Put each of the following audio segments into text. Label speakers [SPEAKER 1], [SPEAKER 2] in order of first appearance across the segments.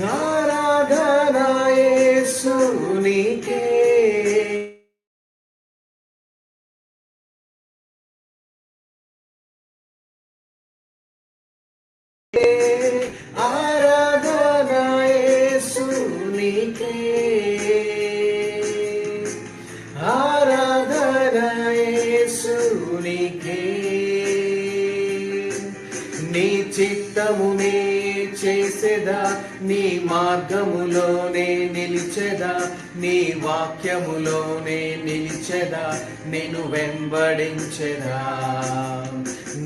[SPEAKER 1] ఆరాధన యేసునికే ఆరాధన యేసునికే ఆరాధన యేసునికే నీ చిత్తమునే చేసేదా నీ మార్గములోనే నిలిచెదా నీ వాక్యములోనే నిలిచెదా నేను వెంబడించెదా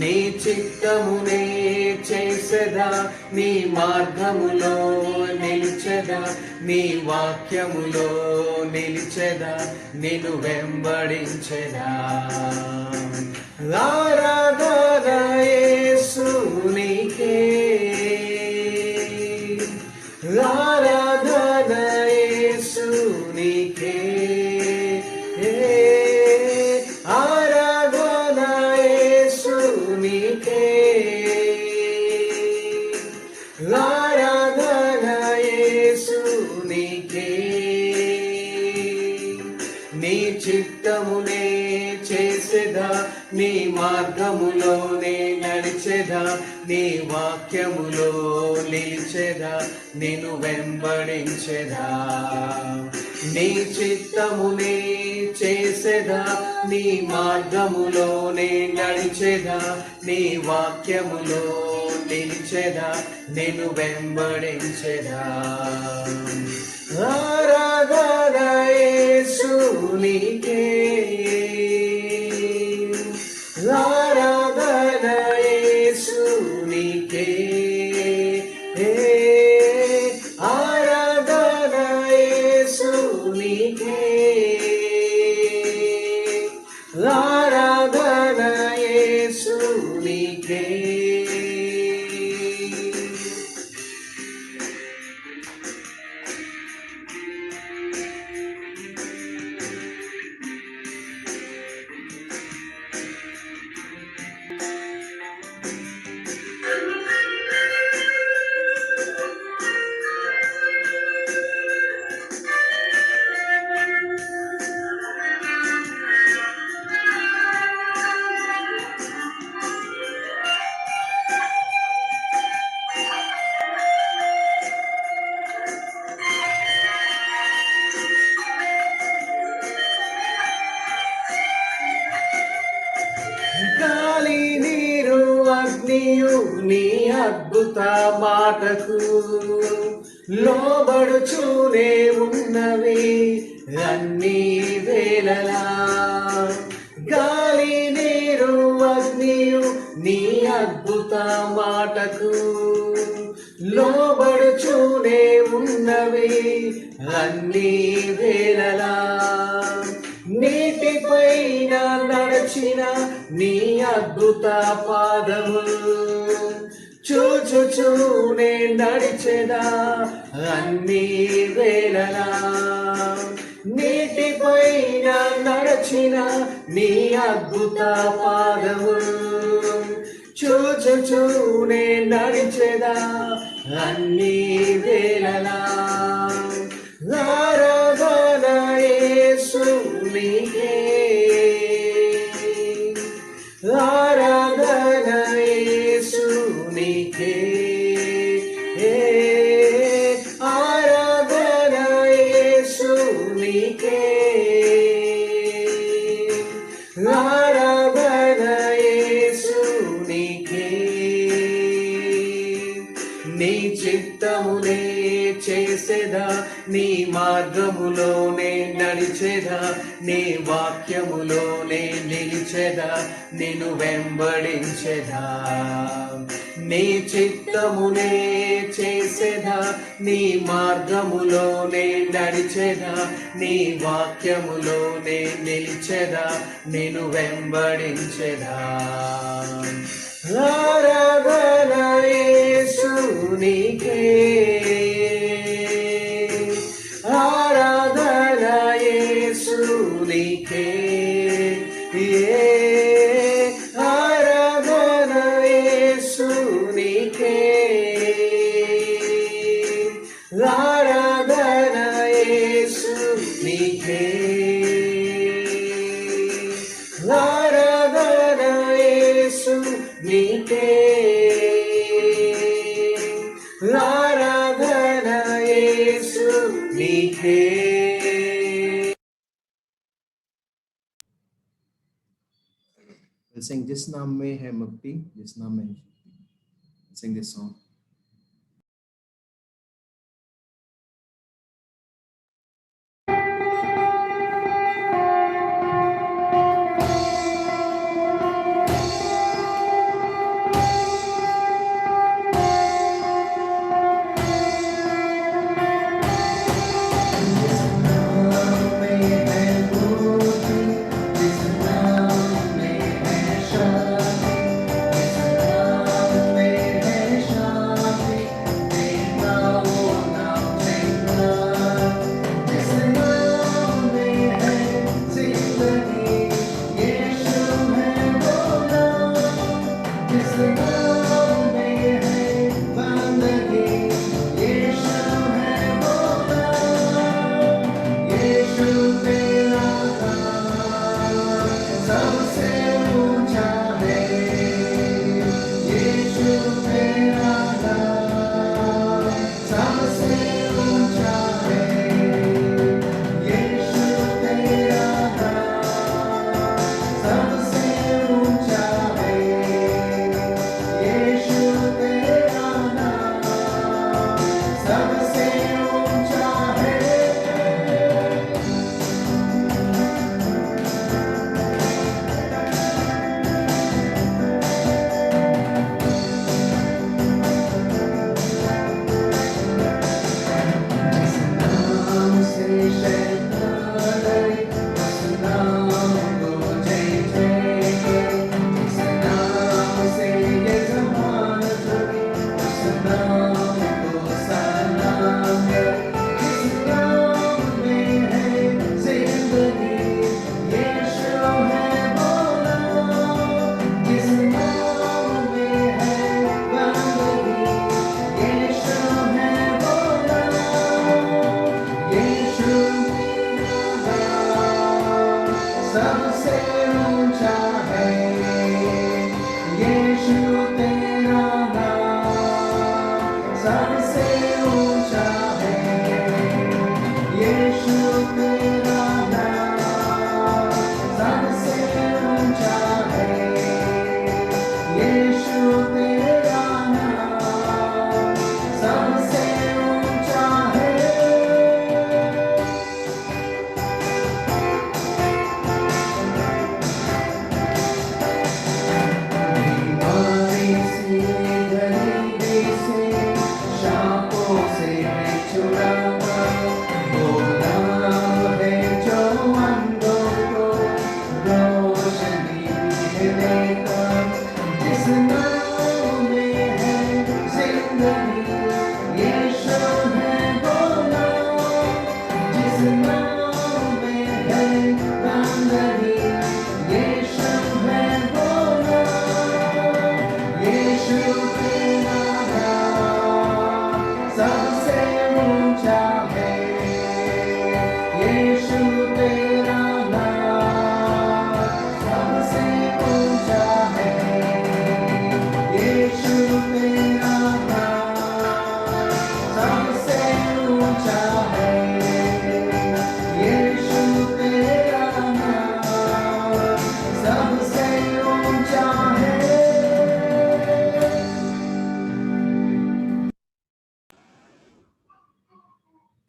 [SPEAKER 1] నీ చిత్తమునే చేసేదా నీ మార్గములో నిలిచెదా నీ వాక్యములో నిలిచెదా నేను వెంబడించెదా ఆరాధన యేసునికే ఆరాధన యేసునికే ఆరాధన యేసునికే ఆరాధన యేసునికే నీ చిత్తమునే చేసేదా నీ మార్గములోనే నడిచెదా నీ వాక్యములో నిలిచెదా నేను వెంబడించెదా నీ చిత్తమునే చేసేదా నీ మార్గములోనే నడిచెదా నీ వాక్యములో నిలిచెదా నేను వెంబడించెదా ఆరాధన యేసునికే ఆరాధన యేసునికే ఆరాధన యేసునికే ఆరాధన యేసునికే గాలి నీరు అగ్నియు నీ అద్భుత మాటకు లోబడుచూనే ఉన్నవి అన్ని వేళలా గాలి నీరు అగ్నియు నీ అద్భుత మాటకు లోబడుచూనే ఉన్నవి అన్ని వేళలా నీటిపైన నడచిన నీ అద్భుత పాదములు చూచుచూనే నడిచెదా అన్ని వేళలా నీటిపైన నడచిన నీ అద్భుత పాదములు చూచుచూనే నడిచెదా అన్ని వేళలా ఆరాధన యేసునికే ఆరాధన యేసునికే ఆరాధన యేసునికే ఆరాధన యేసునికే నీ చిత్తమునే చేసేదా నీ మార్గములోనే నడిచెదా నీ వాక్యములోనే నిలిచెదా నేను వెంబడించెదా నీ చిత్తమునే చేసేదా నీ మార్గములోనే నడిచెదా నీ వాక్యములోనే నిలిచెదా నేను వెంబడించెదా ఆరాధన యేసునికే ఆరాధన యేసునికే ఆరాధన యేసునికే ఆరాధన యేసు నీకే ఆరాధన యేసు నీకే ఆరాధన యేసు నీకే
[SPEAKER 2] We'll sing जिस नाम में है मुक्ति, जिस नाम में है शक्ति. We'll sing this song.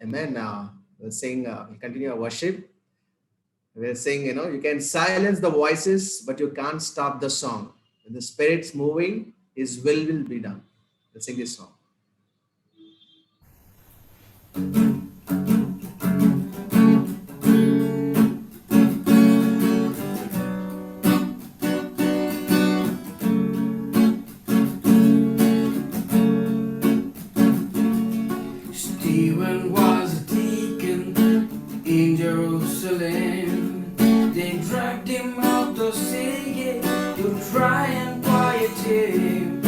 [SPEAKER 2] Amen. Now we'll sing, we'll continue our worship. We'll sing, you can silence the voices, but you can't stop the song. When the Spirit's moving, His will be done. We'll sing this song.
[SPEAKER 1] Stephen was a deacon in Jerusalem. They dragged him out the city to try and quiet him.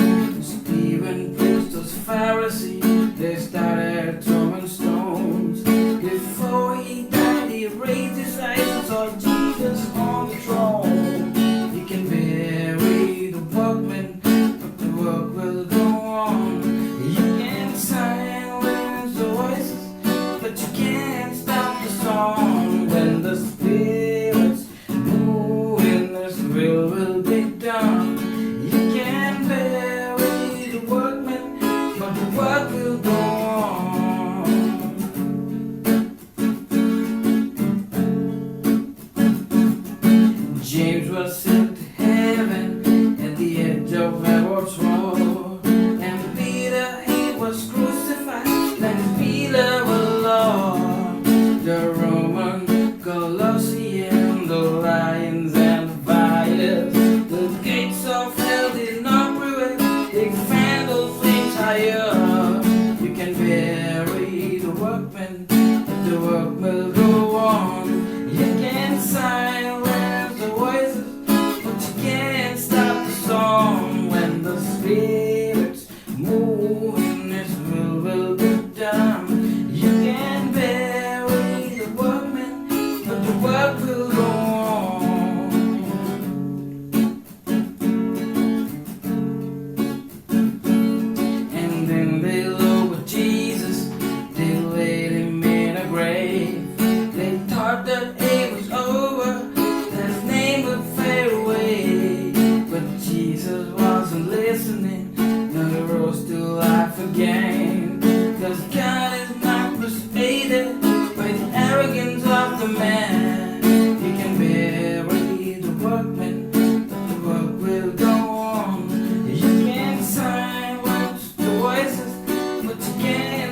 [SPEAKER 1] Stephen preached as Pharisee. They started to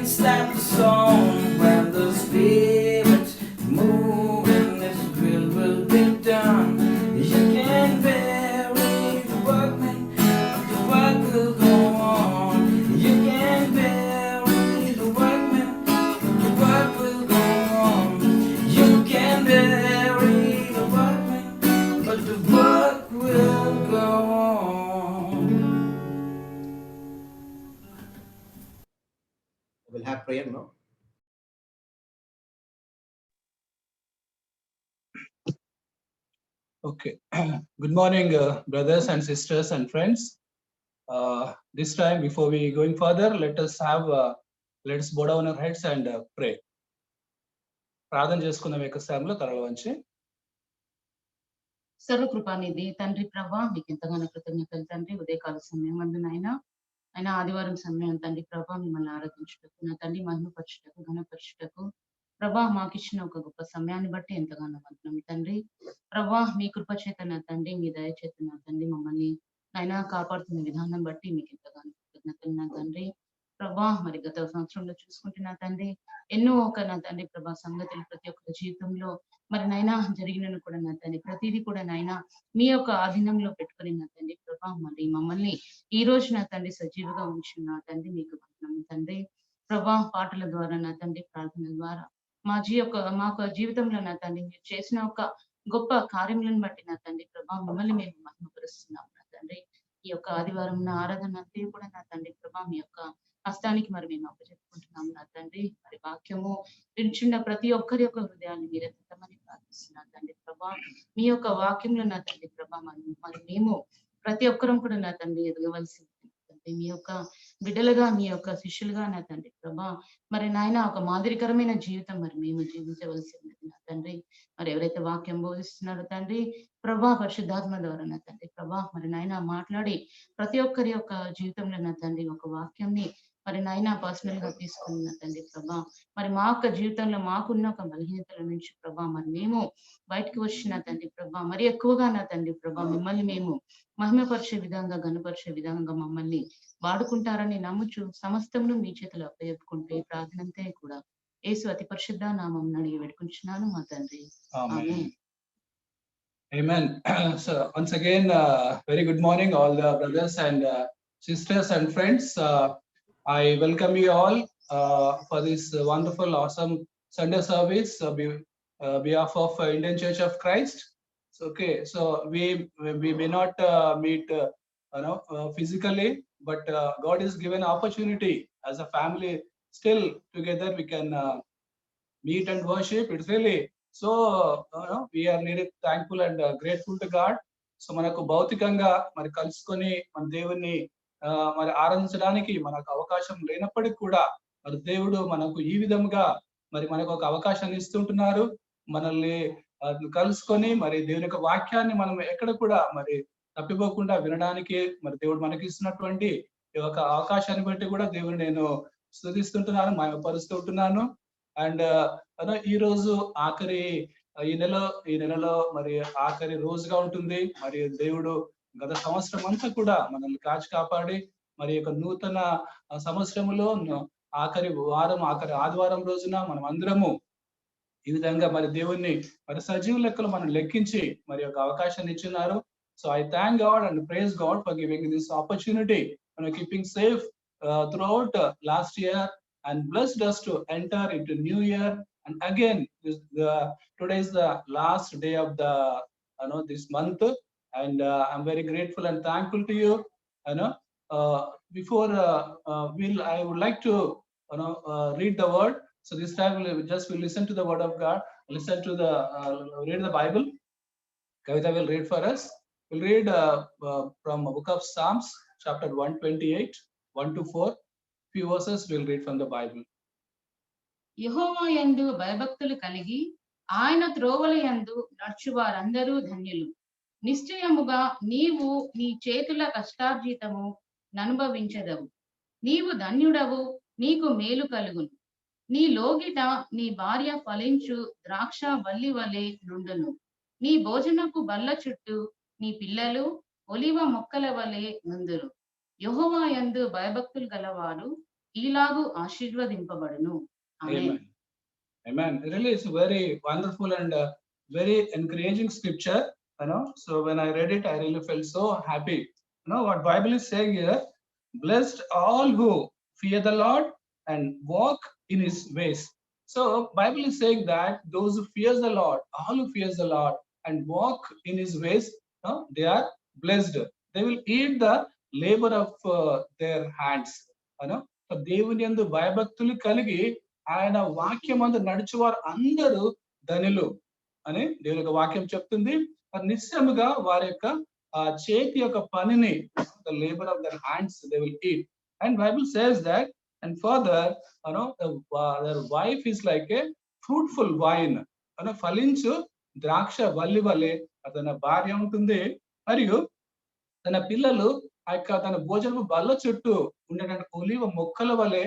[SPEAKER 1] can't stop the song when the spirit's moving. His will be done. You can bury the workman, but the work will go on. You can bury the workman, but the work will go on. You can bury the workman, but the work will go on.
[SPEAKER 2] We'll have prayer now.
[SPEAKER 3] Okay. Good morning, brothers and sisters and friends. This time, before we going further, let's bow down our heads and pray. ప్రార్థన చేసుకుందాం యొక్క స్థలంలో తలలు వంచి.
[SPEAKER 4] సర్వకృపానిధి తండ్రి ప్రభా మీకు ఎంతగానో కృతజ్ఞతలు తండ్రి. ఉదయకాల సమయం అందునైనా అయినా ఆదివారం సమయం తండ్రి ప్రభా మిమ్మల్ని ఆరాధించుటకు నా తండ్రి మహిమపరచుటకు ఘనపరచుటకు ప్రభా మాకు ఇచ్చిన ఒక గొప్ప సమయాన్ని బట్టి ఎంతగానో వందనం తండ్రి. ప్రభా మీ కృప చేత నా తండ్రి మీ దయ చేత నా తండ్రి మమ్మల్ని అయినా కాపాడుతున్న విధానం బట్టి మీకు ఎంతగానో కృతజ్ఞతలు నా తండ్రి. ప్రభా మరి గత సంవత్సరంలో చూసుకుంటున్నా తండ్రి ఎన్నో ఒక నా తండ్రి ప్రభా సంగతులు ప్రతి ఒక్కరి జీవితంలో మరి నైనా జరిగినను కూడా నా తండ్రి ప్రతిదీ కూడా నైనా మీ యొక్క ఆధీనంలో పెట్టుకుని నా తండ్రి ప్రభా మరి మమ్మల్ని ఈ రోజు నా తండ్రి సజీవుగా ఉంచిన నా తండ్రి మీకు వందనం తండ్రి. ప్రభా పాటల ద్వారా నా తండ్రి ప్రార్థన ద్వారా మా జీవితంలో నా తండ్రి మీరు చేసిన ఒక గొప్ప కార్యములను బట్టి నా తండ్రి ప్రభా మిమ్మల్ని మేము మహిమపరుస్తున్నాం నా తండ్రి. ఈ యొక్క ఆదివారం నా ఆరాధన అంతే కూడా నా తండ్రి ప్రభా మీ యొక్క హస్తానికి మరి మేము అప్పచెప్పుకుంటున్నాం నా తండ్రి. మరి వాక్యము వింటున్న ప్రతి ఒక్కరి యొక్క హృదయాన్ని మీరు ఎత్తమని ప్రార్థిస్తున్నాను తండ్రి ప్రభా. మీ యొక్క వాక్యంలో నా తండ్రి ప్రభా మరి మేము ప్రతి ఒక్కరం కూడా నా తండ్రి ఎదగవలసి తండ్రి. మీ యొక్క బిడ్డలుగా మీ యొక్క శిష్యులుగా నా తండ్రి ప్రభా మరి నాయన ఒక మాదిరికరమైన జీవితం మరి మేము జీవించవలసి ఉన్నది నా తండ్రి. మరి ఎవరైతే వాక్యం బోధిస్తున్నారో తండ్రి ప్రభా పరిశుద్ధాత్మ ద్వారా నా తండ్రి ప్రభా మరి నాయన మాట్లాడి ప్రతి ఒక్కరి యొక్క జీవితంలో నా తండ్రి ఒక వాక్యంని మరి నాయన పర్సనల్ గా తీసుకున్న తండ్రి ప్రభా మరి మా యొక్క జీవితంలో మాకున్న ఒక బలహీనతల నుంచి ప్రభా మరి మేము బయటకు వచ్చిన తండ్రి ప్రభా మరి ఎక్కువగా నా తండ్రి ప్రభా మిమ్మల్ని మేము మహిమపరిచే విధంగా ఘనపరిచే విధంగా మమ్మల్ని వాడుకుంటారని నమ్ముచు సమస్తమును మీ చేతులు అప్పచెప్పుకుంటే ప్రార్థనంతే కూడా యేసు అతి పరిశుద్ధ నామం అడిగి పెట్టుకుంటున్నాను మా తండ్రి. ఆమేన్.
[SPEAKER 3] Amen. So once again, very good morning, all the brothers and sisters and friends. I welcome you all for this wonderful, awesome Sunday service behalf of Indian Church of Christ. Okay, so we may not meet, physically, but God has given opportunity as a family. Still together we can meet and worship. It's really so we are really thankful and grateful to God. So మనకు భౌతికంగా మరి కలుసుకొని మన దేవుని మరి ఆరాధించడానికి మనకు అవకాశం లేనప్పటికీ కూడా మరి దేవుడు మనకు ఈ విధంగా మరి మనకు ఒక అవకాశాన్ని ఇస్తుంటున్నారు. మనల్ని కలుసుకొని మరి దేవుని యొక్క వాక్యాన్ని మనం ఎక్కడ కూడా మరి తప్పిపోకుండా వినడానికి మరి దేవుడు మనకి ఇస్తున్నటువంటి ఈ యొక్క అవకాశాన్ని బట్టి కూడా దేవుని నేను స్తుతిస్తుంటున్నాను, మహిమపరుస్తుంటున్నాను. అండ్ ఈ రోజు ఈ నెలలో మరి ఆఖరి రోజుగా ఉంటుంది. మరి దేవుడు గత సంవత్సరం అంతా కూడా మనల్ని కాచి కాపాడి మరి యొక్క నూతన సంవత్సరములో ఆఖరి ఆదివారం రోజున మనం అందరము ఈ విధంగా మరి దేవుణ్ణి మరి సజీవ లెక్కలు మనం లెక్కించి మరి ఒక అవకాశాన్ని ఇచ్చినారు. So I thank God and praise God for giving this opportunity, keeping safe throughout last year and blessed us to enter into new year. And again today is the last day of the this month, and I'm very grateful and thankful to you. Before I would like to read the word. So this time we'll listen to the word of God, read the Bible. Kavita will read for us. We'll read from book of Psalms chapter 128 1 to 4. Few verses we'll read from the Bible.
[SPEAKER 4] యెహోవా యందు భయభక్తులు కలిగి ఆయన త్రోవల యందు నడుచు వారందరూ ధన్యులు. నిశ్చయముగా నీవు నీ చేతుల కష్టార్జితము ననుభవించెదవు. నీవు ధన్యుడవు, నీకు మేలు కలుగును. నీ లోగిట నీ భార్య ఫలించు ద్రాక్ష వల్లి వలె నుండును. నీ భోజనపు బల్ల చుట్టూ నీ పిల్లలు ఒలివ మొక్కల వలె నుందురు. యెహోవా యందు భయభక్తులు గలవాడు ఈలాగు ఆశీర్వదింపబడును. ఆమేన్.
[SPEAKER 3] Amen. Amen. Really, it's very wonderful and very encouraging scripture. So when I read it, I really felt so happy. What Bible is saying here: blessed all who fear the Lord and walk in His ways. So Bible is saying that those who fears the Lord, all who fears the Lord and walk in His ways, they are blessed. They will eat the labor of their hands. So దేవుని యందు భయభక్తులు కలిగి ఆయన వాక్యం అందు నడుచువారు అందరూ ధనులు అని దేవుని యొక్క వాక్యం చెప్తుంది. మరి నిశ్చయముగా వారి యొక్క చేతి యొక్క పనిని, the labor of their hands they will eat. And Bible says that, and further, their wife is like a fruitful vine. ఫలించు ద్రాక్ష వల్లి వలె తన భార్య ఉంటుంది. మరియు తన పిల్లలు ఆ యొక్క తన భోజనపు బల్ల చుట్టూ ఉండేటువంటి ఒలీవ మొక్కల వలె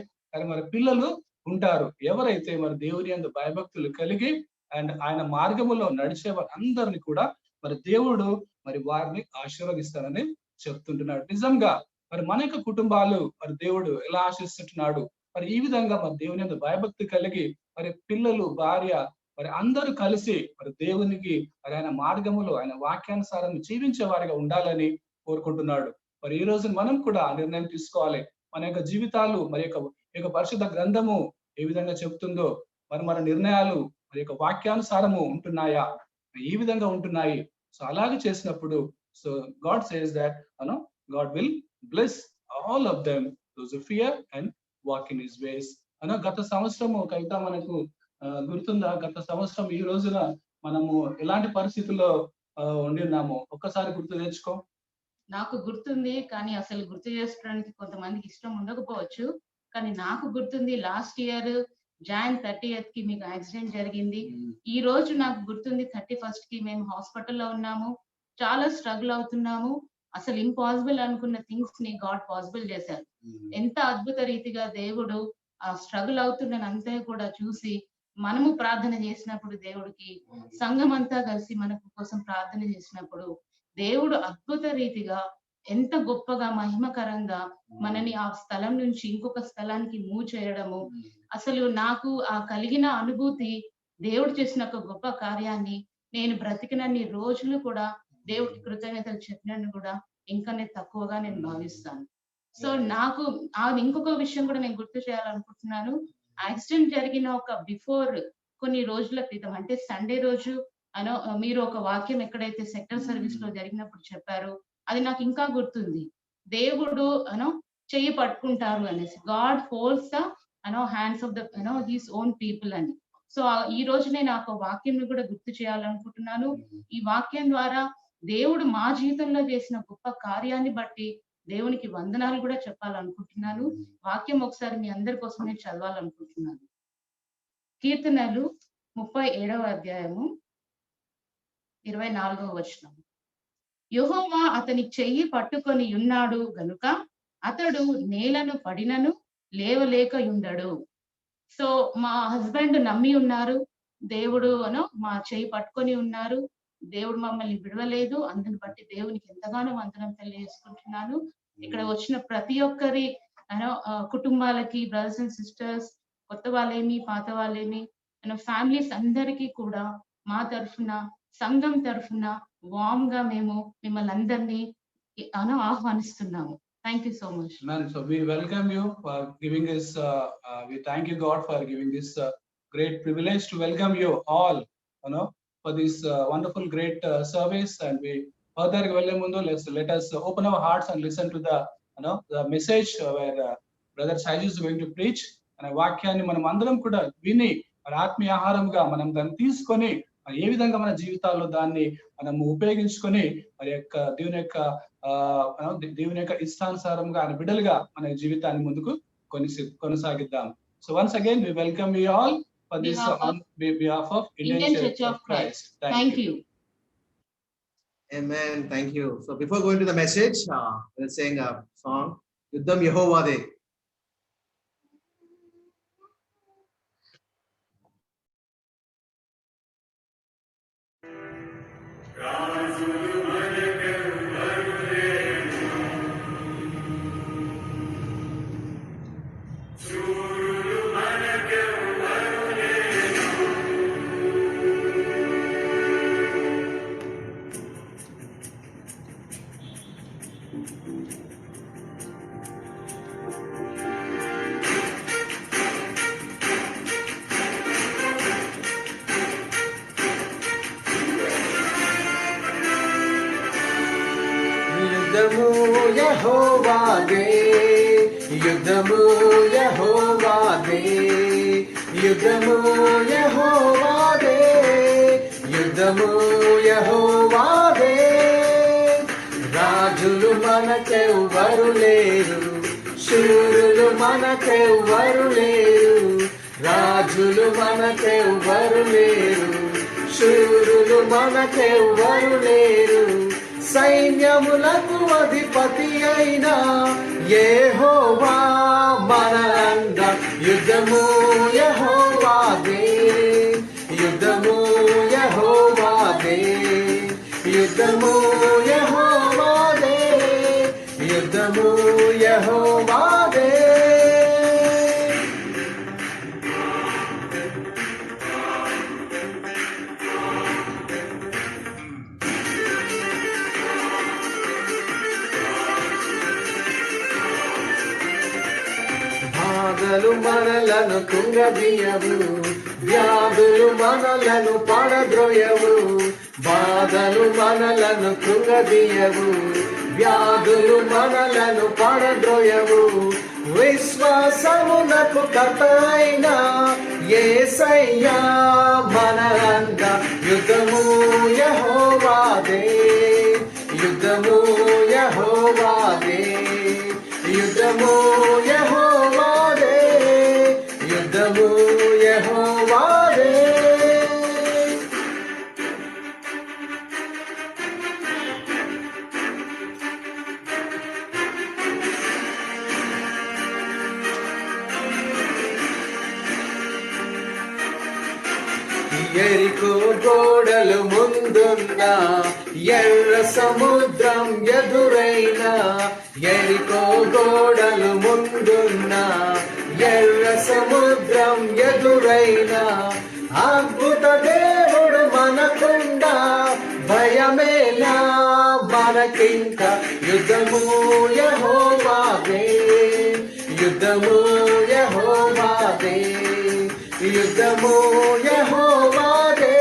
[SPEAKER 3] మరి పిల్లలు ఉంటారు. ఎవరైతే మరి దేవుని యందు భయభక్తులు కలిగి అండ్ ఆయన మార్గములో నడిచే వారందరినీ కూడా మరి దేవుడు మరి వారిని ఆశీర్వదిస్తారని చెప్తుంటున్నాడు. నిజంగా మరి మన యొక్క కుటుంబాలు మరి దేవుడు ఎలా ఆశిస్తుంటున్నాడు, మరి ఈ విధంగా మరి దేవుని యందు భయభక్తి కలిగి మరి పిల్లలు, భార్య మరి అందరూ కలిసి మరి దేవునికి మరి ఆయన మార్గములో ఆయన వాక్యానుసారం జీవించే వారిగా ఉండాలని కోరుకుంటున్నాడు. మరి ఈ రోజు మనం కూడా నిర్ణయం తీసుకోవాలి. మన యొక్క జీవితాలు మరి యొక్క పరిశుద్ధ గ్రంథము ఏ విధంగా చెప్తుందో మరి మన నిర్ణయాలు మరి యొక్క వాక్యానుసారము ఉంటున్నాయా, ఈ విధంగా ఉంటున్నాయి. సో అలాగే చేసినప్పుడు so God says that God will bless all of them those who fear and walk in his ways. గత సంవత్సరము కవిత మనకు గుర్తుందా? గత సంవత్సరం ఈ రోజున మనము ఎలాంటి పరిస్థితుల్లో ఉండి ఉన్నామో ఒక్కసారి గుర్తు తెచ్చుకో.
[SPEAKER 4] నాకు గుర్తుంది, కానీ అసలు గుర్తు చేసుకోవడానికి కొంతమందికి ఇష్టం ఉండకపోవచ్చు. కానీ నాకు గుర్తుంది, లాస్ట్ ఇయర్ Jan 30th కి మీకు యాక్సిడెంట్ జరిగింది. ఈ రోజు నాకు గుర్తుంది 31st కి మేము హాస్పిటల్లో ఉన్నాము, చాలా స్ట్రగుల్ అవుతున్నాము. అసలు ఇంపాసిబుల్ అనుకున్న థింగ్స్ ని గాడ్ పాసిబుల్ చేశారు. ఎంత అద్భుత రీతిగా దేవుడు ఆ స్ట్రగుల్ అవుతున్నంతా కూడా చూసి మనము ప్రార్థన చేసినప్పుడు, దేవుడికి సంఘం అంతా కలిసి మన కోసం ప్రార్థన చేసినప్పుడు దేవుడు అద్భుత రీతిగా ఎంత గొప్పగా మహిమకరంగా మనని ఆ స్థలం నుంచి ఇంకొక స్థలానికి మూవ్ చేయడము, అసలు నాకు ఆ కలిగిన అనుభూతి, దేవుడు చేసిన ఒక గొప్ప కార్యాన్ని నేను బ్రతికినన్ని రోజులు కూడా దేవుడికి కృతజ్ఞతలు చెప్పినట్టు కూడా ఇంకానే తక్కువగా నేను భావిస్తాను. సో నాకు ఇంకొక విషయం కూడా నేను గుర్తు చేయాలనుకుంటున్నాను. యాక్సిడెంట్ జరిగిన ఒక బిఫోర్ కొన్ని రోజుల క్రితం, అంటే సండే రోజు మీరు ఒక వాక్యం ఎక్కడైతే సెక్టర్ సర్వీస్ లో జరిగినప్పుడు చెప్పారు, అది నాకు ఇంకా గుర్తుంది. దేవుడు చెయ్యి పట్టుకుంటారు అనేసి, God holds the hands of the his own people అని. సో ఈ రోజు నేను ఆ వాక్యం కూడా గుర్తు చేయాలనుకుంటున్నాను. ఈ వాక్యం ద్వారా దేవుడు మా జీవితంలో చేసిన గొప్ప కార్యాన్ని బట్టి దేవునికి వందనాలు కూడా చెప్పాలనుకుంటున్నాను. వాక్యం ఒకసారి మీ అందరి కోసం నేను చదవాలనుకుంటున్నాను. కీర్తనలు 37వ అధ్యాయము 24వ వచనం. యెహోవా అతని చెయ్యి పట్టుకొని ఉన్నాడు గనుక అతడు నేలను పడినను లేవలేక ఉండడు. సో మా హస్బెండ్ నమ్మి ఉన్నారు, దేవుడు మా చెయ్యి పట్టుకొని ఉన్నారు, దేవుడు మమ్మల్ని విడవలేదు. అందుని బట్టి దేవునికి ఎంతగానో వందనం తెలియజేసుకుంటున్నాను. ఇక్కడ వచ్చిన ప్రతి ఒక్కరి కుటుంబాలకి, బ్రదర్స్ అండ్ సిస్టర్స్, కొత్త వాళ్ళేమి పాత వాళ్ళేమి, ఫ్యామిలీస్ అందరికీ కూడా మా తరఫున, సంఘం తరఫున వామ్ గా మేము మిమ్మల్ని అందరినీ ఆహ్వానిస్తున్నాము. Thank you so much.
[SPEAKER 3] Amen. So we welcome you for giving this, we thank you God for giving this great privilege to welcome you all, for this wonderful great service. And we further let us open our hearts and listen to the message where brother Saiju is going to preach. And వాక్యాన్ని మనం అందరం కూడా విని ఆత్మీయ ఆహారంగా మనం దాన్ని తీసుకొని ఏ విధంగా మన జీవితాల్లో దాన్ని మనం ఉపయోగించుకొని మరి యొక్క దేవుని యొక్క ఇష్టానుసారంగా ఆయన బిడ్డలుగా మన జీవితాన్ని ముందుకు కొనసాగిద్దాం. So once again we welcome you all for this on behalf of Indian Church of Christ.
[SPEAKER 4] Thank you.
[SPEAKER 2] Amen. Thank you. So before going to the message, we'll sing a song, Yuddham Yehovade. యుద్ధము యెహోవాదే, యుద్ధము యెహోవాదే, యుద్ధము యెహోవాదే, యుద్ధము యెహోవాదే. రాజులు మనకెవ్వరు లేరు, శూరులు మనకెవ్వరు లేరు, రాజులు మనకెవ్వరు లేరు, శూరులు మనకెవ్వరు లేరు. సైన్యములకు అధిపతి అయిన యెహోవా మన అండ. యుద్ధము యెహోవాదే, యుద్ధము యెహోవాదే, యుద్ధము యెహోవాదే, యుద్ధము యెహోవాదే. బాధలు మనలను కుంగదీయవు, వ్యాధులు మనలను పడద్రోయవు. బాధలు మనలను కుంగదీయవు, వ్యాధులు మనలను పడద్రోయవు. విశ్వాసమునకు కర్త అయిన యేసయ్యా మన అండ. యుద్ధము యెహోవాదే, యుద్ధము యెహోవాదే, యుద్ధము యెహోవాదే, యుద్ధము యెహోవాదే. ఎరికో గోడలు ముందున్న ఎర్ర సముద్రం ఎదురైన, ఎరికో గోడలు ముందున్న ఎర్ర సముద్రం ఎదురైన, అద్భుత దేవుడు మనకుండా భయమేలా మనకింక. యుద్ధము యెహోవాదే, యుద్ధము యెహోవాదే, యుద్ధము యెహోవాదే,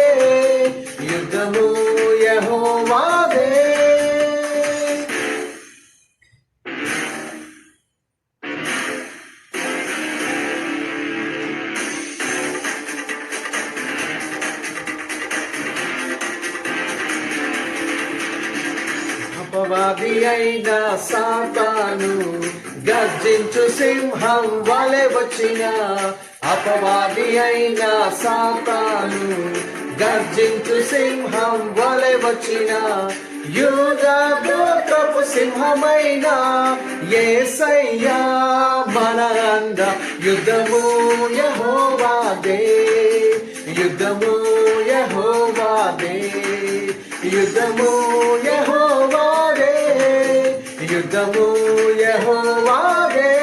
[SPEAKER 2] యుద్ధము యెహోవాదే. అపవాది అయిన సాతాను గర్జించు సింహం వలె వచ్చిన, అపవాది అయిన సాతాను గర్జించు సింహం వలె వచ్చిన, యూదా గోత్రపు సింహమైన యేసయ్యా మన అండ. యుద్ధము యెహోవాదే, యుద్ధము యెహోవాదే, యుద్ధము యెహోవాదే, యుద్ధము యెహోవాదే.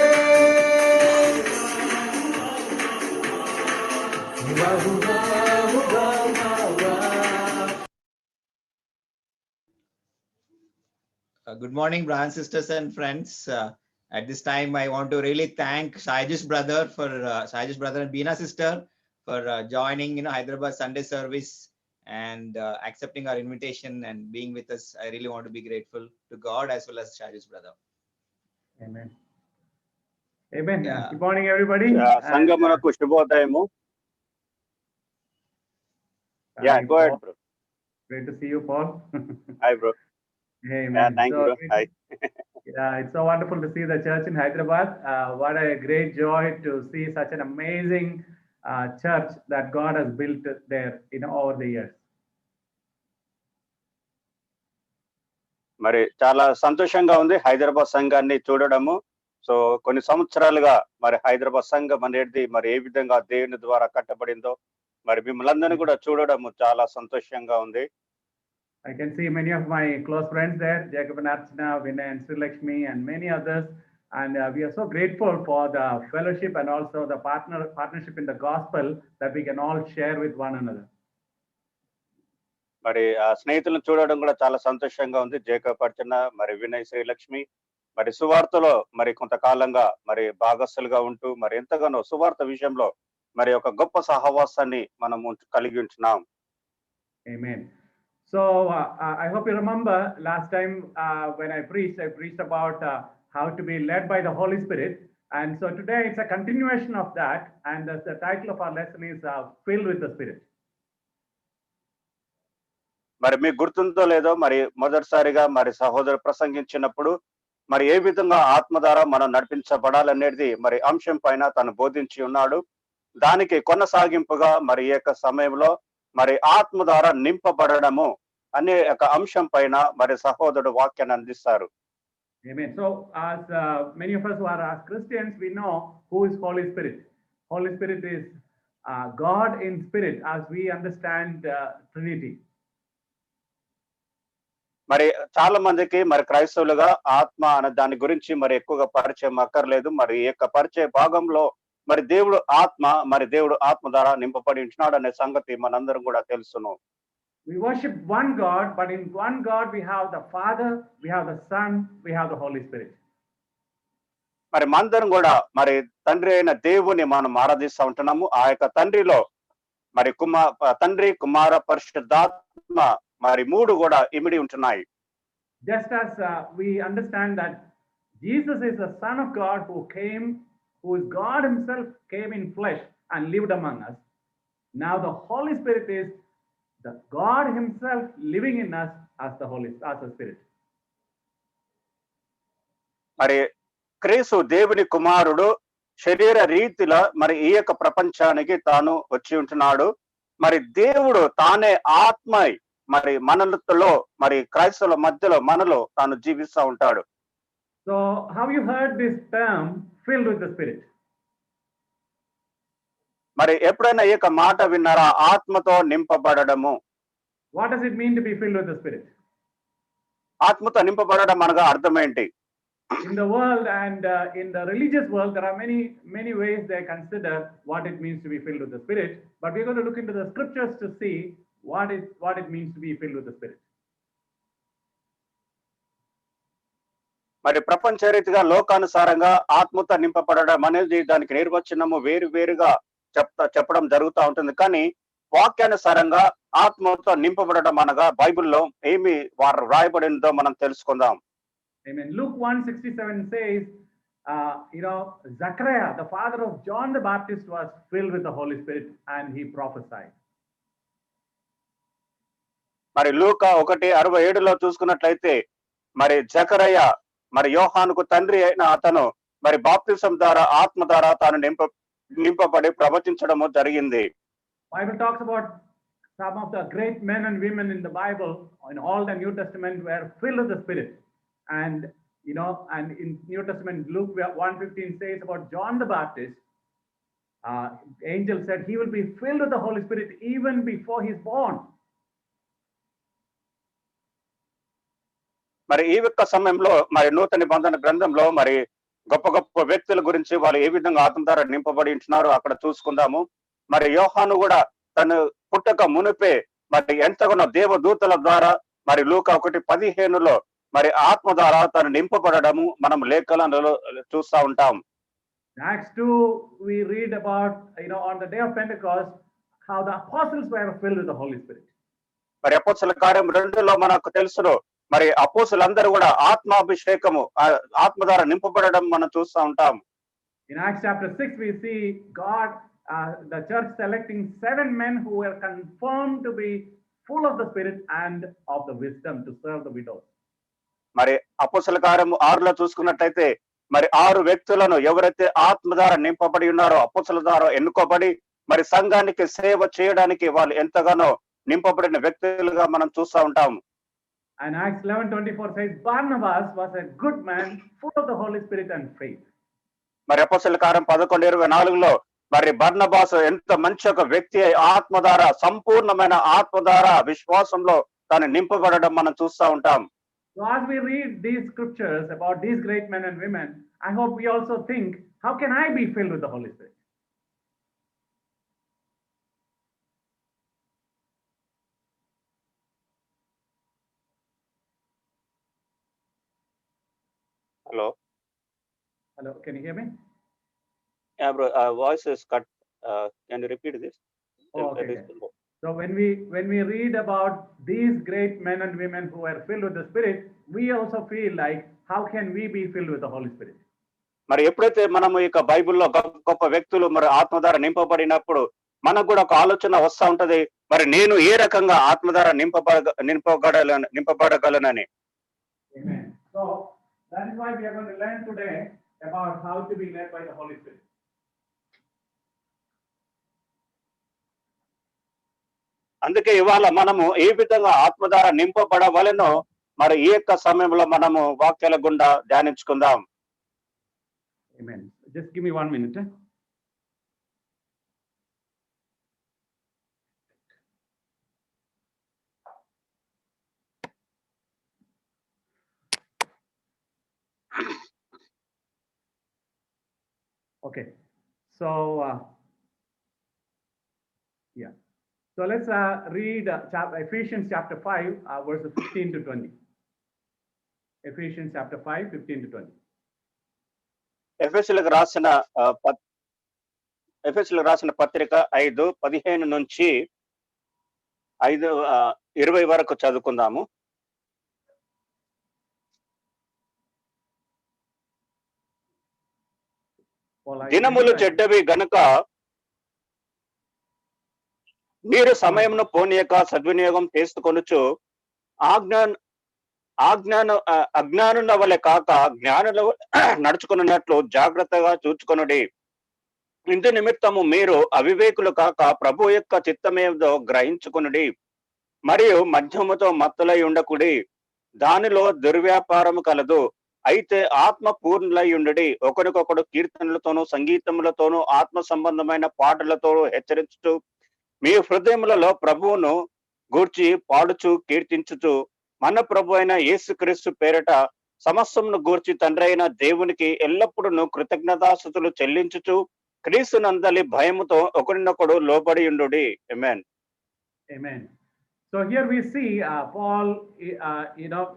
[SPEAKER 5] Good morning, brothers, sisters, and friends. At this time, I want to really thank Shaijish brother and Beena sister for joining, Hyderabad Sunday service and accepting our invitation and being with us. I really want to be grateful to God as well as Shaijish brother.
[SPEAKER 6] Amen. Amen.
[SPEAKER 5] Yeah.
[SPEAKER 6] Good morning, everybody.
[SPEAKER 7] సంగమునకు శుభోదయము. Yeah, go ahead, bro.
[SPEAKER 6] Great to see you, Paul.
[SPEAKER 7] Hi, bro.
[SPEAKER 6] Hey,
[SPEAKER 7] Yeah,
[SPEAKER 6] man.
[SPEAKER 7] thank you, bro. Hi.
[SPEAKER 6] Yeah, it's so wonderful to see the church in Hyderabad. What a great joy to see such an amazing church that God has built there, over the years.
[SPEAKER 7] మరి చాలా సంతోషంగా ఉంది హైదరాబాద్ సంఘాన్ని చూడడము. So కొన్ని సంవత్సరాలుగా మరి హైదరాబాద్ సంఘం అనేది మరి ఏ విధంగా దేవుని ద్వారా కట్టబడిందో మరి మిమ్మల్ని కూడా చూడడము చాలా సంతోషంగా ఉంది.
[SPEAKER 6] I can see many of my close friends there, Jacob and Archana, Vinay and Sri Lakshmi and many others. And we are so grateful for the fellowship and also the partnership in the gospel that we can all share with one another.
[SPEAKER 7] మరి ఆ స్నేహితులను చూడడం కూడా చాలా సంతోషంగా ఉంది. Jacob అర్చన, మరి వినయ్, శ్రీలక్ష్మి మరి సువార్తలో మరి కొంతకాలంగా మరి భాగస్థులుగా ఉంటూ మరి ఎంతగానో సువార్త విషయంలో మరి ఒక గొప్ప సహవాసాన్ని మనం కలిగి ఉంటున్నాం.
[SPEAKER 6] Amen. So I hope you remember last time when I preached about how to be led by the Holy Spirit. And so today it's a continuation of that. And the title of our lesson is Filled with the Spirit.
[SPEAKER 7] మరి మీకు గుర్తుందో లేదో మరి మొదటిసారిగా మరి సహోదరు ప్రసంగించినప్పుడు మరి ఏ విధంగా ఆత్మ ద్వారా మనం నడిపించబడాలనేది మరి అంశం పైన తను బోధించి ఉన్నాడు. దానికి కొనసాగింపుగా మరి ఈ యొక్క సమయంలో మరి ఆత్మ ద్వారా నింపబడడము అనే ఒక అంశం పైన మరి సహోదరుడు వాక్యాన్ని అందిస్తారు.
[SPEAKER 6] Amen. So as many of us who are as Christians, we know who is Holy Spirit. Holy Spirit is God in spirit as we understand Trinity.
[SPEAKER 7] మరి చాలా మందికి మరి క్రైస్తవులుగా ఆత్మ అనే దాని గురించి మరి ఎక్కువగా పరిచయం అక్కర్లేదు. మరి ఈ యొక్క పరిచయ భాగంలో మరి దేవుడు ఆత్మ మరి దేవుడు ఆత్మ ద్వారా నింపబడి ఉంటున్నాడు అనే సంగతి మనందరం కూడా తెలుసును.
[SPEAKER 6] We worship one God, but in one God we have the Father, we have the Son, we have the Holy Spirit.
[SPEAKER 7] మరి మనందరం కూడా మరి తండ్రి అయిన దేవుని మనం ఆరాధిస్తూ ఉంటున్నాము. ఆ యొక్క తండ్రిలో మరి తండ్రి కుమార పరిశుద్ధాత్మ మరి మూడు కూడా ఇమిడి ఉంటున్నాయి.
[SPEAKER 6] Just as we understand that Jesus is the Son of God who is God himself, came in flesh and lived among us. Now the Holy Spirit is the God himself living in us as the Spirit.
[SPEAKER 7] మరి క్రీస్తు దేవుని కుమారుడు శరీర రీతిలో మరి ఈ యొక్క ప్రపంచానికి తాను వచ్చి ఉంటున్నాడు. మరి దేవుడు తానే ఆత్మై మరి మనలో మరి క్రైస్తవుల మధ్యలో మనలో తాను జీవిస్తూ ఉంటాడు.
[SPEAKER 6] So have you heard this term filled with the Spirit?
[SPEAKER 7] మరి ఎప్పుడైనా ఈ యొక్క మాట విన్నారా, ఆత్మతో నింపబడము?
[SPEAKER 6] What does it mean to be filled with the Spirit?
[SPEAKER 7] ఆత్మతో నింపబడడం అనగా అర్థం ఏంటి?
[SPEAKER 6] In the world and in the religious world, there are many ways they consider what it means to be filled with the Spirit. But we're going to look into the scriptures to see what it means to be filled with the Spirit.
[SPEAKER 7] మరి ప్రపంచ రీతిగా లోకానుసారంగా ఆత్మతో నింపబడడం అనేది దానికి నిర్వచనము వేరుగా చెప్పడం జరుగుతూ ఉంటుంది. కానీ వాక్యానుసారంగా ఆత్మతో నింపబడడం అనగా బైబిల్లో ఏమి వారు రాయబడిందో మనం తెలుసుకుందాం.
[SPEAKER 6] Amen. Luke 1:67 says, Zachariah, the father of John the Baptist, was filled with the Holy Spirit and he prophesied.
[SPEAKER 7] మరి లూకా 1:67లో చూసుకున్నట్లయితే మరి జకరయ్య మరి యోహానుకు తండ్రి అయిన అతను మరి బాప్తిసం ద్వారా ఆత్మ ద్వారా తాను నింపబడి ప్రవచించడము జరిగింది.
[SPEAKER 6] Bible talks about some of the great men and women in the Bible in all the New Testament were filled with the Spirit. And and in New Testament, Luke 1:15 says about John the Baptist, angel said he will be filled with the Holy Spirit even before he's born.
[SPEAKER 7] మరి ఈ యొక్క సమయంలో మరి నూతన నిబంధన గ్రంథంలో మరి గొప్ప గొప్ప వ్యక్తుల గురించి వాళ్ళు ఏ విధంగా ఆత్మ ద్వారా నింపబడి ఉంటున్నారో అక్కడ చూసుకుందాము. మరి యోహాను కూడా తను పుట్టక మునిపే మరి ఎంతగానో దేవదూతల ద్వారా మరి లూకా 1:15లో మరి ఆత్మ ద్వారా తను నింపబడము మనం లేఖనాలలో చూస్తూ ఉంటాం.
[SPEAKER 6] Acts 2 we read about on the day of Pentecost how the apostles were filled with the Holy Spirit.
[SPEAKER 7] మరి అపోస్తలుల కార్యం 2లో మనకు తెలుసును మరి అపోస్తలులందరూ కూడా ఆత్మాభిషేకము ఆత్మ ద్వారా నింపబడడం మనం చూస్తూ ఉంటాం.
[SPEAKER 6] In Acts chapter 6 we see God the church selecting 7 men who were confirmed to be full of the Spirit and of the wisdom to serve the widows.
[SPEAKER 7] మరి అపోస్తలుల కార్యం 6లో చూసుకున్నట్లయితే మరి 6 వ్యక్తులను ఎవరైతే ఆత్మ ద్వారా నింపబడి ఉన్నారో అపోస్తలుల ద్వారా ఎన్నుకోబడి మరి సంఘానికి సేవ చేయడానికి వాళ్ళు ఎంతగానో నింపబడిన వ్యక్తులుగా మనం చూస్తూ ఉంటాం.
[SPEAKER 6] And Acts 11:24 says Barnabas was a good man full of the Holy Spirit and faith.
[SPEAKER 7] మరి అపోస్తలుల కార్యం 11:24లో మరి బర్నబాసు ఎంత మంచి ఒక వ్యక్తి ఆత్మ ద్వారా సంపూర్ణమైన ఆత్మ ద్వారా విశ్వాసంలో తాను నింపబడడం మనం చూస్తూ ఉంటాం.
[SPEAKER 6] So as we read these scriptures about these great men and women, I hope we also think, how can I be filled with the Holy Spirit?
[SPEAKER 7] Hello.
[SPEAKER 6] Hello, can you hear me?
[SPEAKER 7] Yeah, bro. Voice is cut. Can you repeat this?
[SPEAKER 6] Oh, okay. So when we read about these great men and women who were filled with the Spirit, we also feel like, how can we be filled with the Holy Spirit?
[SPEAKER 7] మరి ఎప్పుడైతే మనము ఇక బైబిల్లో గొప్ప గొప్ప వ్యక్తులు మరి ఆత్మ ద్వారా నింపబడినప్పుడు మనకు కూడా ఒక ఆలోచన వస్తూ ఉంటది, మరి నేను ఏ రకంగా ఆత్మ ద్వారా నింపబడగలనని.
[SPEAKER 6] Amen. So that is why we are going to learn today about how to be led by the Holy Spirit.
[SPEAKER 7] అందుకే ఇవాళ మనము ఏ విధంగా ఆత్మ ద్వారా నింపబడవలెనో మరి ఈ యొక్క సమయంలో మనము వాక్యాల గుండా ధ్యానించుకుందాం.
[SPEAKER 6] Amen. Just give me 1 minute. Okay. So, yeah. So let's read Ephesians chapter 5, verses 15 to 20. Ephesians chapter 5, 15 to 20.
[SPEAKER 7] ఎఫెసీయులకు రాసిన పత్రిక 5:15 నుంచి 5:20 వరకు చదువుకుందాము. దినములు చెడ్డవి గనుక మీరు సమయమును పోనీయక సద్వినియోగం చేసుకొనుచు అజ్ఞానుల వలె కాక జ్ఞానుల నడుచుకున్నట్లు జాగ్రత్తగా చూచుకొనుడి. ఇందు నిమిత్తము మీరు అవివేకులు కాక ప్రభు యొక్క చిత్తమేదో గ్రహించుకొనుడి. మరియు మద్యముతో మత్తులై ఉండకుడి, దానిలో దుర్వ్యాపారము కలదు. అయితే ఆత్మ పూర్ణులై ఉండుడి, ఒకరికొకడు కీర్తనలతోనూ సంగీతములతోనూ ఆత్మ సంబంధమైన పాటలతోనూ హెచ్చరించుచు మీ హృదయములలో ప్రభువును గూర్చి పాడుచు కీర్తించుచు మన ప్రభు అయిన యేసుక్రీస్తు పేరట సమస్తమును గూర్చి తండ్రి అయిన దేవునికి ఎల్లప్పుడూ కృతజ్ఞతాస్తుతులు చెల్లించుచు క్రీస్తునందలి భయముతో ఒకరినొకడు లోబడి ఉండుడి. ఆమేన్.
[SPEAKER 6] Amen. So here we see Paul,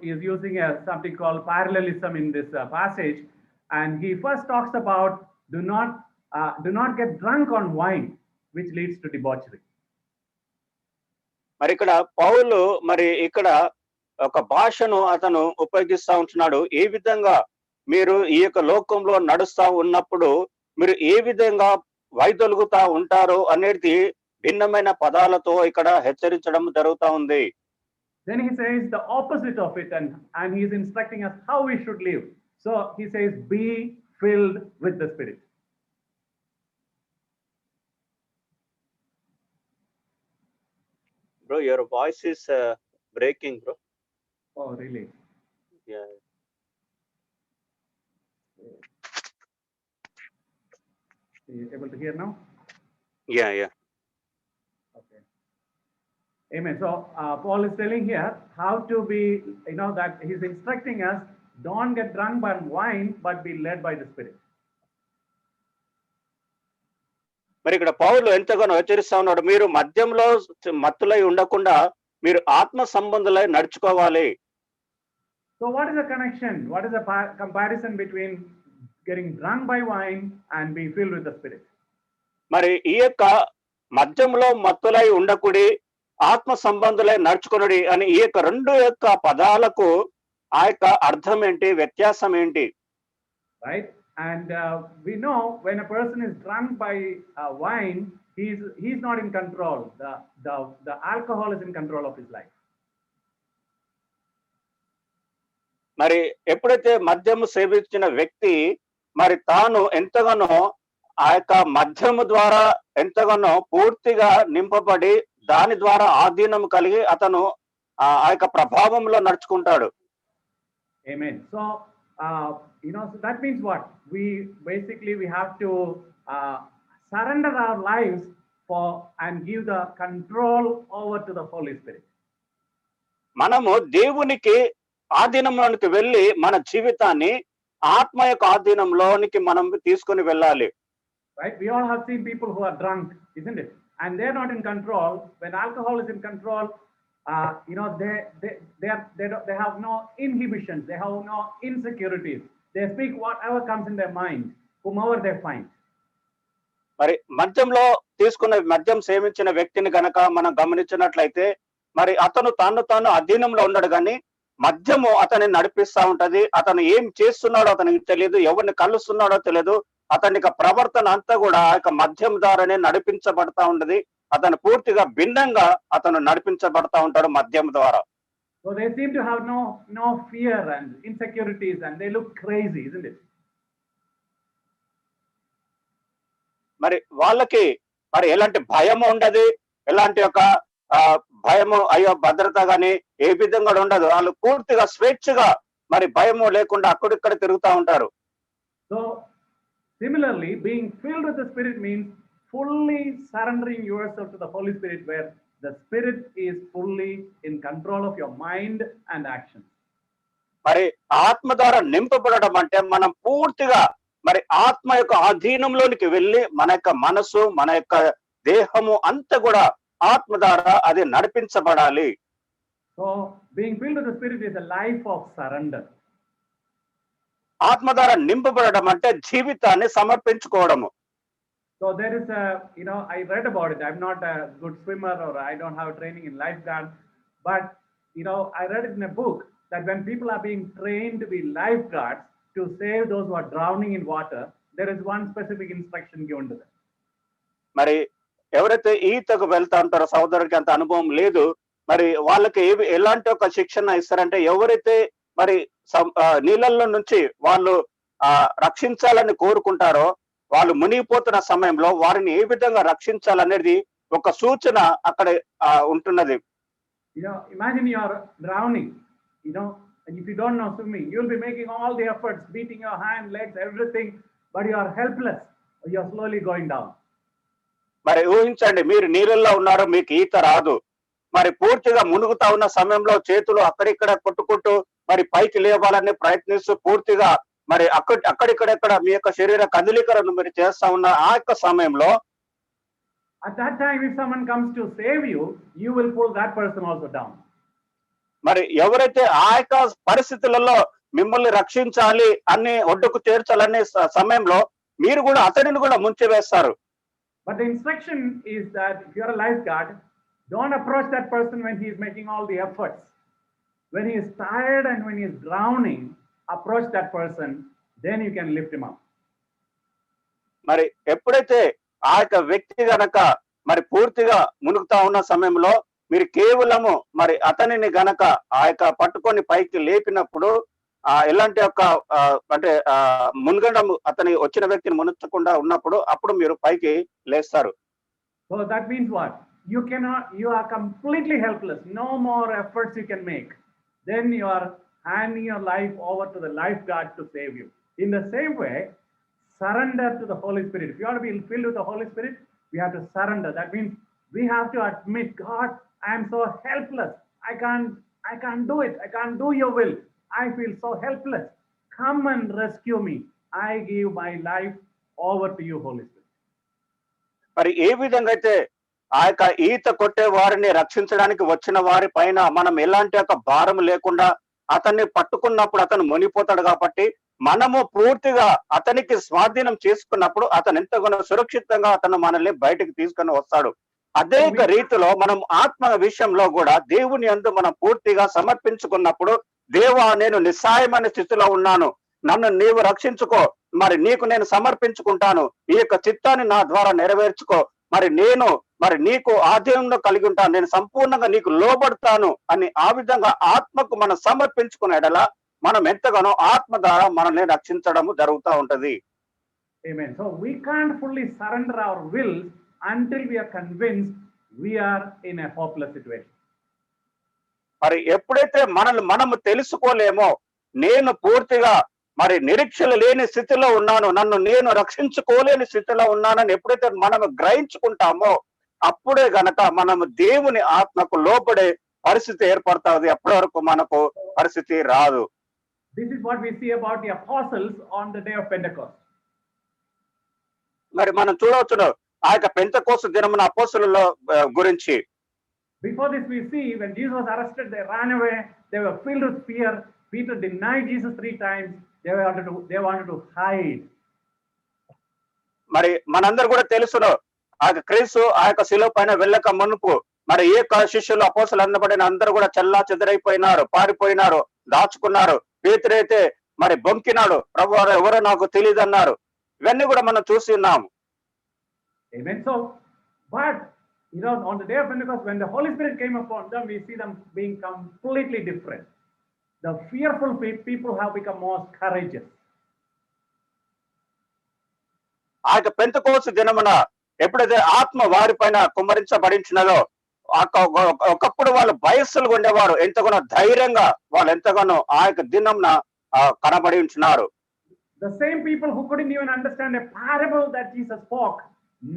[SPEAKER 6] is using something called parallelism in this passage, and he first talks about do not get drunk on wine, which leads to debauchery.
[SPEAKER 7] మరి ఇక్కడ పౌలు ఇక్కడ ఒక భాషను అతను ఉపయోగిస్తా ఉంటున్నాడు. ఏ విధంగా మీరు ఈ యొక్క లోకంలో నడుస్తా ఉన్నప్పుడు మీరు ఏ విధంగా వైదొలుగుతా ఉంటారు అనేది భిన్నమైన పదాలతో ఇక్కడ హెచ్చరించడం జరుగుతా ఉంది.
[SPEAKER 6] Then he says the opposite of it, and he is instructing us how we should live. So he says, be filled with the Spirit.
[SPEAKER 7] Bro, your voice is breaking, bro.
[SPEAKER 6] Oh, really?
[SPEAKER 7] Yeah.
[SPEAKER 6] Are you able to hear now?
[SPEAKER 7] Yeah.
[SPEAKER 6] Okay. Amen. So Paul is telling here how to be, that he's instructing us, don't get drunk by wine, but be led by the Spirit.
[SPEAKER 7] మరి ఇక్కడ పౌలు ఎంతగానో హెచ్చరిస్తా ఉన్నాడు, మీరు మద్యంలో మత్తులై ఉండకుండా మీరు ఆత్మ సంబంధులై నడుచుకోవాలి.
[SPEAKER 6] So what is the connection? What is the comparison between getting drunk by wine and being filled with the Spirit?
[SPEAKER 7] మరి ఈ యొక్క మద్యంలో మత్తులై ఉండకుడి, ఆత్మ సంబంధులై నడుచుకునుడి అని ఈ యొక్క రెండు యొక్క పదాలకు ఆ యొక్క అర్థం ఏంటి, వ్యత్యాసం ఏంటి?
[SPEAKER 6] Right? And we know when a person is drunk by wine, he's not in control. The alcohol is in control of his life.
[SPEAKER 7] మరి ఎప్పుడైతే మద్యము సేవించిన వ్యక్తి మరి తాను ఎంతగానో ఆ యొక్క మద్యము ద్వారా ఎంతగానో పూర్తిగా నింపబడి దాని ద్వారా ఆధీనం కలిగి అతను ఆ యొక్క ప్రభావంలో నడుచుకుంటాడు.
[SPEAKER 6] Amen. So so that means what? We have to surrender our lives and give the control over to the Holy Spirit.
[SPEAKER 7] మనము దేవునికి ఆధీనంలోనికి వెళ్ళి మన జీవితాన్ని ఆత్మ యొక్క ఆధీనంలోనికి మనం తీసుకొని వెళ్ళాలి.
[SPEAKER 6] Right? We all have seen people who are drunk, isn't it? And they're not in control. When alcohol is in control, they have no inhibitions. They have no insecurities. They speak whatever comes in their mind, whomever they find.
[SPEAKER 7] మరి మద్యంలో తీసుకున్న మద్యం సేవించిన వ్యక్తిని గనక మనం గమనించినట్లయితే మరి అతను తాను అధీనంలో ఉన్నాడు, కానీ మద్యము అతన్ని నడిపిస్తా ఉంటది. అతను ఏం చేస్తున్నాడో అతనికి తెలియదు, ఎవరిని కలుస్తున్నాడో తెలియదు. అతని ప్రవర్తన అంతా కూడా ఆ యొక్క మద్యం ద్వారానే నడిపించబడతా ఉంటది. అతను పూర్తిగా భిన్నంగా అతను నడిపించబడతా ఉంటాడు మద్యం ద్వారా.
[SPEAKER 6] So they seem to have no fear and insecurities, and they look crazy, isn't it?
[SPEAKER 7] మరి వాళ్ళకి మరి ఎలాంటి భయం ఉండదు, ఎలాంటి ఒక భయము అయ్యో భద్రత గాని ఏ విధంగా ఉండదు. వాళ్ళు పూర్తిగా స్వేచ్ఛగా మరి భయము లేకుండా అక్కడిక్కడ తిరుగుతూ ఉంటారు.
[SPEAKER 6] So similarly, being filled with the Spirit means fully surrendering yourself to the Holy Spirit, where the Spirit is fully in control of your mind and action.
[SPEAKER 7] మరి ఆత్మ ద్వారా నింపబడడం అంటే మనం పూర్తిగా మరి ఆత్మ యొక్క అధీనంలోనికి వెళ్ళి మన యొక్క మనసు, మన యొక్క దేహము అంతా కూడా ఆత్మ ద్వారా అది నడిపించబడాలి.
[SPEAKER 6] So being filled with the Spirit is a life of surrender.
[SPEAKER 7] ఆత్మ ద్వారా నింపబడడం అంటే జీవితాన్ని సమర్పించుకోవడము.
[SPEAKER 6] So there is I read about it. I'm not a good swimmer, or I don't have training in lifeguard, but I read it in a book that when people are being trained to be lifeguards to save those who are drowning in water, there is one specific instruction given to them.
[SPEAKER 7] మరి ఎవరైతే ఈతకు వెళ్తా ఉంటారో, సోదరుడికి అంత అనుభవం లేదు, మరి వాళ్ళకి ఎలాంటి ఒక శిక్షణ ఇస్తారంటే, ఎవరైతే మరి నీళ్ళల్లో నుంచి వాళ్ళు రక్షించాలని కోరుకుంటారో, వాళ్ళు మునిగిపోతున్న సమయంలో వారిని ఏ విధంగా రక్షించాలనేది ఒక సూచన అక్కడ ఉంటున్నది.
[SPEAKER 6] Imagine you are drowning, and if you don't know swimming, you will be making all the efforts, beating your hand, legs, everything, but you are helpless. You are slowly going down.
[SPEAKER 7] మరి ఊహించండి, మీరు నీళ్ళల్లో ఉన్నారు, మీకు ఈత రాదు, మరి పూర్తిగా మునుగుతా ఉన్న సమయంలో చేతులు అక్కడిక్కడ కొట్టుకుంటూ మరి పైకి లేవాలని ప్రయత్నిస్తూ పూర్తిగా మరి అక్కడిక్కడెక్కడ మీ యొక్క శరీర కదలికలను మీరు చేస్తా ఉన్న ఆ యొక్క సమయంలో,
[SPEAKER 6] at that time if someone comes to save you, you will pull that person also down.
[SPEAKER 7] మరి ఎవరైతే ఆ యొక్క పరిస్థితులలో మిమ్మల్ని రక్షించాలి అని ఒడ్డుకు చేర్చాలనే సమయంలో మీరు కూడా అతడిని కూడా ముంచివేస్తారు.
[SPEAKER 6] But the instruction is that if you are a lifeguard, don't approach that person when he is making all the efforts. When he is tired and when he is drowning, approach that person, then you can lift him up.
[SPEAKER 7] మరి ఎప్పుడైతే ఆ యొక్క వ్యక్తి గనక మరి పూర్తిగా మునుగుతా ఉన్న సమయంలో మీరు కేవలము మరి అతనిని గనక ఆ యొక్క పట్టుకొని పైకి లేపినప్పుడు ఎలాంటి ఒక అంటే మునగడం అతని వచ్చిన వ్యక్తిని మునచ్చకుండా ఉన్నప్పుడు అప్పుడు మీరు పైకి లేస్తారు.
[SPEAKER 6] So that means what? You are completely helpless. No more efforts you can make. Then you are handing your life over to the lifeguard to save you. In the same way, surrender to the Holy Spirit. If you want to be filled with the Holy Spirit, we have to surrender. That means we have to admit, God, I am so helpless. I can't do it. I can't do your will. I feel so helpless. Come and rescue me. I give my life over to you, Holy Spirit.
[SPEAKER 7] మరి ఏ విధంగా అయితే ఆ యొక్క ఈత కొట్టే వారిని రక్షించడానికి వచ్చిన వారి పైన మనం ఎలాంటి ఒక భారం లేకుండా అతన్ని పట్టుకున్నప్పుడు అతను మునిగిపోతాడు, కాబట్టి మనము పూర్తిగా అతనికి స్వాధీనం చేసుకున్నప్పుడు అతను ఎంతగానో సురక్షితంగా అతను మనల్ని బయటకు తీసుకొని వస్తాడు. అదే రీతిలో మనం ఆత్మ విషయంలో కూడా దేవుని యందు మనం పూర్తిగా సమర్పించుకున్నప్పుడు, దేవా నేను నిస్సాయమైన స్థితిలో ఉన్నాను, నన్ను నీవు రక్షించుకో, మరి నీకు నేను సమర్పించుకుంటాను, ఈ యొక్క చిత్తాన్ని నా ద్వారా నెరవేర్చుకో, మరి నేను నీకు ఆధీనంలో కలిగి ఉంటాను, నేను సంపూర్ణంగా నీకు లోబడతాను అని ఆ విధంగా ఆత్మకు మనం సమర్పించుకునేలా మనం ఎంతగానో ఆత్మ ద్వారా మనల్ని రక్షించడము జరుగుతూ ఉంటది.
[SPEAKER 6] Amen. So we can't fully surrender our will until we are convinced we are in a hopeless situation.
[SPEAKER 7] మరి ఎప్పుడైతే మనము తెలుసుకోలేమో, నేను పూర్తిగా మరి నిరీక్షలు లేని స్థితిలో ఉన్నాను, నన్ను నేను రక్షించుకోలేని స్థితిలో ఉన్నానని ఎప్పుడైతే మనము గ్రహించుకుంటామో అప్పుడే గనక మనము దేవుని ఆత్మకు లోపడే పరిస్థితి ఏర్పడుతుంది. అప్పటి వరకు మనకు పరిస్థితి రాదు.
[SPEAKER 6] This is what we see about the apostles on the day of Pentecost.
[SPEAKER 7] మరి మనం చూడవచ్చును ఆ యొక్క పెంతెకోస్తు దినమున అపోస్తలుల గురించి.
[SPEAKER 6] Before this we see when Jesus was arrested, they ran away, they were filled with fear. Peter denied Jesus 3 times. They wanted to hide.
[SPEAKER 7] మరి మనందరూ కూడా తెలుసును ఆ యొక్క క్రీస్తు ఆ యొక్క శిలువ పైన వెళ్ళక మునుపు మరి ఈ యొక్క శిష్యులు అపోస్తలు అనబడిన అందరూ కూడా చల్లా చెదరైపోయినారు, పారిపోయినారు, దాచుకున్నారు. పేతురైతే మరి బొంకినాడు, ప్రభు ఎవరో నాకు తెలియదు అన్నారు. ఇవన్నీ కూడా మనం చూసి ఉన్నాము.
[SPEAKER 6] Amen. So, but on the day of Pentecost, when the Holy Spirit came upon them, we see them being completely different. The fearful people have become more courageous.
[SPEAKER 7] ఆ యొక్క పెంతెకోస్తు దినమున ఎప్పుడైతే ఆత్మ వారి పైన కుమ్మరించబడించినదో ఒకప్పుడు వాళ్ళు భయస్సులుగా ఉండేవారు, ఎంతగానో ధైర్యంగా వాళ్ళు ఎంతగానో ఆ యొక్క దినంన కనబడి ఉంటున్నారు.
[SPEAKER 6] The same people who couldn't even understand a parable that Jesus spoke,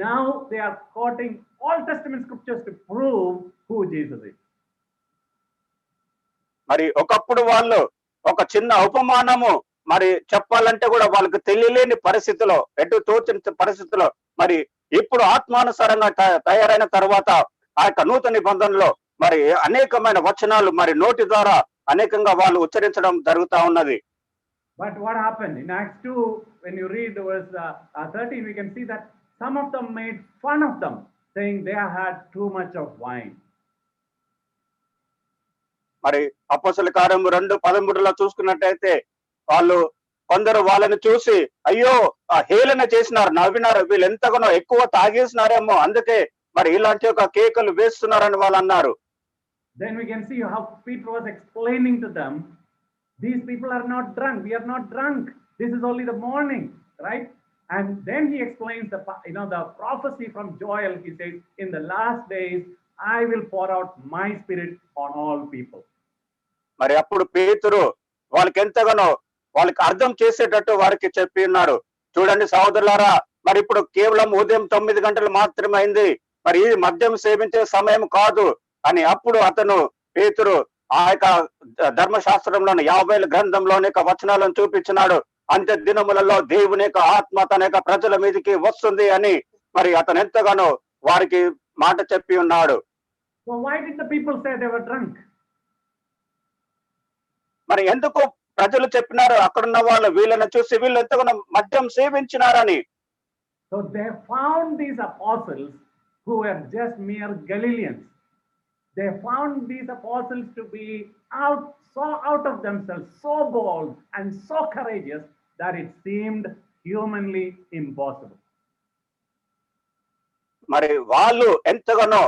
[SPEAKER 6] now they are quoting Old Testament scriptures to prove who Jesus is.
[SPEAKER 7] మరి ఒకప్పుడు వాళ్ళు ఒక చిన్న ఉపమానము మరి చెప్పాలంటే కూడా వాళ్ళకి తెలియలేని పరిస్థితిలో, ఎటు తోచని పరిస్థితిలో, మరి ఇప్పుడు ఆత్మానుసారంగా తయారైన తర్వాత ఆ యొక్క నూతన నిబంధనలో మరి అనేకమైన వచనాలు మరి నోటి ద్వారా అనేకంగా వాళ్ళు ఉచ్చరించడం జరుగుతా ఉన్నది.
[SPEAKER 6] But what happened in Acts 2, when you read verse 13, we can see that some of them made fun of them, saying they had too much of wine.
[SPEAKER 7] మరి అపోస్తల కార్యము 2:13 చూసుకున్నట్టయితే వాళ్ళు కొందరు వాళ్ళని చూసి అయ్యో హేళన చేసినారు, నవ్వినారు, వీళ్ళు ఎంతగానో ఎక్కువ తాగేసినారేమో, అందుకే మరి ఇలాంటి ఒక కేకలు వేస్తున్నారని వాళ్ళు అన్నారు.
[SPEAKER 6] Then we can see how Peter was explaining to them, these people are not drunk, we are not drunk, this is only the morning, right? And then he explains the prophecy from Joel. He says, in the last days I will pour out my spirit on all people.
[SPEAKER 7] మరి అప్పుడు పేతురు వాళ్ళకి ఎంతగానో వాళ్ళకి అర్థం చేసేటట్టు వారికి చెప్పి ఉన్నారు. చూడండి సహోదరులారా, మరి ఇప్పుడు కేవలం ఉదయం 9 గంటలు మాత్రమే అయింది, మరి ఇది మద్యం సేవించే సమయం కాదు అని అప్పుడు అతను పేతురు ఆ యొక్క ధర్మశాస్త్రంలోని 50 గ్రంథంలోని యొక్క వచనాలను చూపించినాడు. అంత్య దినములలో దేవుని యొక్క ఆత్మ తన యొక్క ప్రజల మీదకి వస్తుంది అని మరి అతను ఎంతగానో వారికి మాట చెప్పి ఉన్నాడు.
[SPEAKER 6] So why did the people say they were drunk?
[SPEAKER 7] మరి ఎందుకు ప్రజలు చెప్పినారు, అక్కడున్న వాళ్ళు వీళ్ళని చూసి వీళ్ళు ఎంతగానో మద్యం సేవించినారని?
[SPEAKER 6] So they found these apostles who were just mere Galileans. They found these apostles to be so out of themselves, so bold and so courageous that it seemed humanly impossible.
[SPEAKER 7] మరి వాళ్ళు ఎంతగానో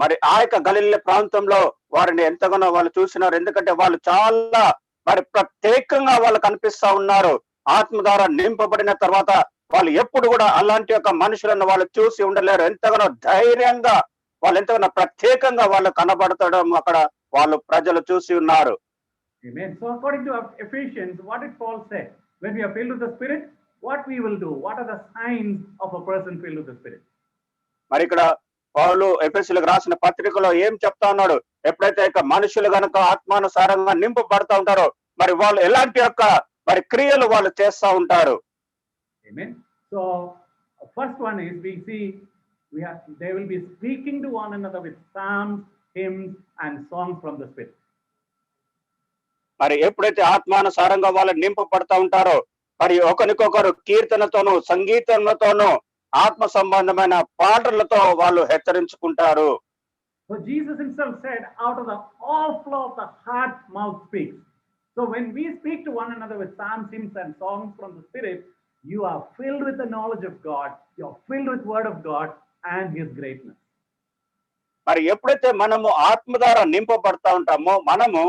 [SPEAKER 7] మరి ఆ యొక్క గలిలయ ప్రాంతంలో వారిని ఎంతగానో వాళ్ళు చూసినారు. ఎందుకంటే వాళ్ళు చాలా మరి ప్రత్యేకంగా వాళ్ళు కనిపిస్తా ఉన్నారు. ఆత్మ ద్వారా నింపబడిన తర్వాత వాళ్ళు ఎప్పుడు కూడా అలాంటి యొక్క మనుషులను వాళ్ళు చూసి ఉండలేరు. ఎంతగానో ధైర్యంగా వాళ్ళు ఎంతగానో ప్రత్యేకంగా వాళ్ళు కనబడతాడం అక్కడ వాళ్ళు ప్రజలు చూసి ఉన్నారు.
[SPEAKER 6] Amen. So according to Ephesians, what did Paul say? When we are filled with the Spirit, what we will do? What are the signs of a person filled with the Spirit?
[SPEAKER 7] మరి ఇక్కడ పౌలు ఎఫెసీయులకు రాసిన పత్రికలో ఏం చెప్తా ఉన్నాడు, ఎప్పుడైతే ఇక మనుషులు గనుక ఆత్మానుసారంగా నింపబడతా ఉంటారో మరి వాళ్ళు ఎలాంటి యొక్క మరి క్రియలు వాళ్ళు చేస్తా ఉంటారు.
[SPEAKER 6] Amen. So first one is we see they will be speaking to one another with psalms, hymns and songs from the Spirit.
[SPEAKER 7] మరి ఎప్పుడైతే ఆత్మానుసారంగా వాళ్ళు నింపబడతా ఉంటారో మరి ఒకరికొకరు కీర్తనతోనూ సంగీతంతోనూ ఆత్మ సంబంధమైన పాటలతో వాళ్ళు హెచ్చరించుకుంటారు.
[SPEAKER 6] So Jesus himself said, out of the overflow of the heart mouth speaks. So when we speak to one another with psalms, hymns and songs from the Spirit, you are filled with the knowledge of God, you are filled with word of God and his greatness.
[SPEAKER 7] మరి ఎప్పుడైతే మనము ఆత్మ ద్వారా నింపబడతా ఉంటామో మనము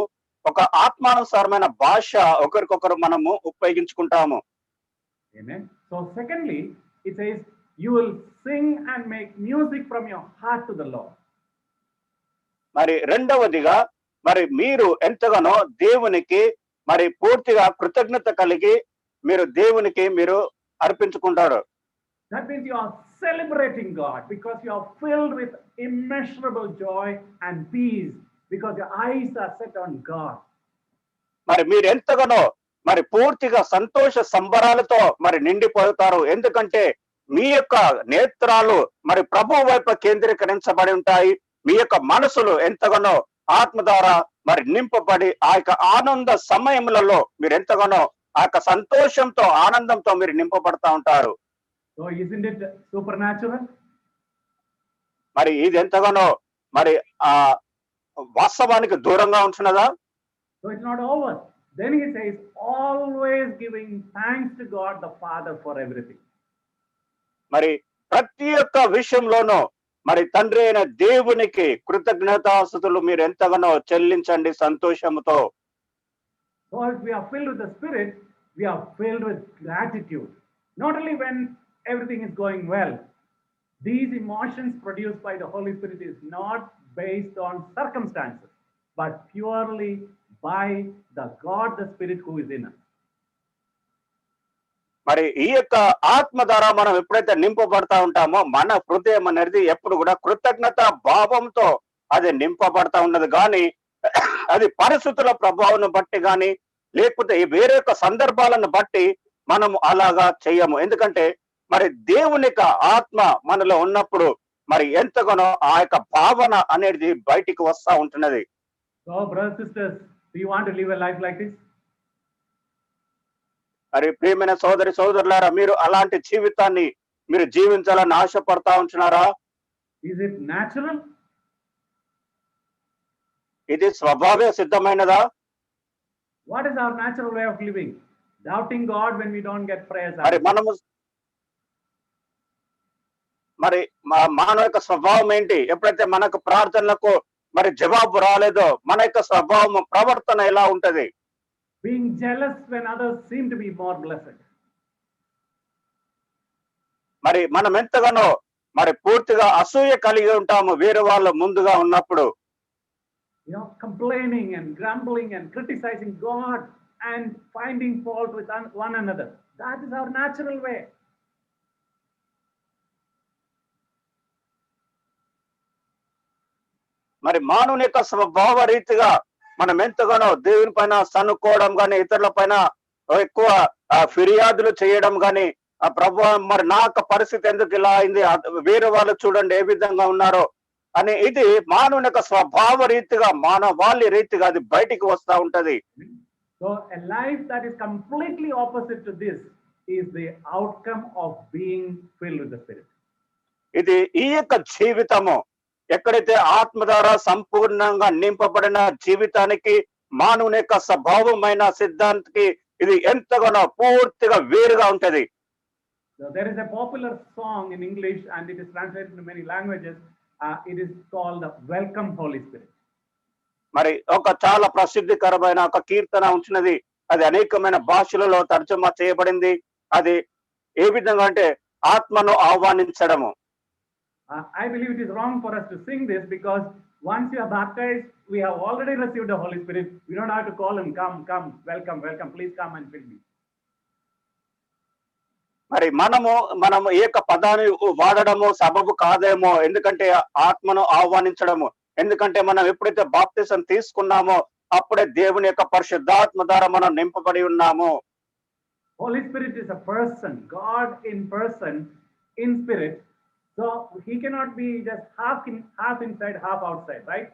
[SPEAKER 7] ఒక ఆత్మానుసారమైన భాష ఒకరికొకరు మనము ఉపయోగించుకుంటాము.
[SPEAKER 6] Amen. So secondly, it says you will sing and make music from your heart to the Lord.
[SPEAKER 7] మరి రెండవదిగా మరి మీరు ఎంతగానో దేవునికి మరి పూర్తిగా కృతజ్ఞత కలిగి మీరు దేవునికి మీరు అర్పించుకుంటారు.
[SPEAKER 6] That means you are celebrating God because you are filled with immeasurable joy and peace because your eyes are set on God.
[SPEAKER 7] మరి మీరు ఎంతగానో మరి పూర్తిగా సంతోష సంబరాలతో మరి నిండిపోతారు. ఎందుకంటే మీ యొక్క నేత్రాలు మరి ప్రభు వైపు కేంద్రీకరించబడి ఉంటాయి. మీ యొక్క మనసులు ఎంతగానో ఆత్మ ద్వారా మరి నింపబడి ఆ యొక్క ఆనంద సమయములలో మీరు ఎంతగానో ఆ యొక్క సంతోషంతో ఆనందంతో మీరు నింపబడతా ఉంటారు.
[SPEAKER 6] So isn't it supernatural?
[SPEAKER 7] మరి ఇది ఎంతగానో మరి ఆ వాస్తవానికి దూరంగా ఉంటున్నదా?
[SPEAKER 6] So it's not over. Then he says, always giving thanks to God the Father for everything.
[SPEAKER 7] మరి ప్రతి ఒక్క విషయంలోనూ మరి తండ్రి అయిన దేవునికి కృతజ్ఞతాస్తుతులు మీరు ఎంతగానో చెల్లించండి సంతోషంతో.
[SPEAKER 6] So if we are filled with the Spirit, we are filled with gratitude. Not only when everything is going well. These emotions produced by the Holy Spirit is not based on circumstances, but purely by the God, the Spirit who is in us.
[SPEAKER 7] మరి ఈ యొక్క ఆత్మ ద్వారా మనం ఎప్పుడైతే నింపబడతా ఉంటామో మన హృదయం అనేది ఎప్పుడు కూడా కృతజ్ఞత భావంతో అది నింపబడతా ఉన్నది. కానీ అది పరిస్థితుల ప్రభావం బట్టి కానీ లేకపోతే వేరే యొక్క సందర్భాలను బట్టి మనం అలాగా చేయము. ఎందుకంటే మరి దేవుని యొక్క ఆత్మ మనలో ఉన్నప్పుడు మరి ఎంతగానో ఆ యొక్క భావన అనేది బయటికి వస్తా ఉంటున్నది.
[SPEAKER 6] So brothers and sisters, do you want to live a life like this?
[SPEAKER 7] మరి ప్రియమైన సోదరి సోదరులారా, మీరు అలాంటి జీవితాన్ని మీరు జీవించాలని ఆశపడతా ఉంటున్నారా?
[SPEAKER 6] Is it natural?
[SPEAKER 7] ఇది స్వభావ సిద్ధమైనదా?
[SPEAKER 6] What is our natural way of living? Doubting God when we don't get prayers
[SPEAKER 7] మరి
[SPEAKER 6] answered.
[SPEAKER 7] మనము మరి మానవ యొక్క స్వభావం ఏంటి? ఎప్పుడైతే మనకు ప్రార్థనలకు మరి జవాబు రాలేదో మన యొక్క స్వభావం ప్రవర్తన ఎలా ఉంటది?
[SPEAKER 6] Being jealous when others seem to be more blessed.
[SPEAKER 7] మరి మనం ఎంతగానో మరి పూర్తిగా అసూయ కలిగి ఉంటాము వేరే వాళ్ళ ముందుగా ఉన్నప్పుడు.
[SPEAKER 6] Complaining and grumbling and criticizing God and finding fault with one another. That is our natural way.
[SPEAKER 7] మరి మానవుని యొక్క స్వభావ రీతిగా మనం ఎంతగానో దేవుని పైన సనుకోవడం కానీ ఇతరుల పైన ఎక్కువ ఫిర్యాదులు చేయడం కానీ ఆ ప్రభు మరి నా యొక్క పరిస్థితి ఎందుకు ఇలా అయింది, వేరే వాళ్ళు చూడండి ఏ విధంగా ఉన్నారో అని ఇది మానవుని యొక్క స్వభావ రీతిగా మానవాళి రీతిగా అది బయటికి వస్తా ఉంటది.
[SPEAKER 6] So a life that is completely opposite to this is the outcome of being filled with the Spirit.
[SPEAKER 7] ఇది ఈ యొక్క జీవితము ఎక్కడైతే ఆత్మ ద్వారా సంపూర్ణంగా నింపబడిన జీవితానికి మానవుని యొక్క స్వభావమైన సిద్ధాంతికి ఇది ఎంతగానో పూర్తిగా వేరుగా ఉంటది.
[SPEAKER 6] So there is a popular song in English and it is translated into many languages. It is called Welcome Holy Spirit.
[SPEAKER 7] మరి ఒక చాలా ప్రసిద్ధికరమైన ఒక కీర్తన ఉంచినది. అది అనేకమైన భాషలలో తర్జుమా చేయబడింది. అది ఏ విధంగా అంటే ఆత్మను ఆహ్వానించడము.
[SPEAKER 6] I believe it is wrong for us to sing this because once you are baptized, we have already received the Holy Spirit. We don't have to call him, come, welcome, please come and fill me.
[SPEAKER 7] మరి మనము ఏక పదాన్ని వాడడము సబబు కాదేమో. ఎందుకంటే ఆత్మను ఆహ్వానించడము, ఎందుకంటే మనం ఎప్పుడైతే బాప్తిసం తీసుకున్నామో అప్పుడే దేవుని యొక్క పరిశుద్ధాత్మ ద్వారా మనం నింపబడి ఉన్నాము.
[SPEAKER 6] Holy Spirit is a person, God in person, in spirit. So he cannot be just half inside, half outside, right?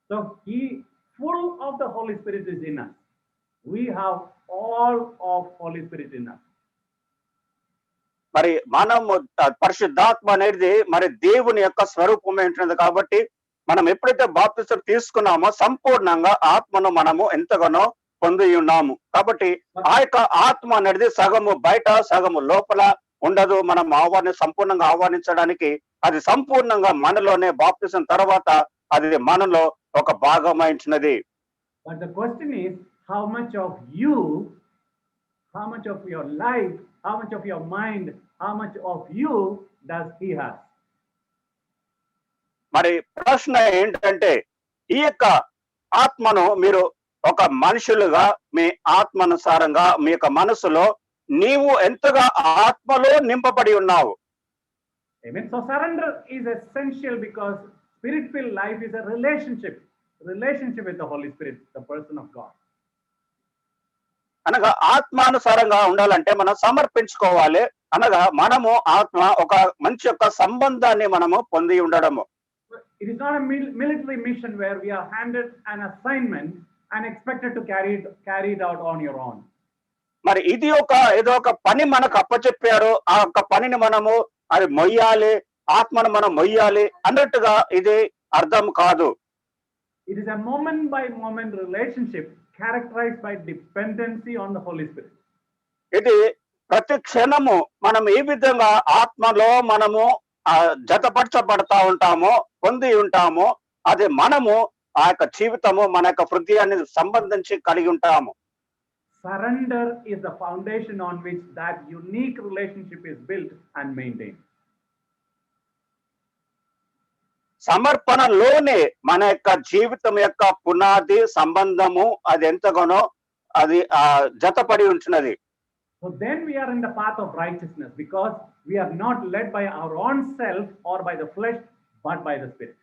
[SPEAKER 6] So he full of the Holy Spirit is in us. We have all of Holy Spirit in us.
[SPEAKER 7] మరి మనము పరిశుద్ధాత్మ అనేది మరి దేవుని యొక్క స్వరూపం ఏంటంది కాబట్టి మనం ఎప్పుడైతే బాప్తిసం తీసుకున్నామో సంపూర్ణంగా ఆత్మను మనము ఎంతగానో పొంది ఉన్నాము. కాబట్టి ఆ యొక్క ఆత్మ అనేది సగము బయట సగము లోపల ఉండదు. మనం సంపూర్ణంగా ఆహ్వానించడానికి అది సంపూర్ణంగా మనలోనే బాప్తిసం తర్వాత అది మనలో ఒక భాగమైనది.
[SPEAKER 6] But the question is, how much of you, how much of your life, how much of your mind, how much of you does he have?
[SPEAKER 7] మరి ప్రశ్న ఏంటంటే ఈ యొక్క ఆత్మను మీరు ఒక మనుషులుగా మీ ఆత్మానుసారంగా మీ యొక్క మనసులో నీవు ఎంతగా ఆత్మలో నింపబడి ఉన్నావు.
[SPEAKER 6] Amen. So surrender is essential because spirit-filled life is a relationship with the Holy Spirit, the person of God.
[SPEAKER 7] అనగా ఆత్మానుసారంగా ఉండాలంటే మనం సమర్పించుకోవాలి. అనగా మనము ఆత్మ ఒక మంచి యొక్క సంబంధాన్ని మనము పొంది ఉండడము.
[SPEAKER 6] It is not a military mission where we are handed an assignment and expected to carry it out on your own.
[SPEAKER 7] మరి ఇది ఏదో ఒక పని మనకు అప్పచెప్పారు, ఆ యొక్క పనిని మనము అది మొయ్యాలి, ఆత్మను మనం మొయ్యాలి అన్నట్టుగా ఇది అర్థం కాదు.
[SPEAKER 6] It is a moment by moment relationship characterized by dependency on the Holy Spirit.
[SPEAKER 7] ఇది ప్రతి క్షణము మనం ఏ విధంగా ఆత్మలో మనము జతపరచబడతా ఉంటామో, పొంది ఉంటామో, అది మనము ఆ యొక్క జీవితము మన యొక్క హృదయాన్ని సంబంధించి కలిగి ఉంటాము.
[SPEAKER 6] Surrender is the foundation on which that unique relationship is built and maintained.
[SPEAKER 7] సమర్పణలోనే మన యొక్క జీవితం యొక్క పునాది సంబంధము అది ఎంతగానో అది జతపడి ఉంటున్నది.
[SPEAKER 6] So then we are in the path of righteousness because we are not led by our own self or by the flesh, but by the Spirit.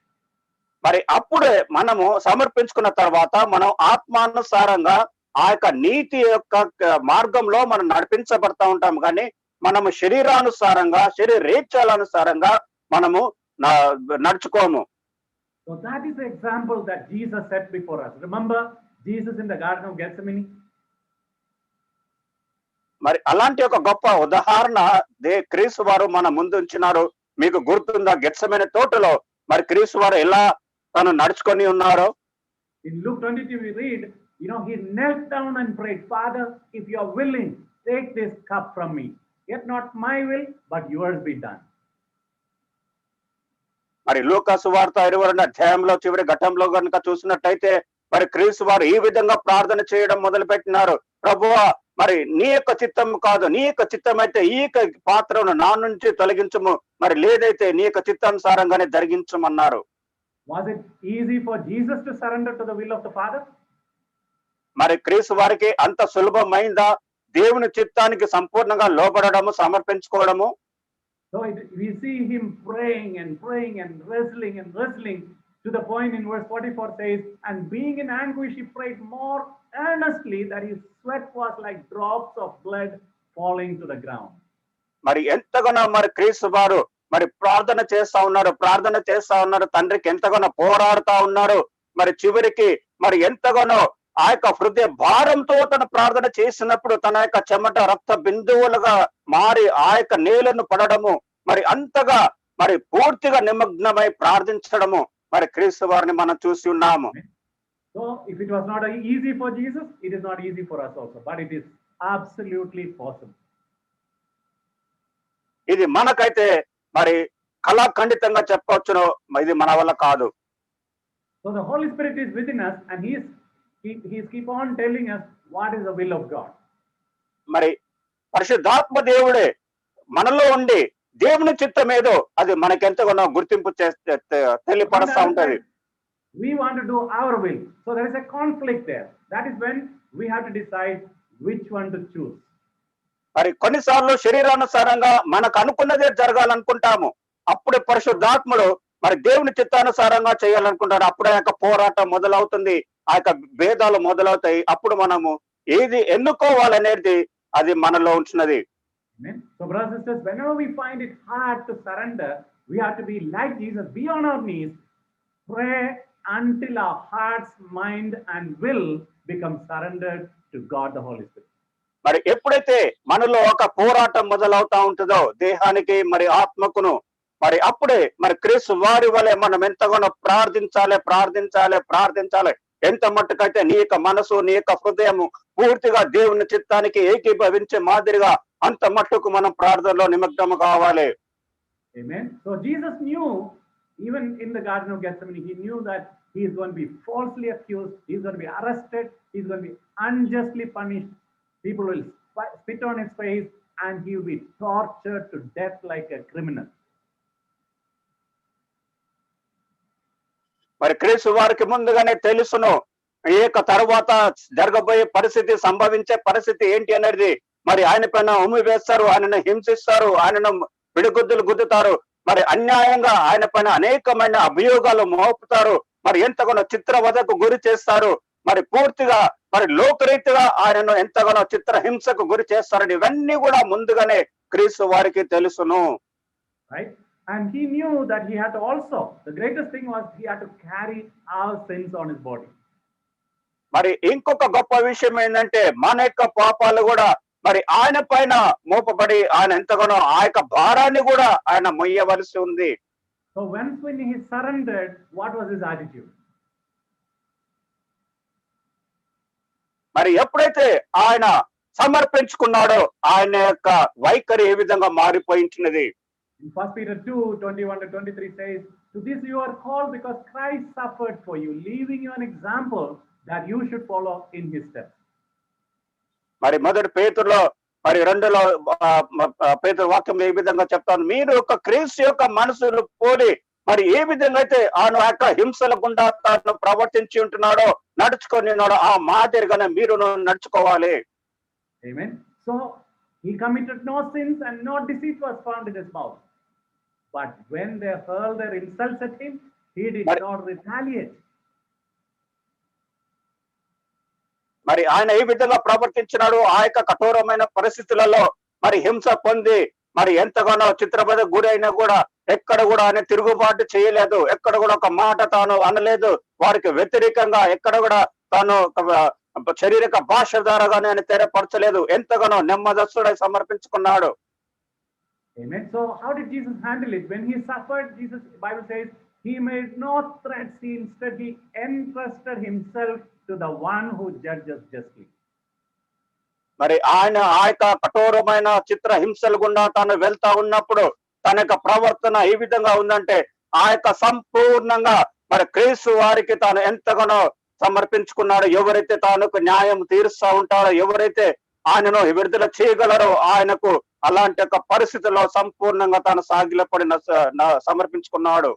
[SPEAKER 7] మరి అప్పుడే మనము సమర్పించుకున్న తర్వాత మనం ఆత్మానుసారంగా ఆ యొక్క నీతి యొక్క మార్గంలో మనం నడిపించబడతా ఉంటాం, కానీ మనము శరీరానుసారంగా శరీరేచ్ఛాలనుసారంగా మనము నడుచుకోము.
[SPEAKER 6] So that is the example that Jesus set before us. Remember Jesus in the Garden of Gethsemane?
[SPEAKER 7] మరి అలాంటి ఒక గొప్ప ఉదాహరణ క్రీస్తు వారు మన ముందు ఉంచినారు. మీకు గుర్తుందా? గెత్సెమనే తోటలో మరి క్రీస్తు వారు ఎలా తను నడుచుకొని ఉన్నారో.
[SPEAKER 6] In Luke 22 we read, he knelt down and prayed, Father, if you are willing, take this cup from me. Yet not my will, but yours be done.
[SPEAKER 7] మరి లూకా సువార్త 22వ అధ్యాయంలో చివరి ఘట్టంలో కనుక చూసినట్టయితే మరి క్రీస్తు వారు ఈ విధంగా ప్రార్థన చేయడం మొదలు పెట్టినారు. ప్రభువా, మరి నీ యొక్క చిత్తం కాదు, నీ యొక్క చిత్తం అయితే ఈ యొక్క పాత్రను నా నుంచి తొలగించము, మరి లేదైతే నీ యొక్క చిత్తానుసారంగానే జరిగించమన్నారు.
[SPEAKER 6] Was it easy for Jesus to surrender to the will of the Father?
[SPEAKER 7] మరి క్రీస్తు వారికి అంత సులభమైందా దేవుని చిత్తానికి సంపూర్ణంగా లోబడము, సమర్పించుకోవడము?
[SPEAKER 6] So we see him praying and wrestling to the point in verse 44 says, and being in anguish he prayed more earnestly that his sweat was like drops of blood falling to the ground.
[SPEAKER 7] మరి ఎంతగానో మరి క్రీస్తు వారు మరి ప్రార్థన చేస్తా ఉన్నారు, తండ్రికి ఎంతగానో పోరాడుతా ఉన్నారు. మరి చివరికి మరి ఎంతగానో ఆ యొక్క హృదయ భారంతో తన ప్రార్థన చేసినప్పుడు తన యొక్క చెమట రక్త బిందువులుగా మారి ఆ యొక్క నేలను పడడము, మరి అంతగా మరి పూర్తిగా నిమగ్నమై ప్రార్థించడము మరి క్రీస్తు వారిని మనం చూసి ఉన్నాము.
[SPEAKER 6] So if it was not easy for Jesus, it is not easy for us also, but it is absolutely possible.
[SPEAKER 7] ఇది మనకైతే మరి కళాఖండితంగా చెప్పవచ్చును, ఇది మన వల్ల కాదు.
[SPEAKER 6] So the Holy Spirit is within us and he keep on telling us what is the will of God.
[SPEAKER 7] మరి పరిశుద్ధాత్మ దేవుడే మనలో ఉండి దేవుని చిత్తం ఏదో అది మనకెంతగానో గుర్తింపు చేస్తే తెలియపరుస్తూ ఉంటది.
[SPEAKER 6] We want to do our will, so there is a conflict there. That is when we have to decide which one to choose.
[SPEAKER 7] మరి కొన్నిసార్లు శరీరానుసారంగా మనకు అనుకున్నదే జరగాలనుకుంటాము, అప్పుడు పరిశుద్ధాత్ముడు మరి దేవుని చిత్తానుసారంగా చేయాలనుకుంటాడు. అప్పుడు ఆ యొక్క పోరాటం మొదలవుతుంది, ఆ యొక్క భేదాలు మొదలవుతాయి. అప్పుడు మనము ఏది ఎన్నుకోవాలనేది అది మనలో ఉంటున్నది.
[SPEAKER 6] So brothers and sisters, whenever we find it hard to surrender, we have to be like Jesus, be on our knees, pray until our hearts, mind and will become surrendered to God the Holy Spirit.
[SPEAKER 7] మరి ఎప్పుడైతే మనలో ఒక పోరాటం మొదలవుతా ఉంటుందో దేహానికి మరి ఆత్మకును, మరి అప్పుడే మరి క్రీస్తు వారి వలె మనం ఎంతగానో ప్రార్థించాలి. ఎంత మట్టుకైతే నీ యొక్క మనసు, నీ యొక్క హృదయము పూర్తిగా దేవుని చిత్తానికి ఏకీభవించే మాదిరిగా అంత మట్టుకు మనం ప్రార్థనలో నిమగ్నము కావాలి.
[SPEAKER 6] Amen. So Jesus knew, even in the Garden of Gethsemane, he knew that he is going to be falsely accused, he is going to be arrested, he is going to be unjustly punished. People will spit on his face and he will be tortured to death like a criminal.
[SPEAKER 7] మరి క్రీస్తు వారికి ముందుగానే తెలుసును ఏక తర్వాత జరగబోయే పరిస్థితి, సంభవించే పరిస్థితి ఏంటి అనేది. మరి ఆయన పైన ఉమ్మి వేస్తారు, ఆయనను హింసిస్తారు, ఆయనను పిడిగుద్దులు గుద్దుతారు, మరి అన్యాయంగా ఆయన పైన అనేకమైన అభియోగాలు మోపుతారు, మరి ఎంతగానో చిత్రవధకు గురి చేస్తారు, మరి పూర్తిగా మరి లోకరీతిగా ఆయనను ఎంతగానో చిత్రహింసకు గురి చేస్తారని ఇవన్నీ కూడా ముందుగానే క్రీస్తు వారికి తెలుసును.
[SPEAKER 6] Right? And he knew that he had to also, the greatest thing was he had to carry our sins on his body.
[SPEAKER 7] మరి ఇంకొక గొప్ప విషయం ఏంటంటే మన యొక్క పాపాలు కూడా మరి ఆయన పైన మోపబడి ఆయన ఎంతగానో ఆ యొక్క భారాన్ని కూడా ఆయన మొయ్యవలసి ఉంది.
[SPEAKER 6] So once when he surrendered, what was his attitude?
[SPEAKER 7] మరి ఎప్పుడైతే ఆయన సమర్పించుకున్నాడో ఆయన యొక్క వైఖరి ఏ విధంగా మారిపోయించినది.
[SPEAKER 6] In 1 Peter 2:21-23 says, "To this you are called because Christ suffered for you, leaving you an example that you should follow in his steps."
[SPEAKER 7] మరి మొదటి పేతురులో మరి 2లో పేతురు వాక్యం ఏ విధంగా చెప్తాను, మీరు ఒక క్రీస్తు యొక్క మనసును పోలి మరి ఏ విధంగా అయితే ఆయన యొక్క హింసల గుండా తాను ప్రవర్తించి ఉంటున్నాడో నడుచుకొని ఉన్నాడో ఆ మాదిరిగానే మీరు నడుచుకోవాలి.
[SPEAKER 6] Amen. So he committed no sins and no deceit was found in his mouth. But when they hurled their insults at him, he did not retaliate.
[SPEAKER 7] మరి ఆయన ఏ విధంగా ప్రవర్తించినాడు, ఆ యొక్క కఠోరమైన పరిస్థితులలో మరి హింస పొంది మరి ఎంతగానో చిత్రపద గురి అయినా కూడా ఎక్కడ కూడా ఆయన తిరుగుబాటు చేయలేదు, ఎక్కడ కూడా ఒక మాట తాను అనలేదు, వారికి వ్యతిరేకంగా ఎక్కడ కూడా తాను శారీరక భాష ద్వారాగానే ఆయన తెరపరచలేదు, ఎంతగానో నెమ్మదస్తుడై సమర్పించుకున్నాడు.
[SPEAKER 6] Amen. So how did Jesus handle it? When he suffered, Jesus, Bible says, he made no threats. He instead he entrusted himself to the one who judges justly.
[SPEAKER 7] మరి ఆయన ఆ యొక్క కఠోరమైన చిత్ర హింసల గుండా తాను వెళ్తా ఉన్నప్పుడు తన యొక్క ప్రవర్తన ఏ విధంగా ఉందంటే ఆ యొక్క సంపూర్ణంగా మరి క్రీస్తు వారికి తాను ఎంతగానో సమర్పించుకున్నాడు. ఎవరైతే తానుకు న్యాయం తీరుస్తా ఉంటారో, ఎవరైతే ఆయనను విడుదల చేయగలరో ఆయనకు అలాంటి యొక్క పరిస్థితుల్లో సంపూర్ణంగా తాను సాగిలపడిన సమర్పించుకున్నాడు.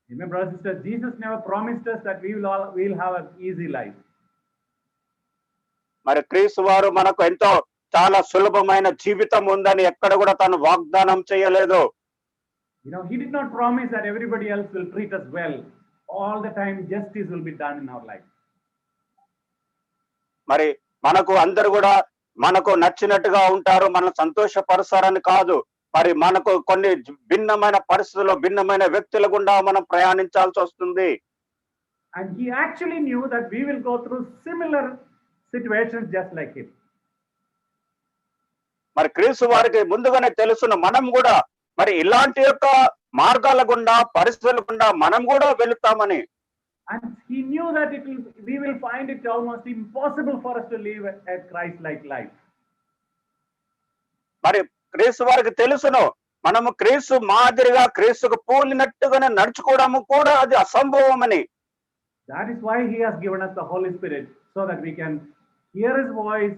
[SPEAKER 6] Amen, brothers and sisters. Jesus never promised us that we'll have an easy life.
[SPEAKER 7] మరి క్రీస్తు వారు మనకు ఎంతో చాలా సులభమైన జీవితం ఉందని ఎక్కడ కూడా తాను వాగ్దానం చేయలేదు.
[SPEAKER 6] He did not promise that everybody else will treat us well. All the time justice will be done in our life.
[SPEAKER 7] మరి మనకు అందరు కూడా మనకు నచ్చినట్టుగా ఉంటారు, మనల్ని సంతోషపరుస్తారని కాదు. మరి మనకు కొన్ని భిన్నమైన పరిస్థితుల్లో భిన్నమైన వ్యక్తుల గుండా మనం ప్రయాణించాల్సి వస్తుంది.
[SPEAKER 6] And he actually knew that we will go through similar situations just like him.
[SPEAKER 7] మరి క్రీస్తు వారికి ముందుగానే తెలుసును మనం కూడా మరి ఇలాంటి యొక్క మార్గాల గుండా పరిస్థితుల గుండా మనం కూడా వెళుతామని.
[SPEAKER 6] And he knew that we will find it almost impossible for us to live a Christ-like life.
[SPEAKER 7] మరి క్రీస్తు వారికి తెలుసును మనము క్రీస్తు మాదిరిగా క్రీస్తుకు పోలినట్టుగానే నడుచుకోవడము కూడా అది అసంభవమని.
[SPEAKER 6] That is why he has given us the Holy Spirit, so that we can hear his voice,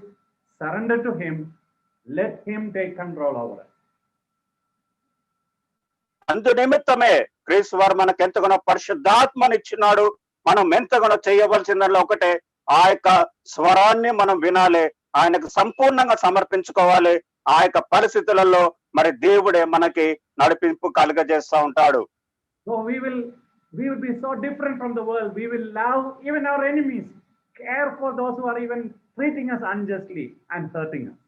[SPEAKER 6] surrender to him, let him take control over us.
[SPEAKER 7] అందు నిమిత్తమే క్రీస్తు వారు మనకు ఎంతగానో పరిశుద్ధాత్మనిచ్చినాడు. మనం ఎంతగానో చేయవలసిందల్లా ఒకటే, ఆ యొక్క స్వరాన్ని మనం వినాలి, ఆయనకు సంపూర్ణంగా సమర్పించుకోవాలి. ఆ యొక్క పరిస్థితులలో మరి దేవుడే మనకి నడిపింపు కలుగజేస్తా ఉంటాడు.
[SPEAKER 6] So we will be so different from the world. We will love even our enemies, care for those who are even treating us unjustly and hurting us.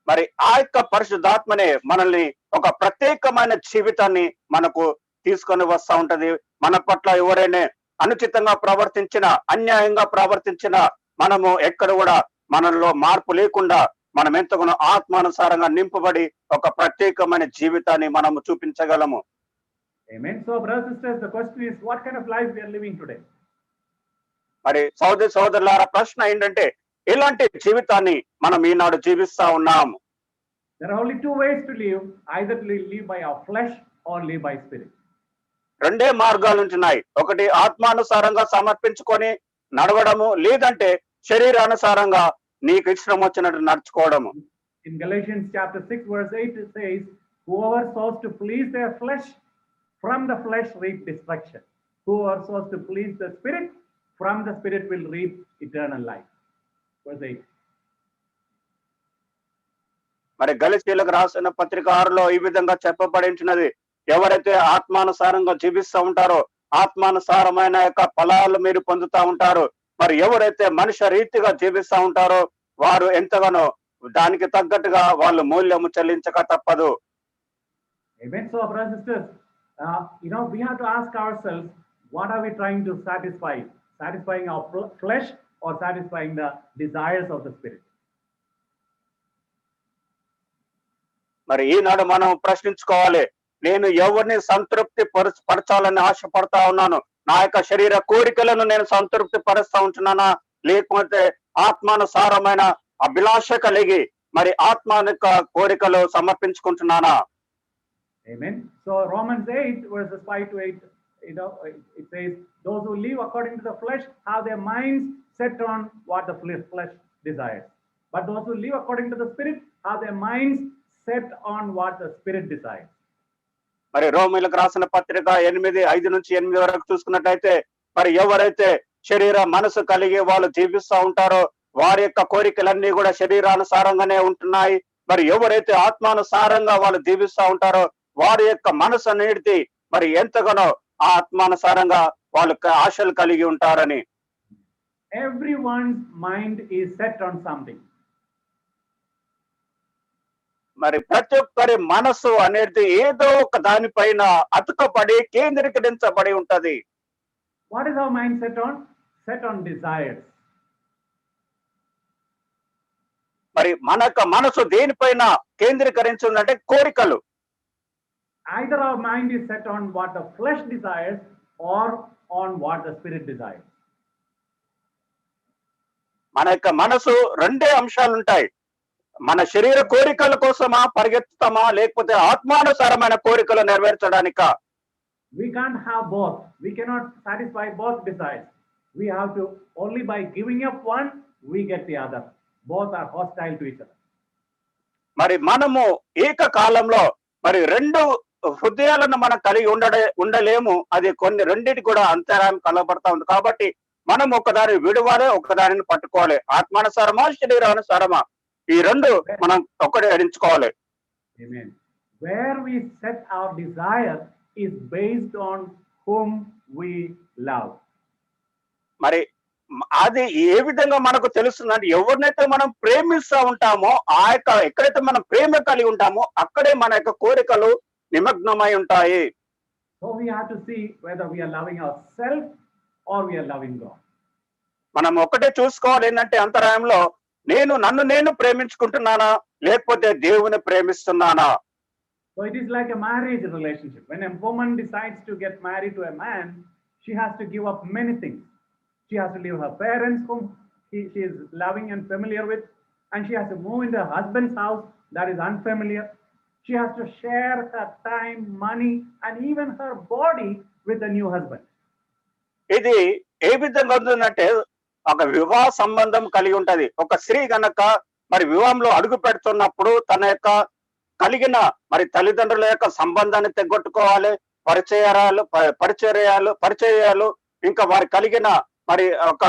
[SPEAKER 7] మరి ఆ యొక్క పరిశుద్ధాత్మనే మనల్ని ఒక ప్రత్యేకమైన జీవితాన్ని మనకు తీసుకొని వస్తా ఉంటది. మన పట్ల ఎవరైనా అనుచితంగా ప్రవర్తించిన, అన్యాయంగా ప్రవర్తించిన మనము ఎక్కడ కూడా మనలో మార్పు లేకుండా మనం ఎంతగానో ఆత్మానుసారంగా నింపబడి ఒక ప్రత్యేకమైన జీవితాన్ని మనము చూపించగలము.
[SPEAKER 6] Amen. So brothers and sisters, the question is, what kind of life we are living today?
[SPEAKER 7] మరి సోదరి సోదరులారా, ప్రశ్న ఏంటంటే ఎలాంటి జీవితాన్ని మనం ఈనాడు జీవిస్తా ఉన్నాము?
[SPEAKER 6] There are only two ways to live, either to live by our flesh or live by spirit.
[SPEAKER 7] రెండే మార్గాలు ఉంటున్నాయి. ఒకటి ఆత్మానుసారంగా సమర్పించుకొని నడవడము, లేదంటే శరీరానుసారంగా నీకు ఇష్టం వచ్చినట్టు నడుచుకోవడము.
[SPEAKER 6] In Galatians chapter 6 verse 8 it says, whoever sows to please their flesh, from the flesh reap destruction. Whoever sows to please the spirit, from the spirit will reap eternal life. Verse 8.
[SPEAKER 7] మరి గలతీయులకు రాసిన పత్రిక 6లో ఈ విధంగా చెప్పబడించినది, ఎవరైతే ఆత్మానుసారంగా జీవిస్తూ ఉంటారో ఆత్మానుసారమైన యొక్క ఫలాలు మీరు పొందుతా ఉంటారు. మరి ఎవరైతే మనుష్య రీతిగా జీవిస్తూ ఉంటారో వారు ఎంతగానో దానికి తగ్గట్టుగా వాళ్ళు మూల్యము చెల్లించక తప్పదు.
[SPEAKER 6] Amen. So brothers and sisters, we have to ask ourselves, what are we trying to satisfy? Satisfying our flesh or satisfying the desires of the spirit?
[SPEAKER 7] మరి ఈనాడు మనం ప్రశ్నించుకోవాలి, నేను ఎవరిని సంతృప్తి పరచాలని ఆశపడతా ఉన్నాను? నా యొక్క శరీర కోరికలను నేను సంతృప్తి పరుస్తా ఉంటున్నానా, లేకపోతే ఆత్మానుసారమైన అభిలాష కలిగి మరి ఆత్మ యొక్క కోరికలు సమర్పించుకుంటున్నానా?
[SPEAKER 6] Amen. So Romans 8 verses 5 to 8, it says, those who live according to the flesh have their minds set on what the flesh desires. But those who live according to the spirit have their minds set on what the spirit desires.
[SPEAKER 7] మరి రోమీలకు రాసిన పత్రిక 8:5-8 వరకు చూసుకున్నట్టయితే, మరి ఎవరైతే శరీర మనసు కలిగి వాళ్ళు జీవిస్తూ ఉంటారో వారి యొక్క కోరికలన్నీ కూడా శరీరానుసారంగానే ఉంటున్నాయి. మరి ఎవరైతే ఆత్మానుసారంగా వాళ్ళు జీవిస్తూ ఉంటారో వారి యొక్క మనసు అనేది మరి ఎంతగానో ఆత్మానుసారంగా వాళ్ళు ఆశలు కలిగి ఉంటారని.
[SPEAKER 6] Everyone's mind is set on something.
[SPEAKER 7] మరి ప్రతి ఒక్కరి మనసు అనేది ఏదో ఒక దానిపైన అతుకబడి కేంద్రీకరించబడి ఉంటది.
[SPEAKER 6] What is our mind set on? Set on desires.
[SPEAKER 7] మరి మనసు దేనిపైన కేంద్రీకరించిందంటే కోరికలు.
[SPEAKER 6] Either our mind is set on what the flesh desires or on what the spirit desires.
[SPEAKER 7] మన యొక్క మనసు రెండే అంశాలు ఉంటాయి. మన శరీర కోరికల కోసమా పరిగెత్తుతామా, లేకపోతే ఆత్మానుసారమైన కోరికలు నెరవేర్చడానికా?
[SPEAKER 6] We can't have both. We cannot satisfy both desires. We have to, only by giving up one, we get the other. Both are hostile to each other.
[SPEAKER 7] మరి మనము ఏకకాలంలో మరి రెండు హృదయాలను మనం కలిగి ఉండలేము. అది రెండింటి కూడా అంతరాయం కలబడతా ఉంది. కాబట్టి మనం ఒకదాని విడువాలి, ఒకదానిని పట్టుకోవాలి. ఆత్మానుసారమా, శరీరానుసారమా, ఈ రెండు మనం ఒకటే ఎంచుకోవాలి.
[SPEAKER 6] Amen. Where we set our desire is based on whom we love.
[SPEAKER 7] మరి అది ఏ విధంగా మనకు తెలుస్తుందంటే, ఎవరినైతే మనం ప్రేమిస్తూ ఉంటామో ఆ యొక్క ఎక్కడైతే మనం ప్రేమ కలిగి ఉంటామో అక్కడే మన యొక్క కోరికలు నిమగ్నమై ఉంటాయి.
[SPEAKER 6] So we have to see whether we are loving ourselves or we are loving God.
[SPEAKER 7] మనం ఒకటే చూసుకోవాలి, ఏంటంటే అంతరాయంలో నన్ను నేను ప్రేమించుకుంటున్నానా, లేకపోతే దేవుని ప్రేమిస్తున్నానా?
[SPEAKER 6] So it is like a marriage relationship. When a woman decides to get married to a man, she has to give up many things. She has to leave her parents whom she is loving and familiar with, and she has to move into her husband's house that is unfamiliar. She has to share her time, money, and even her body with the new husband.
[SPEAKER 7] ఇది ఏ విధంగా ఉందంటే ఒక వివాహ సంబంధం కలిగి ఉంటది. ఒక స్త్రీ గనక మరి వివాహంలో అడుగు పెడుతున్నప్పుడు తన యొక్క కలిగిన మరి తల్లిదండ్రుల యొక్క సంబంధాన్ని తెగొట్టుకోవాలి. పరిచయాలు ఇంకా వారి కలిగిన మరి ఒక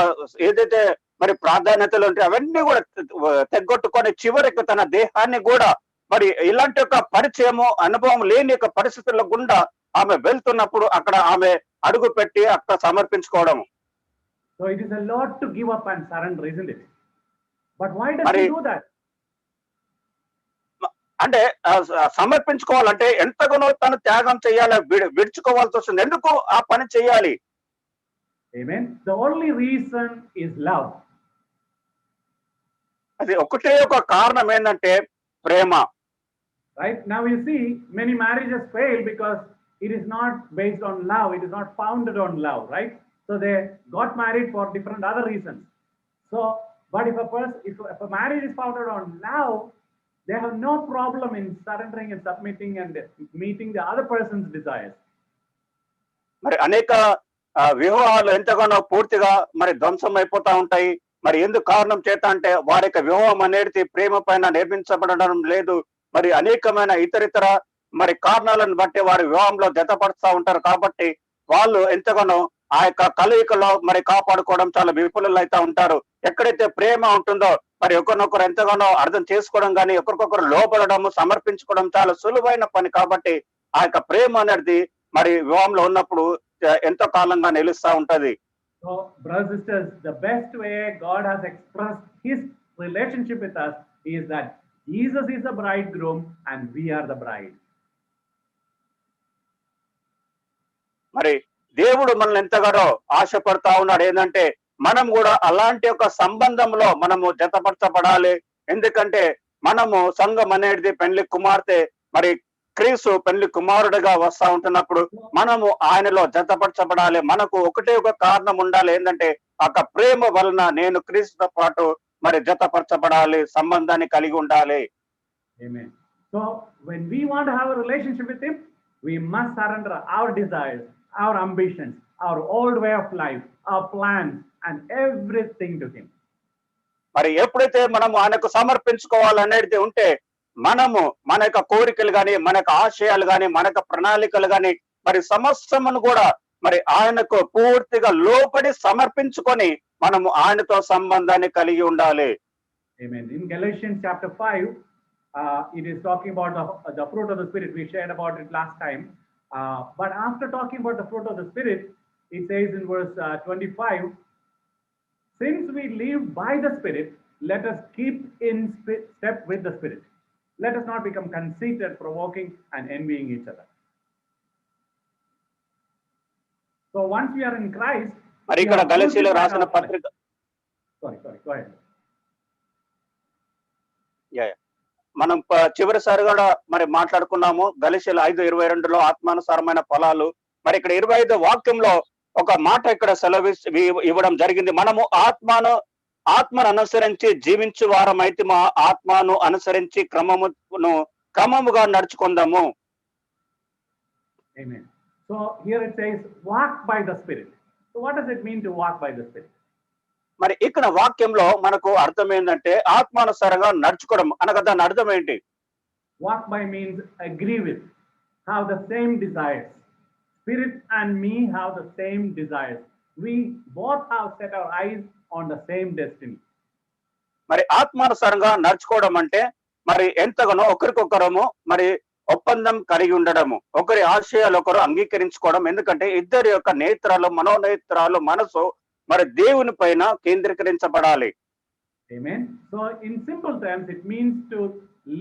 [SPEAKER 7] ఏదైతే మరి ప్రాధాన్యతలు ఉంటాయి అవన్నీ కూడా తెగొట్టుకొని చివరికి తన దేహాన్ని కూడా మరి ఇలాంటి ఒక పరిచయము అనుభవం లేని యొక్క పరిస్థితుల గుండా ఆమె వెళ్తున్నప్పుడు అక్కడ ఆమె అడుగు పెట్టి అక్కడ సమర్పించుకోవడం.
[SPEAKER 6] So it is a lot to give up and surrender, isn't it? But why does she do that?
[SPEAKER 7] అంటే సమర్పించుకోవాలంటే ఎంతగానో తను త్యాగం చేయాలి, విడుచుకోవాల్సి వస్తుంది. ఎందుకు ఆ పని చేయాలి?
[SPEAKER 6] Amen. The only reason is love.
[SPEAKER 7] అది ఒకటే ఒక కారణం ఏంటంటే ప్రేమ.
[SPEAKER 6] Right now you see many marriages fail because it is not based on love. It is not founded on love, right? So they got married for different other reasons. So, but if a marriage is founded on love, they have no problem in surrendering and submitting and meeting the other person's desires.
[SPEAKER 7] మరి అనేక వివాహాలు ఎంతగానో పూర్తిగా మరి ధ్వంసం అయిపోతా ఉంటాయి. మరి ఎందుకు కారణం చేత అంటే వారి యొక్క వివాహం అనేది ప్రేమ పైన నిర్మించబడడం లేదు. మరి అనేకమైన ఇతరితర మరి కారణాలను బట్టి వారి వివాహంలో జతపడుతూ ఉంటారు. కాబట్టి వాళ్ళు ఎంతగానో ఆ యొక్క కలయికలో మరి కాపాడుకోవడం చాలా విఫలులు అవుతా ఉంటారు. ఎక్కడైతే ప్రేమ ఉంటుందో మరి ఒకరినొకరు ఎంతగానో అర్థం చేసుకోవడం కానీ ఒకరికొకరు లోబడము సమర్పించుకోవడం చాలా సులువైన పని. కాబట్టి ఆ యొక్క ప్రేమ అనేది మరి వివాహంలో ఉన్నప్పుడు ఎంతో కాలంగా నిలుస్తా ఉంటది.
[SPEAKER 6] So, brothers and sisters, the best way God has expressed His relationship with us is that Jesus is the bridegroom and we are the bride.
[SPEAKER 7] మరి దేవుడు మనల్ని ఎంతగానో ఆశపడతా ఉన్నాడు ఏంటంటే మనం కూడా అలాంటి ఒక సంబంధంలో మనము జతపరచబడాలి. ఎందుకంటే మనము సంఘం అనేది పెండ్లి కుమార్తె, మరి క్రీస్తు పెండ్లి కుమారుడిగా వస్తా ఉంటున్నప్పుడు మనము ఆయనలో జతపరచబడాలి. మనకు ఒకటే ఒక కారణం ఉండాలి, ఏంటంటే ఆ ప్రేమ వలన నేను క్రీస్తుతో పాటు మరి జతపరచబడాలి, సంబంధాన్ని కలిగి ఉండాలి.
[SPEAKER 6] Amen. So when we want to have a relationship with him, we must surrender our desires, our ambitions, our old way of life, our plans, and everything to him.
[SPEAKER 7] మరి ఎప్పుడైతే మనము ఆయనకు సమర్పించుకోవాలనేది ఉంటే మనము మన యొక్క కోరికలు గాని, మన యొక్క ఆశయాలు గాని, మన యొక్క ప్రణాళికలు గాని, మరి సమస్తమును కూడా మరి ఆయనకు పూర్తిగా లోపడి సమర్పించుకొని మనము ఆయనతో సంబంధాన్ని కలిగి ఉండాలి.
[SPEAKER 6] Amen. In Galatians chapter 5, it is talking about the fruit of the Spirit. We shared about it last time. But after talking about the fruit of the Spirit, it says in verse 25, since we live by the Spirit, let us keep in step with the Spirit. Let us not become conceited, provoking, and envying each other. So once we are in Christ,
[SPEAKER 7] మరి ఇక్కడ గలతీయులకు రాసిన పత్రిక,
[SPEAKER 6] sorry, go ahead.
[SPEAKER 7] మనం చివరిసారి కూడా మరి మాట్లాడుకున్నాము గలతీయులు 5:22లో ఆత్మానుసారమైన ఫలాలు. మరి ఇక్కడ 25 వాక్యంలో ఒక మాట ఇక్కడ ఇవ్వడం జరిగింది. మనము ఆత్మను అనుసరించి జీవించు వారమైతే మా ఆత్మను అనుసరించి క్రమముగా నడుచుకుందాము.
[SPEAKER 6] Amen. So here it says walk by the Spirit. So what does it mean to walk by the Spirit?
[SPEAKER 7] మరి ఇక్కడ వాక్యంలో మనకు అర్థం ఏంటంటే ఆత్మానుసారంగా నడుచుకోవడం అనగా దాని అర్థం ఏంటి?
[SPEAKER 6] Walk by means agree with, have the same desires. Spirit and me have the same desires. We both have set our eyes on the same destiny.
[SPEAKER 7] మరి ఆత్మానుసారంగా నడుచుకోవడం అంటే మరి ఎంతగానో ఒకరికొకరము మరి ఒప్పందం కలిగి ఉండడము, ఒకరి ఆశయాలు ఒకరు అంగీకరించుకోవడం. ఎందుకంటే ఇద్దరి యొక్క నేత్రాలు, మనోనేత్రాలు, మనసు మరి దేవుని పైన కేంద్రీకరించబడాలి.
[SPEAKER 6] Amen. So in simple terms, it means to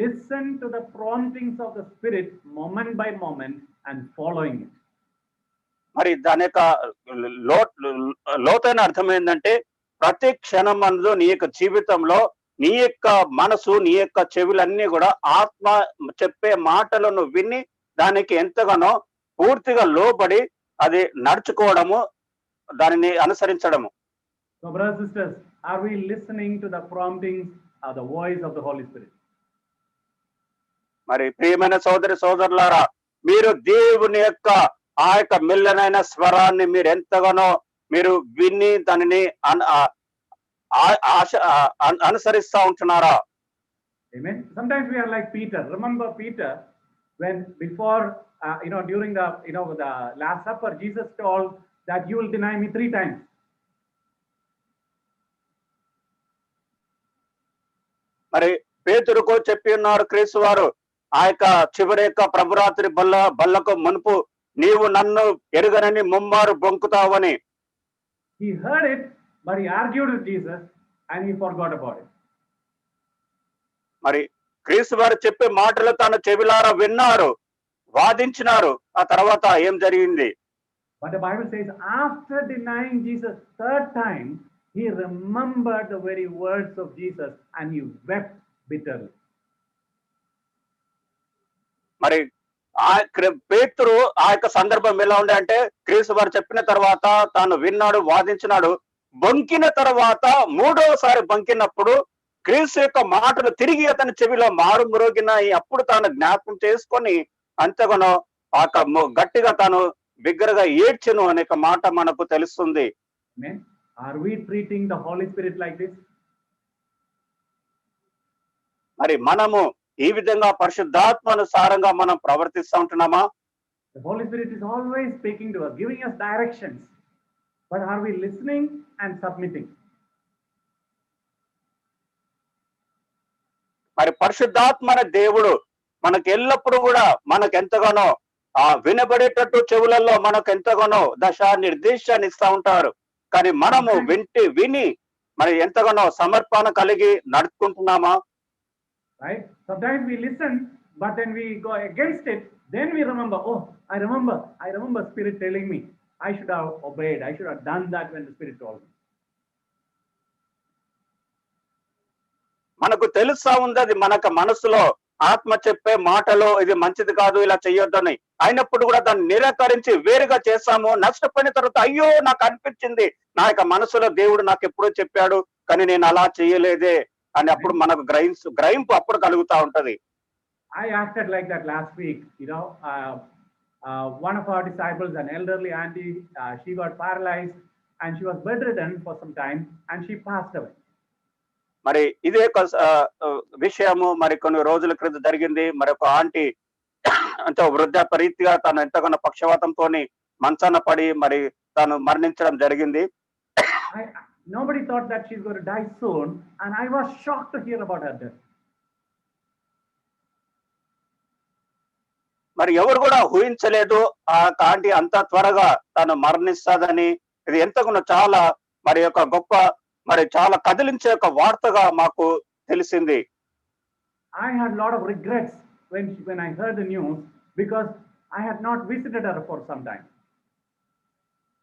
[SPEAKER 6] listen to the promptings of the Spirit moment by moment and following it.
[SPEAKER 7] మరి దాని యొక్క లోతైన అర్థం ఏంటంటే ప్రతి క్షణమందు నీ యొక్క జీవితంలో నీ యొక్క మనసు, నీ యొక్క చెవులన్నీ కూడా ఆత్మ చెప్పే మాటలను విని దానికి ఎంతగానో పూర్తిగా లోబడి అది నడుచుకోవడము, దానిని అనుసరించడము.
[SPEAKER 6] So brothers and sisters, are we listening to the promptings of the voice of the Holy Spirit?
[SPEAKER 7] మరి ప్రియమైన సోదరులారా, మీరు దేవుని యొక్క ఆ యొక్క మెల్లనైన స్వరాన్ని మీరు ఎంతగానో మీరు విని దానిని అనుసరిస్తా ఉంటున్నారా?
[SPEAKER 6] Amen. Sometimes we are like Peter. Remember Peter, when before during the the Last Supper, Jesus told that you will deny me 3 times.
[SPEAKER 7] మరి పేతురుకు చెప్పి ఉన్నారు క్రీస్తు వారు, ఆ యొక్క చివరి యొక్క ప్రభురాత్రి బల్లకు మునుపు నీవు నన్ను ఎరుగనని ముమ్మారు బొంకుతావని.
[SPEAKER 6] He heard it, but he argued with Jesus and he forgot about it.
[SPEAKER 7] మరి క్రీస్తు వారు చెప్పే మాటలు తన చెవిలారా విన్నారు, వాదించినారు. ఆ తర్వాత ఏం జరిగింది?
[SPEAKER 6] But the Bible says after denying Jesus 3rd time, he remembered the very words of Jesus and he wept bitterly.
[SPEAKER 7] మరి పేతురు ఆ యొక్క సందర్భం ఎలా ఉండే అంటే క్రీస్తు వారు చెప్పిన తర్వాత తాను విన్నాడు, వాదించినాడు. బొంకిన తర్వాత 3వసారి బొంకినప్పుడు క్రీస్తు యొక్క మాటలు తిరిగి అతని చెవిలో మారుమ్రోగిన అప్పుడు తాను జ్ఞాపకం చేసుకొని అంతగానో గట్టిగా తాను బిగ్గరగా ఏడ్చెను అనే మాట మనకు తెలుస్తుంది.
[SPEAKER 6] Are we treating the Holy Spirit like this?
[SPEAKER 7] మరి మనము ఈ విధంగా పరిశుద్ధాత్మానుసారంగా మనం ప్రవర్తిస్తూ ఉంటున్నామా?
[SPEAKER 6] The Holy Spirit is always speaking to us, giving us directions. But are we listening and submitting?
[SPEAKER 7] మరి పరిశుద్ధాత్మన దేవుడు మనకు ఎల్లప్పుడూ కూడా మనకు ఎంతగానో వినబడేటట్టు చెవులలో మనకు ఎంతగానో నిర్దేశాన్ని ఇస్తా ఉంటారు. కానీ మనము విని మరి ఎంతగానో సమర్పణ కలిగి నడుచుకుంటున్నామా?
[SPEAKER 6] Right? Sometimes we listen, but then we go against it. Then we remember, oh, I remember Spirit telling me, I should have obeyed. I should have done that when the Spirit told me.
[SPEAKER 7] మనకు తెలుసా ఉంది అది మనకు మనసులో ఆత్మ చెప్పే మాటలో ఇది మంచిది కాదు, ఇలా చెయ్యొద్దని. అయినప్పుడు కూడా దాన్ని నిరాకరించి వేరుగా చేశాము. నష్టపోయిన తర్వాత అయ్యో నాకు అనిపించింది, నా యొక్క మనసులో దేవుడు నాకు ఎప్పుడో చెప్పాడు కానీ నేను అలా చేయలేదే అని అప్పుడు మనకు గ్రహింపు అప్పుడు కలుగుతా ఉంటది.
[SPEAKER 6] I acted like that last week. One of our disciples, an elderly auntie, she got paralyzed and she was bedridden for some time and she passed away.
[SPEAKER 7] మరి ఇదే విషయము మరి కొన్ని రోజుల క్రితం జరిగింది. మరి ఒక ఆంటీ అంటే వృద్ధాప్య రీతిగా తను ఎంతగానో పక్షవాతంతో మంచాన పడి మరి తను మరణించడం జరిగింది.
[SPEAKER 6] Nobody thought that she's going to die soon, and I was shocked to hear about her death.
[SPEAKER 7] మరి ఎవరు కూడా ఊహించలేదు ఆ ఆంటీ అంత త్వరగా తను మరణిస్తాదని. ఇది ఎంతగానో చాలా మరి ఒక గొప్ప మరి చాలా కదిలించే ఒక వార్తగా మాకు తెలిసింది.
[SPEAKER 6] I had a lot of regrets when I heard the news because I had not visited her for some time.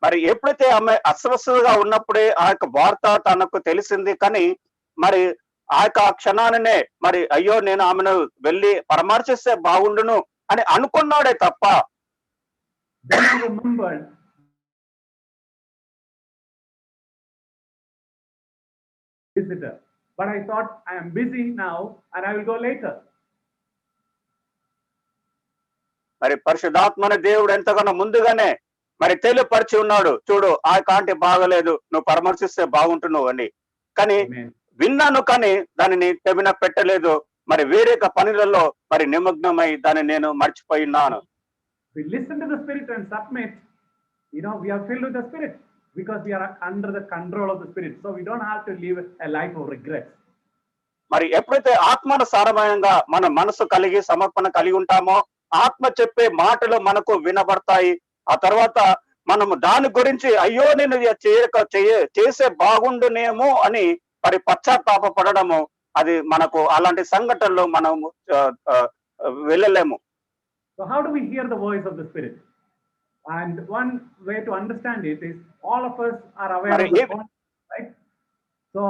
[SPEAKER 7] మరి ఎప్పుడైతే ఆమె అస్వస్థతగా ఉన్నప్పుడే ఆ యొక్క వార్త తనకు తెలిసింది, కానీ మరి ఆ యొక్క క్షణాననే మరి అయ్యో నేను ఆమెను వెళ్ళి పరామర్శిస్తే బాగుండును అని అనుకున్నాడే తప్ప
[SPEAKER 6] Then I remembered visitor, but I thought I am busy now and I will go later.
[SPEAKER 7] మరి పరిశుద్ధాత్మని దేవుడు ఎంతగానో ముందుగానే మరి తెలియపరిచి ఉన్నాడు, చూడు ఆ కాంటి బాగలేదు, నువ్వు పరామర్శిస్తే బాగుంటున్నావు అని. కానీ విన్నాను కానీ దానిని తెవిన పెట్టలేదు. మరి వేరే పనులలో మరి నిమగ్నమై దాన్ని నేను మర్చిపోయినాను.
[SPEAKER 6] We listen to the Spirit and submit. We are filled with the Spirit because we are under the control of the Spirit. So we don't have to live a life of regrets.
[SPEAKER 7] మరి ఎప్పుడైతే ఆత్మానుసారమంగా మన మనసు కలిగి సమర్పణ కలిగి ఉంటామో ఆత్మ చెప్పే మాటలు మనకు వినబడతాయి. ఆ తర్వాత మనము దాని గురించి అయ్యో నేను చేసే బాగుండునేమో అని మరి పశ్చాత్తాపడము, అది మనకు అలాంటి సంఘటనలు మనము వెళ్ళలేము.
[SPEAKER 6] So how do we hear the voice of the Spirit? And one way to understand it is all of us are aware of the conscience, right? So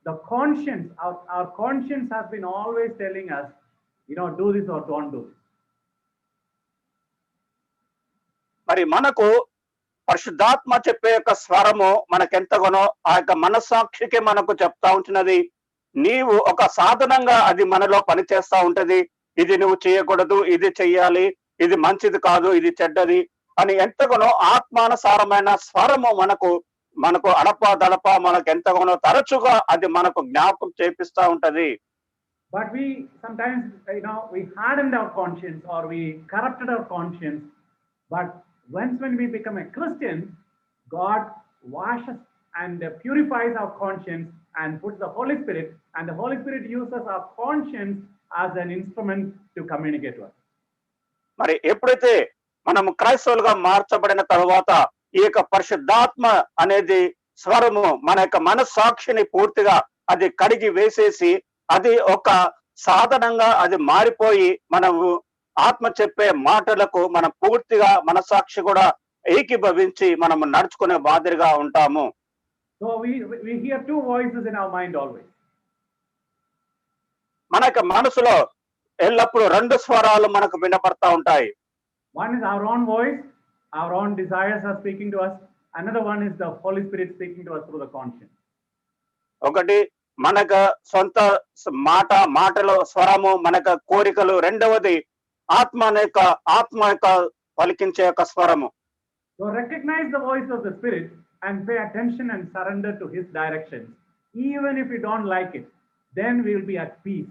[SPEAKER 6] the conscience, our conscience has been always telling us, do this or don't do this.
[SPEAKER 7] మరి మనకు పరిశుద్ధాత్మ చెప్పే యొక్క స్వరము మనకెంతగానో ఆ యొక్క మనస్సాక్షికి మనకు చెప్తా ఉంటున్నది. నీవు ఒక సాధనంగా అది మనలో పనిచేస్తా ఉంటది. ఇది నువ్వు చేయకూడదు, ఇది చెయ్యాలి, ఇది మంచిది కాదు, ఇది చెడ్డది అని ఎంతగానో ఆత్మానుసారమైన స్వరము మనకు అడప మనకు ఎంతగానో తరచుగా అది మనకు జ్ఞాపకం చేపిస్తా ఉంటది.
[SPEAKER 6] But we sometimes, we hardened our conscience or we corrupted our conscience. But when we become a Christian, God washes and purifies our conscience and puts the Holy Spirit, and the Holy Spirit uses our conscience as an instrument to communicate to us.
[SPEAKER 7] మరి ఎప్పుడైతే మనము క్రైస్తవులుగా మార్చబడిన తర్వాత ఈ యొక్క పరిశుద్ధాత్మ అనేది స్వరము మన యొక్క మనస్సాక్షిని పూర్తిగా అది కడిగి వేసేసి అది ఒక సాధనంగా అది మారిపోయి మనము ఆత్మ చెప్పే మాటలకు మనం పూర్తిగా మనస్సాక్షి కూడా ఏకీభవించి మనం నడుచుకునే బాధ్యతగా ఉంటాము.
[SPEAKER 6] So we hear two voices in our mind always.
[SPEAKER 7] మన యొక్క మనసులో ఎల్లప్పుడూ రెండు స్వరాలు మనకు వినపడతా ఉంటాయి.
[SPEAKER 6] One is our own voice, our own desires are speaking to us. Another one is the Holy Spirit speaking to us through the conscience.
[SPEAKER 7] ఒకటి మనకు సొంత మాటలో స్వరము, మనకు కోరికలు. రెండవది ఆత్మ యొక్క పలికించే యొక్క స్వరము.
[SPEAKER 6] So recognize the voice of the Spirit and pay attention and surrender to His directions. Even if you don't like it, then we will be at peace.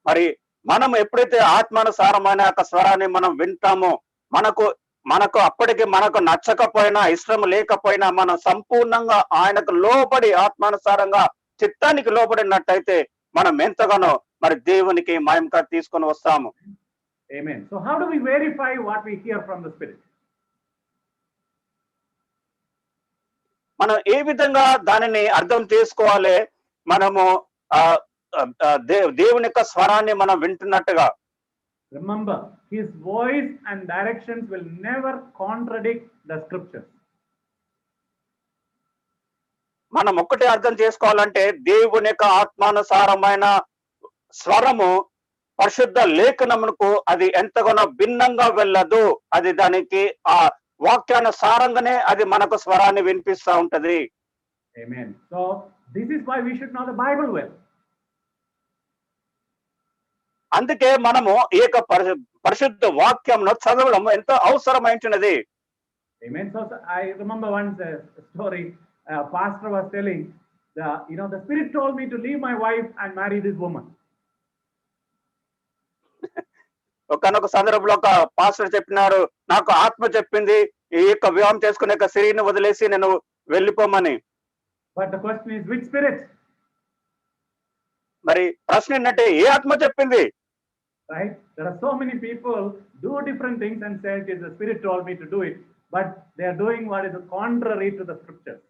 [SPEAKER 7] మరి మనం ఎప్పుడైతే ఆత్మానుసారమైన యొక్క స్వరాన్ని మనం వింటామో మనకు అప్పటికి మనకు నచ్చకపోయినా ఇష్టం లేకపోయినా మనం సంపూర్ణంగా ఆయనకు లోబడి ఆత్మానుసారంగా చిత్తానికి లోబడినట్టయితే మనం ఎంతగానో మరి దేవునికి మహిమగా తీసుకొని వస్తాము.
[SPEAKER 6] Amen. So how do we verify what we hear from the Spirit?
[SPEAKER 7] మనం ఏ విధంగా దానిని అర్థం చేసుకోవాలి? మనము దేవుని యొక్క స్వరాన్ని మనం వింటున్నట్టుగా.
[SPEAKER 6] Remember, His voice and directions will never contradict the scriptures.
[SPEAKER 7] మనం ఒక్కటే అర్థం చేసుకోవాలంటే దేవుని యొక్క ఆత్మానుసారమైన స్వరము పరిశుద్ధ లేఖనమునకు అది ఎంతగానో భిన్నంగా వెళ్ళదు. అది దానికి ఆ వాక్యానుసారంగానే అది మనకు స్వరాన్ని వినిపిస్తా ఉంటది.
[SPEAKER 6] Amen. So this is why we should know the Bible well.
[SPEAKER 7] అందుకే మనము ఈ యొక్క పరిశుద్ధ వాక్యంను చదవడం ఎంతో అవసరమైనది.
[SPEAKER 6] Amen. So I remember once a story. Pastor was telling, the Spirit told me to leave my wife and marry this woman.
[SPEAKER 7] ఒకనొక సందర్భంలో ఒక పాస్టర్ చెప్పినారు, నాకు ఆత్మ చెప్పింది ఈ యొక్క వివాహం చేసుకునే యొక్క స్త్రీని వదిలేసి నేను వెళ్ళిపోమని.
[SPEAKER 6] But the question is, which spirit?
[SPEAKER 7] మరి ప్రశ్న ఏంటంటే ఏ ఆత్మ చెప్పింది?
[SPEAKER 6] Right? There are so many people do different things and say it is the Spirit told me to do it, but they are doing what is contrary to the scriptures.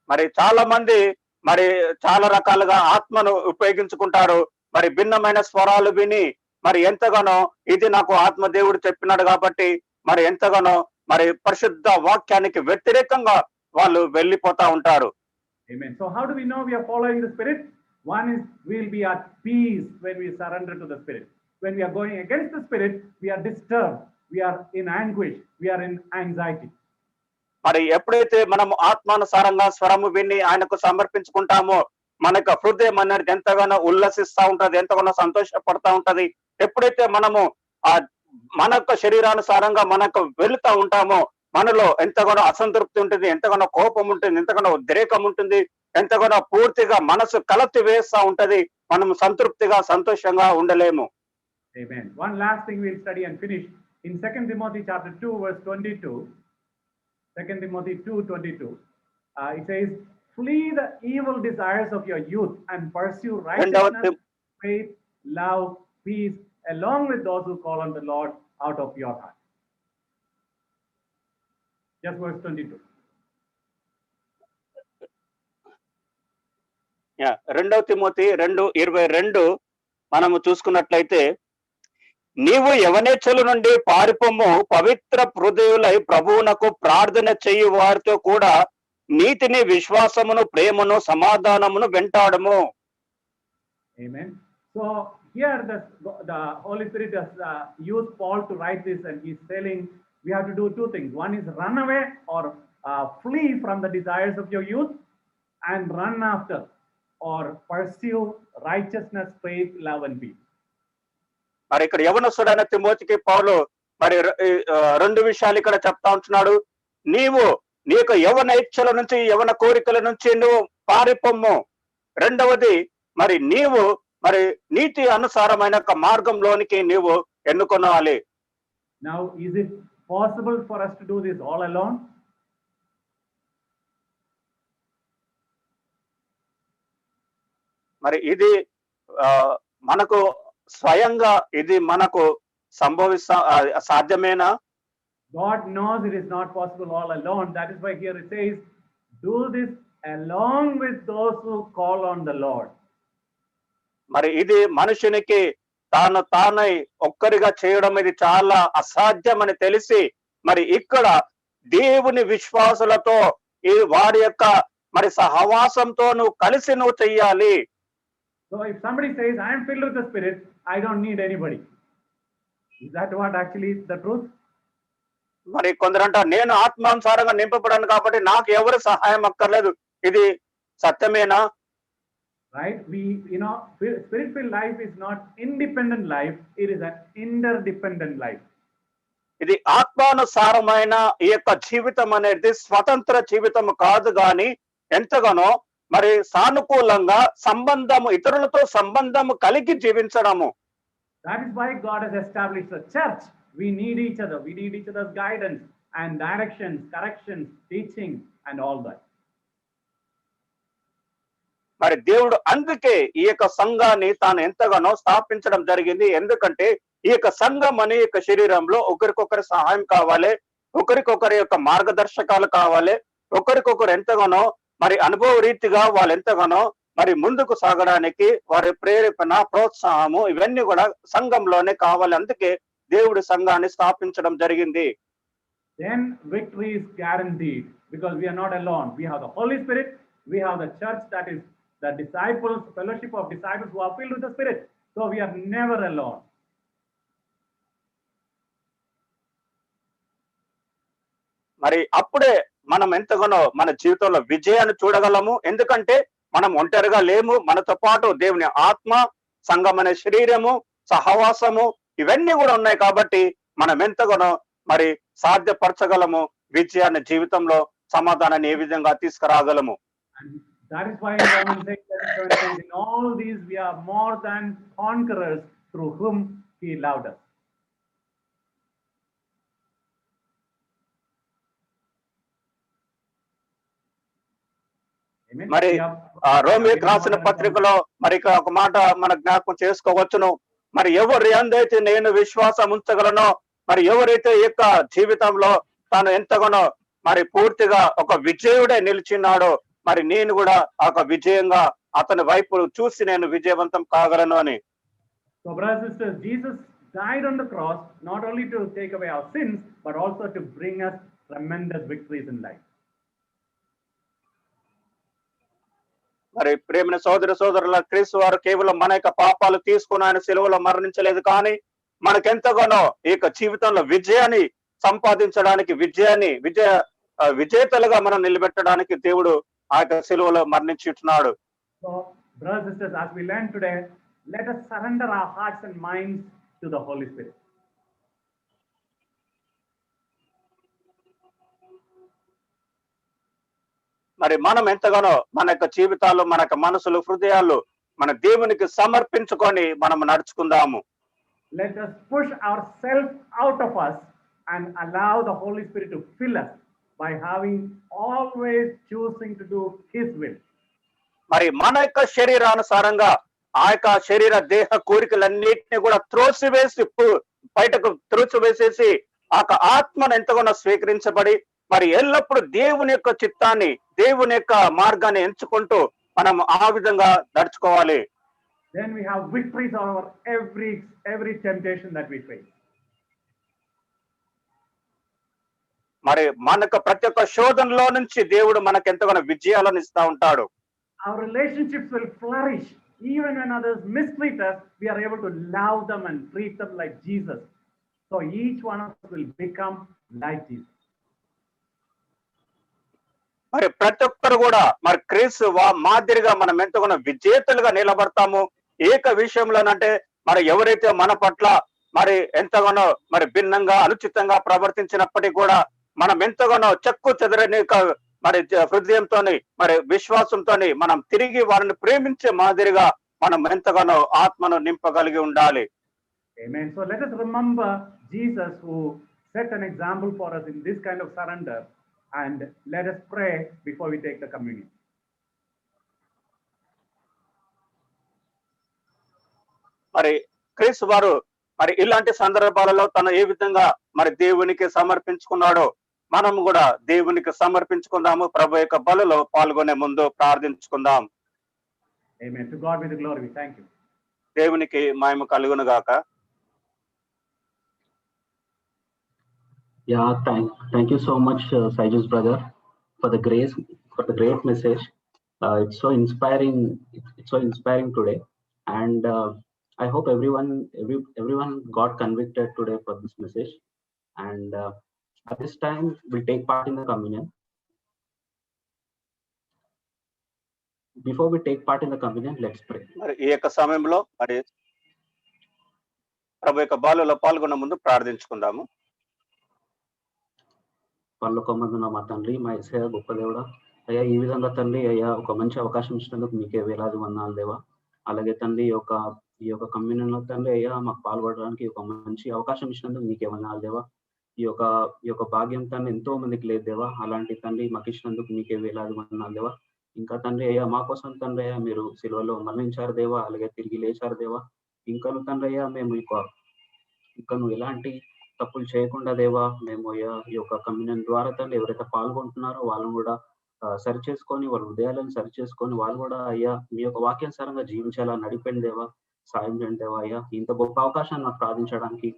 [SPEAKER 7] మరి చాలా మంది మరి చాలా రకాలుగా ఆత్మను ఉపయోగించుకుంటారు. మరి భిన్నమైన స్వరాలు విని మరి ఎంతగానో ఇది నాకు ఆత్మ దేవుడు చెప్పినాడు కాబట్టి మరి ఎంతగానో మరి పరిశుద్ధ వాక్యానికి వ్యతిరేకంగా వాళ్ళు వెళ్ళిపోతా ఉంటారు.
[SPEAKER 6] Amen. So how do we know we are following the Spirit? One is we will be at peace when we surrender to the Spirit. When we are going against the Spirit, we are disturbed, we are in anguish, we are in anxiety.
[SPEAKER 7] మరి ఎప్పుడైతే మనం ఆత్మానుసారంగా స్వరము విని ఆయనకు సమర్పించుకుంటామో మనకు హృదయం అనేది ఎంతగానో ఉల్లసిస్తా ఉంటది, ఎంతగానో సంతోషపడతా ఉంటది. ఎప్పుడైతే మనము ఆ మన యొక్క శరీరానుసారంగా మనకు వెళుతా ఉంటామో మనలో ఎంతగానో అసంతృప్తి ఉంటుంది, ఎంతగానో కోపం ఉంటుంది, ఎంతగానో ఉద్రేకం ఉంటుంది, ఎంతగానో పూర్తిగా మనసు కలతి వేస్తా ఉంటది. మనం సంతృప్తిగా సంతోషంగా ఉండలేము.
[SPEAKER 6] Amen. One last thing we'll study and finish in 2 Timothy chapter 2 verse 22. 2 Timothy 2:22. It says, "Flee the evil desires of your youth and pursue righteousness, faith, love, peace, along with those who call on the Lord out of your heart." Just verse 22.
[SPEAKER 7] 2 Timothy 2:22 మనము చూసుకున్నట్లయితే, నీవు యవనేచ్ఛల నుండి పారిపోము, పవిత్ర హృదయులై ప్రభువునకు ప్రార్థన చేయు వారితో కూడా నీతిని, విశ్వాసమును, ప్రేమను, సమాధానమును వెంటాడము.
[SPEAKER 6] Amen. So here the Holy Spirit has used Paul to write this, and he's telling we have to do two things. One is run away or flee from the desires of your youth, and run after or pursue righteousness, faith, love, and peace.
[SPEAKER 7] మరి ఇక్కడ యవనస్తుడైన తిమోతికి పౌలు మరి రెండు విషయాలు ఇక్కడ చెప్తా ఉంటున్నాడు. నీవు నీ యొక్క యవన ఇచ్చల నుంచి, యవన కోరికల నుంచి నువ్వు పారిపోము. రెండవది మరి నీవు మరి నీతి అనుసారమైన ఒక మార్గంలోనికి నీవు ఎన్నుకోవాలి.
[SPEAKER 6] Now, is it possible for us to do this all alone?
[SPEAKER 7] మరి ఇది మనకు స్వయంగా ఇది మనకు సాధ్యమేనా?
[SPEAKER 6] God knows it is not possible all alone. That is why here it says, do this along with those who call on the Lord.
[SPEAKER 7] మరి ఇది మనుషునికి తానై ఒక్కరిగా చేయడం ఇది చాలా అసాధ్యమని తెలిసి మరి ఇక్కడ దేవుని విశ్వాసులతో ఈ వారి యొక్క మరి సహవాసంతో నువ్వు కలిసి నువ్వు చెయ్యాలి.
[SPEAKER 6] So if somebody says, I am filled with the Spirit, I don't need anybody. Is that what actually is the truth?
[SPEAKER 7] మరి కొందరంట నేను ఆత్మానుసారంగా నింపబడాను కాబట్టి నాకు ఎవరి సహాయం అక్కర్లేదు. ఇది సత్యమేనా?
[SPEAKER 6] Right? Spirit-filled life is not independent life. It is an interdependent life.
[SPEAKER 7] ఇది ఆత్మానుసారమైన ఈ యొక్క జీవితం అనేది స్వతంత్ర జీవితం కాదు, గాని ఎంతగానో మరి సానుకూలంగా సంబంధము, ఇతరులతో సంబంధము కలిగి జీవించడము.
[SPEAKER 6] That is why God has established a church. We need each other. We need each other's guidance and directions, corrections, teaching, and all that.
[SPEAKER 7] మరి దేవుడు అందుకే ఈ యొక్క సంఘాన్ని తాను ఎంతగానో స్థాపించడం జరిగింది. ఎందుకంటే ఈ యొక్క సంఘం అనే యొక్క శరీరంలో ఒకరికొకరి సహాయం కావాలి, ఒకరికొకరి యొక్క మార్గదర్శకాలు కావాలి, ఒకరికొకరు ఎంతగానో మరి అనుభవ రీతిగా వాళ్ళు ఎంతగానో మరి ముందుకు సాగడానికి వారి ప్రేరేపణ, ప్రోత్సాహము ఇవన్నీ కూడా సంఘంలోనే కావాలి. అందుకే దేవుడి సంఘాన్ని స్థాపించడం జరిగింది.
[SPEAKER 6] then victory is guaranteed, because we are not alone. We have the Holy Spirit, we have the church, that is the disciples, fellowship of disciples who are filled with the Spirit. So we are never alone.
[SPEAKER 7] మరి అప్పుడే మనం ఎంతగానో మన జీవితంలో విజయాన్ని చూడగలము. ఎందుకంటే మనం ఒంటరిగా లేము. మనతో పాటు దేవుని ఆత్మ, సంఘం అనే శరీరము, సహవాసము ఇవన్నీ కూడా ఉన్నాయి కాబట్టి మనం ఎంతగానో మరి సాధ్యపరచగలము విజయాన్ని, జీవితంలో సమాధానాన్ని ఏ విధంగా తీసుకురాగలము.
[SPEAKER 6] And that is why in Romans 8:7 says, in all these we are more than conquerors through whom he loved us. Amen.
[SPEAKER 7] మరి
[SPEAKER 6] We are-
[SPEAKER 7] రోమియోకి రాసిన పత్రికలో మరి ఇక్కడ ఒక మాట మన జ్ఞాపకం చేసుకోవచ్చును. మరి ఎవరు ఎందైతే నేను విశ్వాసం ఉంచగలనో, మరి ఎవరైతే ఈ యొక్క జీవితంలో తాను ఎంతగానో మరి పూర్తిగా ఒక విజయుడే నిలిచినాడో, మరి నేను కూడా ఒక విజయంగా అతని వైపు చూసి నేను విజయవంతం కాగలను అని.
[SPEAKER 6] So brothers and sisters, Jesus died on the cross not only to take away our sins, but also to bring us tremendous victories in life.
[SPEAKER 7] మరి ప్రేమైన సోదర సోదరుల, క్రీస్తు వారు కేవలం మన యొక్క పాపాలు తీసుకుని ఆయన సిలువలో మరణించలేదు, కానీ మనకెంతగానో ఈ యొక్క జీవితంలో విజయాన్ని సంపాదించడానికి, విజేతలుగా మనం నిలబెట్టడానికి దేవుడు ఆ యొక్క సిలువలో మరణించున్నాడు.
[SPEAKER 6] So brothers and sisters, as we learn today, let us surrender our hearts and minds to the Holy Spirit.
[SPEAKER 7] మరి మనం ఎంతగానో మన యొక్క జీవితాలు, మన యొక్క మనసులు, హృదయాలు మన దేవునికి సమర్పించుకొని మనం నడుచుకుందాము.
[SPEAKER 6] Let us push ourselves out of us and allow the Holy Spirit to fill us by having always choosing to do his will.
[SPEAKER 7] మరి మన యొక్క శరీరానుసారంగా ఆ యొక్క శరీర దేహ కోరికలన్నిటిని కూడా త్రోసివేసి బయటకు త్రోసివేసేసి ఆ ఆత్మను ఎంతగానో స్వీకరించబడి మరి ఎల్లప్పుడూ దేవుని యొక్క చిత్తాన్ని, దేవుని యొక్క మార్గాన్ని ఎంచుకుంటూ మనం ఆ విధంగా నడుచుకోవాలి.
[SPEAKER 6] Then we have victories over every temptation that we face.
[SPEAKER 7] మరి మనకు ప్రతి ఒక్క శోధనలో నుంచి దేవుడు మనకు ఎంతగానో విజయాలను ఇస్తా ఉంటాడు.
[SPEAKER 6] Our relationships will flourish. Even when others mistreat us, we are able to love them and treat them like Jesus. So each one of us will become like Jesus.
[SPEAKER 7] మరి ప్రతి ఒక్కరు కూడా మరి క్రీస్తు మాదిరిగా మనం ఎంతగానో విజేతలుగా నిలబడతాము. ఏక విషయంలోనంటే మరి ఎవరైతే మన పట్ల మరి ఎంతగానో మరి భిన్నంగా, అనుచితంగా ప్రవర్తించినప్పటికీ కూడా మనం ఎంతగానో చెక్కు చెదరని మరి హృదయంతో, మరి విశ్వాసంతో మనం తిరిగి వారిని ప్రేమించే మాదిరిగా మనం ఎంతగానో ఆత్మను నింపగలిగి ఉండాలి.
[SPEAKER 6] Amen. So let us remember Jesus, who set an example for us in this kind of surrender, and let us pray before we take the communion.
[SPEAKER 7] మరి క్రీస్తు వారు మరి ఇలాంటి సందర్భాలలో తను ఏ విధంగా మరి దేవునికి సమర్పించుకున్నాడో మనం కూడా దేవునికి సమర్పించుకుందాము. ప్రభు యొక్క బలిలో పాల్గొనే ముందు ప్రార్థించుకుందాం.
[SPEAKER 6] Amen. To God be the glory. We thank you.
[SPEAKER 7] దేవునికి మహిమ కలుగును గాక.
[SPEAKER 8] Yeah, thank you so much, Saijus brother, for the great message. It's so inspiring. It's so inspiring today, and I hope everyone got convicted today for this message. And at this time, we'll take part in the communion. Before we take part in the communion, let's pray.
[SPEAKER 7] మరి ఈ యొక్క సమయంలో మరి ప్రభు యొక్క బలిలో పాల్గొనే ముందు ప్రార్థించుకుందాము.
[SPEAKER 8] పరలోకమందున్న మా తండ్రి, మా యేసయ్య గొప్ప దేవుడా, అయ్యా ఈ విధంగా తండ్రి అయ్యా ఒక మంచి అవకాశం ఇచ్చినందుకు మీకే వేలాది వందనాలు దేవా. అలాగే తండ్రి ఈ యొక్క కమ్యూనియన్ లో తండ్రి అయ్యా మాకు పాల్గొనడానికి ఒక మంచి అవకాశం ఇచ్చినందుకు మీకే వందనాలు దేవా. ఈ యొక్క భాగ్యం తండ్రి ఎంతో మందికి లేదు దేవా. అలాంటి తండ్రి మాకు ఇచ్చినందుకు మీకే వేలాది వందనాలు దేవా. ఇంకా తండ్రి అయ్యా మా కోసం తండ్రి అయ్యా మీరు సిలువలో మరణించారు దేవా, అలాగే తిరిగి లేచారు దేవా. ఇంకను తండ్రి అయ్యా మేము ఇంకను ఎలాంటి తప్పులు చేయకుండా దేవా మేము ఈ యొక్క కమ్యూనియన్ ద్వారా తండ్రి ఎవరైతే పాల్గొంటున్నారో వాళ్ళని కూడా సరి చేసుకొని, వాళ్ళ హృదయాలను సరి చేసుకొని వాళ్ళు కూడా అయ్యా మీ యొక్క వాక్యానుసారంగా జీవించేలా నడిపండి దేవా, సాయం చేయండి దేవా. అయ్యా ఇంత గొప్ప అవకాశాన్ని నాకు ప్రార్థించడానికి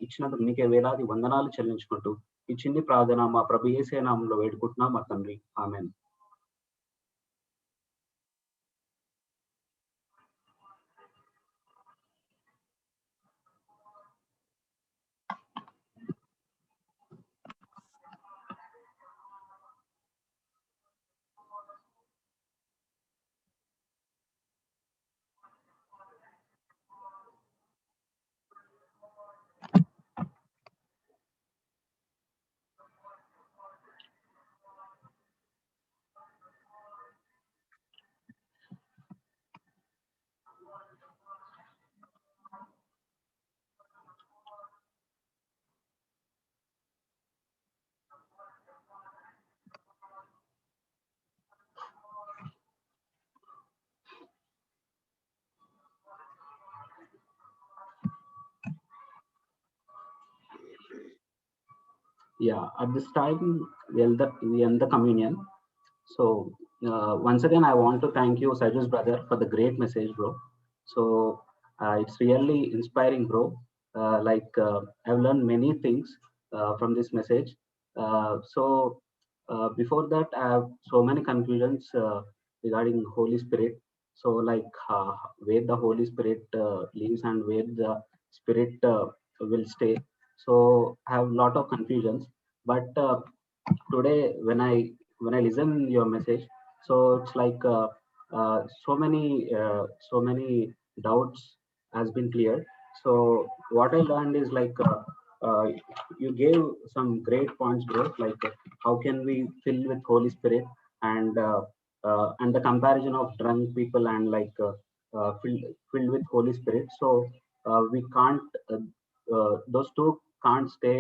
[SPEAKER 8] ఇచ్చినందుకు మీకే వేలాది వందనాలు చెల్లించుకుంటూ ఈ చిన్ని ప్రార్థన మా ప్రభు యేసే నామములో వేడుకుంటున్నాం మా తండ్రి. ఆమేన్. Yeah, at this time we end the communion. So once again, I want to thank you, Sajus brother, for the great message, bro. So it's really inspiring, bro. I've learned many things from this message. Before that, I have so many confusions regarding Holy Spirit. So where the Holy Spirit lives and where the Spirit will stay. So I have a lot of confusions. But today, when I listen your message, so it's like so many doubts has been cleared. So what I learned is you gave some great points, bro. How can we fill with Holy Spirit, and the comparison of drunk people and filled with Holy Spirit. So we can't those two can't stay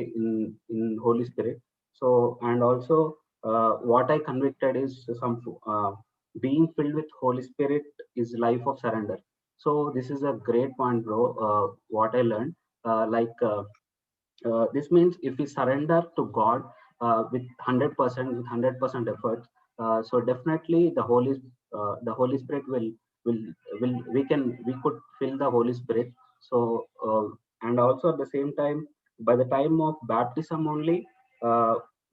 [SPEAKER 8] in Holy Spirit. So and also what I convicted is some being filled with Holy Spirit is life of surrender. So this is a great point, bro. What I learned, this means if we surrender to God with 100%, with 100% effort, so definitely the Holy Spirit will we could fill the Holy Spirit. So and also at the same time, by the time of baptism only,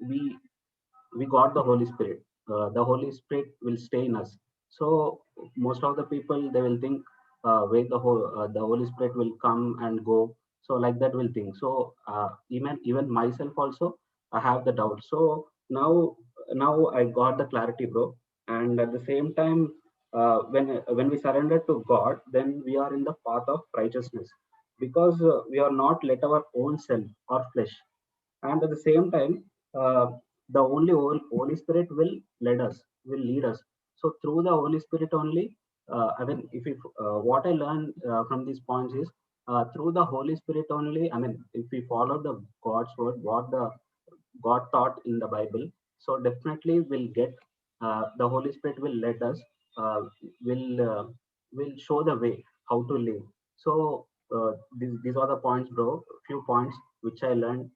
[SPEAKER 8] we got the Holy Spirit. The Holy Spirit will stay in us. So most of the people, they will think where the Holy Spirit will come and go. So like that will think. So even myself also, I have the doubt. So now I got the clarity, bro. And at the same time, when we surrender to God, then we are in the path of righteousness, because we are not let our own self or flesh. And at the same time, the only Holy Spirit will lead us. So through the Holy Spirit only, I mean, what I learned from these points is through the Holy Spirit only. I mean, if we follow the God's word, what the God taught in the Bible, so definitely we'll get the Holy Spirit will let us, uh, will show the way how to live. So these are the points, bro. Few points which I learned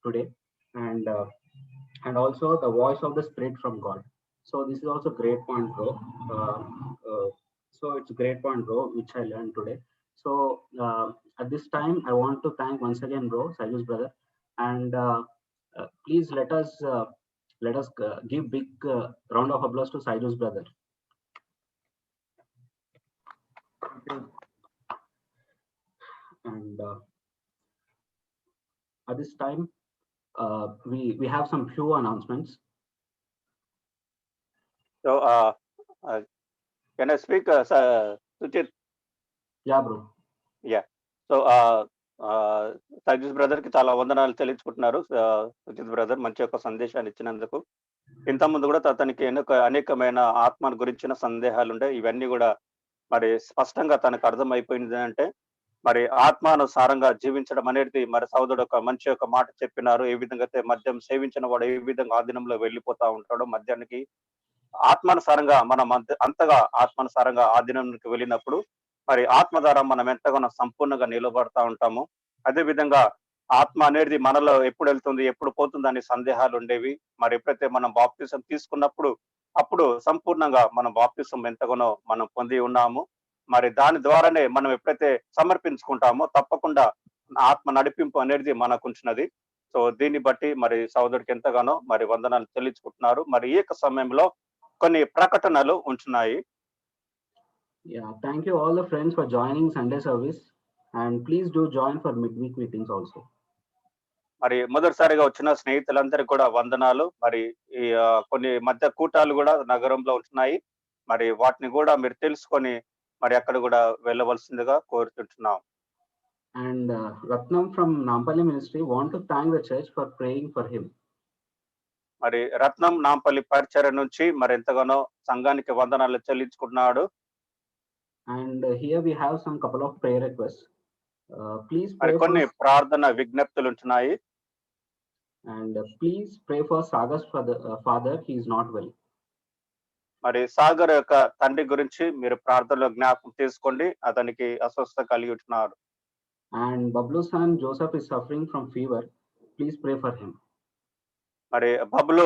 [SPEAKER 8] today, and uh, and also the voice of the Spirit from God. So this is also great point, bro. So it's a great point, bro, which I learned today. So at this time, I want to thank once again, bro, Sajus brother, and please let us give big round of applause to Sajus brother. And at this time, we have some few announcements.
[SPEAKER 7] So can I speak, Suchit?
[SPEAKER 8] Yeah, bro.
[SPEAKER 7] Yeah. So Sajeesh brother కి చాలా వందనాలు తెలియచుకుంటున్నారు. Sujith brother మంచి ఒక సందేశాన్ని ఇచ్చినందుకు. ఇంత ముందు కూడా అతనికి అనేకమైన ఆత్మ గురించిన సందేహాలు ఉండే, ఇవన్నీ కూడా మరి స్పష్టంగా తనకు అర్థమైపోయింది. అంటే మరి ఆత్మానుసారంగా జీవించడం అనేది, మరి సోదరుడు ఒక మంచి ఒక మాట చెప్పినారు. ఏ విధంగా అయితే మద్యం సేవించిన వాడు ఏ విధంగా ఆధీనంలో వెళ్ళిపోతా ఉంటాడో, మద్యానికి ఆత్మానుసారంగా మనం అంతగా ఆత్మానుసారంగా ఆధీనంకి వెళ్ళినప్పుడు మరి ఆత్మ ద్వారా మనం ఎంతగానో సంపూర్ణంగా నిలబడతా ఉంటాము. అదే విధంగా ఆత్మ అనేది మనలో ఎప్పుడు వెళ్తుంది ఎప్పుడు పోతుంది అనే సందేహాలు ఉండేవి. మరి ఎప్పుడైతే మనం బాప్తిసం తీసుకున్నప్పుడు అప్పుడు సంపూర్ణంగా మనం బాప్తిసం ఎంతగానో మనం పొంది ఉన్నాము. మరి దాని ద్వారానే మనం ఎప్పుడైతే సమర్పించుకుంటామో తప్పకుండా ఆత్మ నడిపింపు అనేది మనకు ఉంచినది. సో దీన్ని బట్టి మరి సోదరుడికి ఎంతగానో మరి వందనాలు చెల్లించుకుంటున్నారు. మరి ఈ యొక్క సమయంలో కొన్ని ప్రకటనలు ఉంటున్నాయి.
[SPEAKER 8] Yeah, thank you all the friends for joining Sunday service, and please do join for midweek meetings also.
[SPEAKER 7] మరి మొదటిసారిగా వచ్చిన స్నేహితులందరికీ కూడా వందనాలు. మరి ఈ కొన్ని మధ్య కూటాలు కూడా నగరంలో ఉంటున్నాయి. మరి వాటిని కూడా మీరు తెలుసుకొని మరి అక్కడ కూడా వెళ్ళవలసిందిగా కోరుతుంటున్నాం.
[SPEAKER 8] And Ratnam from Nampally Ministry want to thank the church for praying for him.
[SPEAKER 7] మరి రత్నం నాంపల్లి పరిచర్య నుంచి మరి ఎంతగానో సంఘానికి వందనాలు చెల్లించుకున్నాడు.
[SPEAKER 8] And here we have some couple of prayer requests. Please
[SPEAKER 7] మరి
[SPEAKER 8] pray
[SPEAKER 7] కొన్ని
[SPEAKER 8] for,
[SPEAKER 7] ప్రార్థన విజ్ఞప్తులు ఉంటున్నాయి.
[SPEAKER 8] and please pray for Sagar's father. He is not well.
[SPEAKER 7] మరి సాగర్ యొక్క తండ్రి గురించి మీరు ప్రార్థనలో జ్ఞాపకం తీసుకోండి. అతనికి అస్వస్థత కలిగి ఉంటున్నాడు.
[SPEAKER 8] And Bablu's son Joseph is suffering from fever. Please pray for him.
[SPEAKER 7] మరి బబులు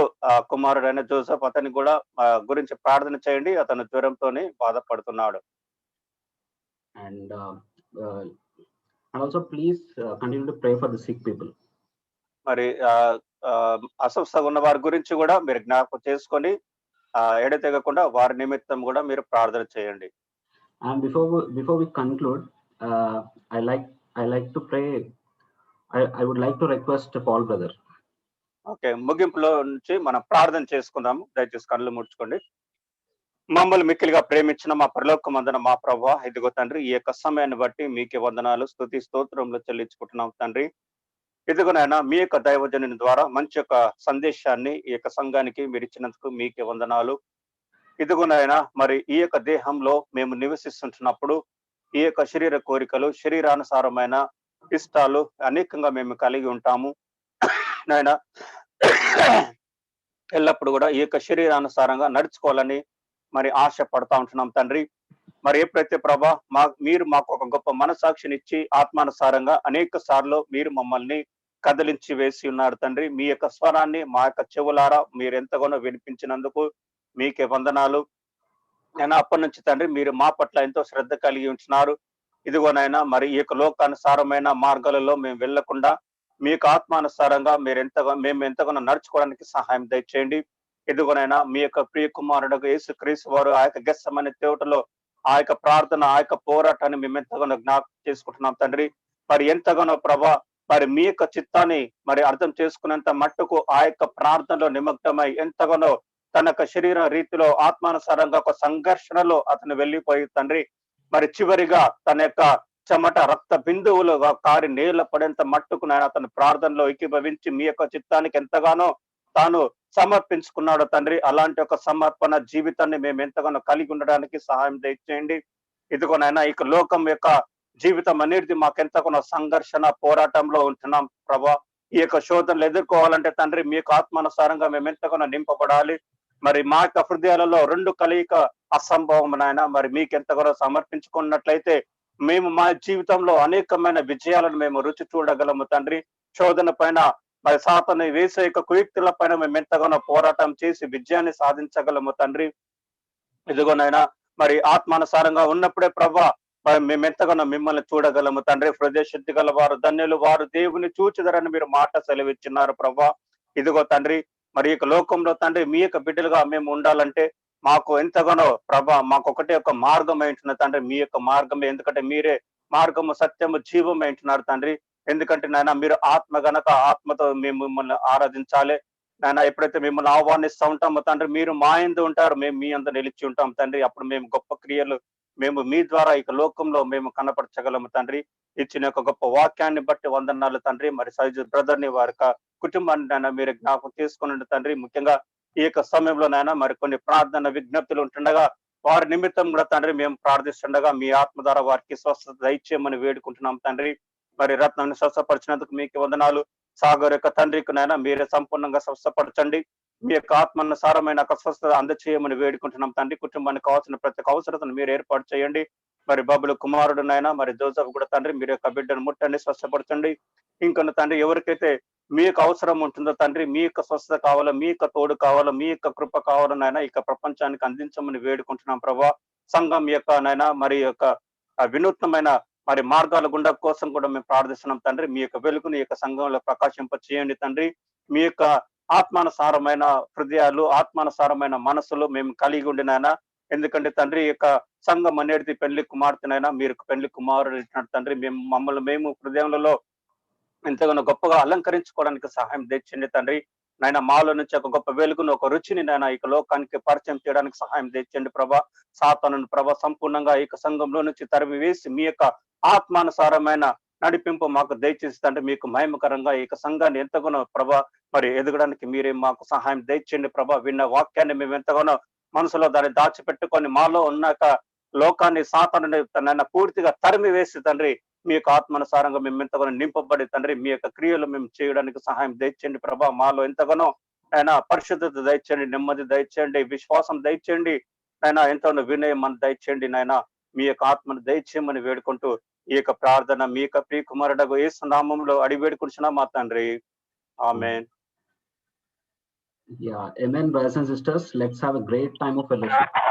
[SPEAKER 7] కుమారుడైన జోసెఫ్ అతని కూడా గురించి ప్రార్థన చేయండి. అతను జ్వరంతోనే బాధపడుతున్నాడు.
[SPEAKER 8] And also please continue to pray for the sick people.
[SPEAKER 7] మరి అస్వస్థగా ఉన్న వారి గురించి కూడా మీరు జ్ఞాపకం చేసుకొని ఎడతెగకుండా వారి నిమిత్తం కూడా మీరు ప్రార్థన చేయండి.
[SPEAKER 8] And before we conclude, I like to pray. I would like to request Paul brother.
[SPEAKER 7] Okay, ముగింపులో నుంచి మనం ప్రార్థన చేసుకుందాము. దయచేసి కళ్ళు ముడుచుకోండి. మమ్మల్ని మిక్కిలిగా ప్రేమించిన మా పరలోకమందున మా ప్రభువా, ఇదిగో తండ్రి, ఈ యొక్క సమయాన్ని బట్టి మీకే వందనాలు, స్తుతి స్తోత్రములు చెల్లించుకుంటున్నాం తండ్రి. ఇదిగోనైనా మీ యొక్క దైవజనుని ద్వారా మంచి యొక్క సందేశాన్ని ఈ యొక్క సంఘానికి మీరు ఇచ్చినందుకు మీకే వందనాలు. ఇదిగోనైనా మరి ఈ యొక్క దేహంలో మేము నివసిస్తుంటున్నప్పుడు ఈ యొక్క శరీర కోరికలు, శరీరానుసారమైన ఇష్టాలు అనేకంగా మేము కలిగి ఉంటాము నాయన. ఎల్లప్పుడు కూడా ఈ యొక్క శరీరానుసారంగా నడుచుకోవాలని మరి ఆశ పడతా ఉంటున్నాం తండ్రి. మరి ఎప్పుడైతే ప్రభా మీరు మాకు ఒక గొప్ప మనసాక్షిని ఇచ్చి ఆత్మానుసారంగా అనేక సార్లు మీరు మమ్మల్ని కదిలించి వేసి ఉన్నారు తండ్రి. మీ యొక్క స్వరాన్ని మా యొక్క చెవులారా మీరు ఎంతగానో వినిపించినందుకు మీకే వందనాలు. నేను అప్పటి నుంచి తండ్రి మీరు మా పట్ల ఎంతో శ్రద్ధ కలిగి ఉంటున్నారు. ఇదిగోనైనా మరి ఈ యొక్క లోకానుసారమైన మార్గాలలో మేము వెళ్లకుండా మీకు ఆత్మానుసారంగా మేము ఎంతగానో నడుచుకోవడానికి సహాయం దయచేయండి. ఇదిగోనైనా మీ యొక్క ప్రియ కుమారుడు యేసుక్రీస్తు వారు ఆ యొక్క గెత్సెమనే తోటలో ఆ యొక్క ప్రార్థన, ఆ యొక్క పోరాటాన్ని మేము ఎంతగానో జ్ఞాపకం చేసుకుంటున్నాం తండ్రి. మరి ఎంతగానో ప్రభా మరి మీ యొక్క చిత్తాన్ని మరి అర్థం చేసుకునేంత మట్టుకు ఆ యొక్క ప్రార్థనలో నిమగ్నమై ఎంతగానో తన యొక్క శరీర రీతిలో ఆత్మానుసారంగా ఒక సంఘర్షణలో అతను వెళ్ళిపోయి తండ్రి, మరి చివరిగా తన యొక్క చెమట రక్త బిందువులుగా కారి నీళ్ల పడేంత మట్టుకు నాయన అతను ప్రార్థనలో ఏకీభవించి మీ యొక్క చిత్తానికి ఎంతగానో తాను సమర్పించుకున్నాడు తండ్రి. అలాంటి ఒక సమర్పణ జీవితాన్ని మేము ఎంతగానో కలిగి ఉండడానికి సహాయం దయచేయండి. ఇదిగోనైనా ఇక లోకం యొక్క జీవితం అనేది మాకెంతగానో సంఘర్షణ పోరాటంలో ఉంటున్నాం ప్రభా. ఈ యొక్క శోధనలు ఎదుర్కోవాలంటే తండ్రి మీ యొక్క ఆత్మానుసారంగా మేము ఎంతగానో నింపబడాలి. మరి మా యొక్క హృదయాలలో రెండు కలయిక అసంభవం నాయన. మరి మీకు ఎంతగానో సమర్పించుకున్నట్లయితే మేము మా జీవితంలో అనేకమైన విజయాలను మేము రుచి చూడగలము తండ్రి. శోధన పైన మరి సాతాను వేసే యొక్క కుయుక్తుల పైన మేము ఎంతగానో పోరాటం చేసి విజయాన్ని సాధించగలము తండ్రి. ఇదిగోనైనా మరి ఆత్మానుసారంగా ఉన్నప్పుడే ప్రభా మరి మేము ఎంతగానో మిమ్మల్ని చూడగలము తండ్రి. హృదయ శుద్ధి గల వారు ధన్యులు, వారు దేవుని చూచిదరని మీరు మాట సెలవిచ్చినారు ప్రభా. ఇదిగో తండ్రి మరి ఈ లోకంలో తండ్రి మీ యొక్క బిడ్డలుగా మేము ఉండాలంటే మాకు ఎంతగానో ప్రభా మాకు ఒకటే ఒక మార్గం ఏంటున్న తండ్రి, మీ యొక్క మార్గమే. ఎందుకంటే మీరే మార్గము, సత్యము, జీవం ఏంటున్నారు తండ్రి. ఎందుకంటే నాయన మీరు ఆత్మ గనక ఆత్మతో మేము మిమ్మల్ని ఆరాధించాలి నాయన. ఎప్పుడైతే మిమ్మల్ని ఆహ్వానిస్తూ ఉంటామో తండ్రి మీరు మా యందు ఉంటారు, మేము మీ అందు నిలిచి ఉంటాం తండ్రి. అప్పుడు మేము గొప్ప క్రియలు మేము మీ ద్వారా ఇక లోకంలో మేము కనపరచగలము తండ్రి. ఇచ్చిన ఒక గొప్ప వాక్యాన్ని బట్టి వందనాలు తండ్రి. మరి సైజు బ్రదర్ ని వారి కుటుంబాన్ని నాయన మీరు జ్ఞాపకం చేసుకుని తండ్రి. ముఖ్యంగా ఈ యొక్క సమయంలో నాయన మరి కొన్ని ప్రార్థన విజ్ఞప్తులు ఉంటుండగా వారి నిమిత్తం కూడా తండ్రి మేము ప్రార్థిస్తుండగా మీ ఆత్మ ద్వారా వారికి స్వస్థత దయచేయమని వేడుకుంటున్నాం తండ్రి. మరి రత్నాన్ని స్వస్థపరిచినందుకు మీకు వందనాలు. సాగర్ యొక్క తండ్రికి నాయన మీరే సంపూర్ణంగా స్వస్థపరచండి. మీ యొక్క ఆత్మానుసారమైన స్వస్థత అందచేయమని వేడుకుంటున్నాం తండ్రి. కుటుంబానికి కావాల్సిన ప్రతి అవసరతను మీరు ఏర్పాటు చేయండి. మరి బబులు కుమారుడు నాయన మరి జోసెఫ్ కూడా తండ్రి మీరు యొక్క బిడ్డను ముట్టండి, స్వస్థపరచండి. ఇంకొన్న తండ్రి ఎవరికైతే మీ యొక్క అవసరం ఉంటుందో తండ్రి మీ యొక్క స్వస్థత కావాలో, మీ యొక్క తోడు కావాలో, మీ యొక్క కృప కావాలో నాయన ఇక ప్రపంచానికి అందించమని వేడుకుంటున్నాం ప్రభా. సంఘం యొక్క నాయన మరి యొక్క వినూత్నమైన మరి మార్గాల గుండా కోసం కూడా మేము ప్రార్థిస్తున్నాం తండ్రి. మీ యొక్క వెలుగుని ఈ యొక్క సంఘంలో ప్రకాశింప చేయండి తండ్రి. మీ యొక్క ఆత్మానుసారమైన హృదయాలు, ఆత్మానుసారమైన మనసులు మేము కలిగి ఉండినైనా, ఎందుకంటే తండ్రి యొక్క సంఘం అనేది పెళ్లి కుమార్తెనైనా, మీరు పెళ్లి కుమారుడు ఇచ్చినట్టు తండ్రి మమ్మల్ని మేము హృదయంలో ఎంతగానో గొప్పగా అలంకరించుకోవడానికి సహాయం తెచ్చండి తండ్రి. నాయన మాలో నుంచి ఒక గొప్ప వెలుగును, ఒక రుచిని నాయన ఈ లోకానికి పరిచయం చేయడానికి సహాయం తెచ్చండి ప్రభా. సాతానుని ప్రభా సంపూర్ణంగా ఈ సంఘంలో నుంచి తరిమి వేసి మీ యొక్క ఆత్మానుసారమైన నడిపింపు మాకు దయచేసి తండ్రి, మీకు మహిమకరంగా ఈ సంఘాన్ని ఎంతగానో ప్రభా మరి ఎదగడానికి మీరే మాకు సహాయం దయచేయండి ప్రభా. విన్న వాక్యాన్ని మేము ఎంతగానో మనసులో దాన్ని దాచిపెట్టుకొని మాలో ఉన్నాక లోకాన్ని సాతానుని తన పూర్తిగా తరిమి వేసి తండ్రి, మీ యొక్క ఆత్మానుసారంగా మేము ఎంతగానో నింపబడి తండ్రి, మీ యొక్క క్రియలు మేము చేయడానికి సహాయం దయచేయండి ప్రభా. మాలో ఎంతగానో ఆయన పరిశుద్ధత దయచేయండి, నెమ్మది దయచేయండి, విశ్వాసం దయచేయండి ఆయన, ఎంతగానో వినయం మన దయచేయండి నాయన. మీ యొక్క ఆత్మను దయచేయమని వేడుకుంటూ ఈ యొక్క ప్రార్థన మీ యొక్క ప్రియ కుమారుడు యేసు నామములో అడిగి వేడుకుంటున్నాం మా తండ్రి. ఆమేన్.
[SPEAKER 8] Yeah, amen, brothers and sisters. Let's have a great time of fellowship.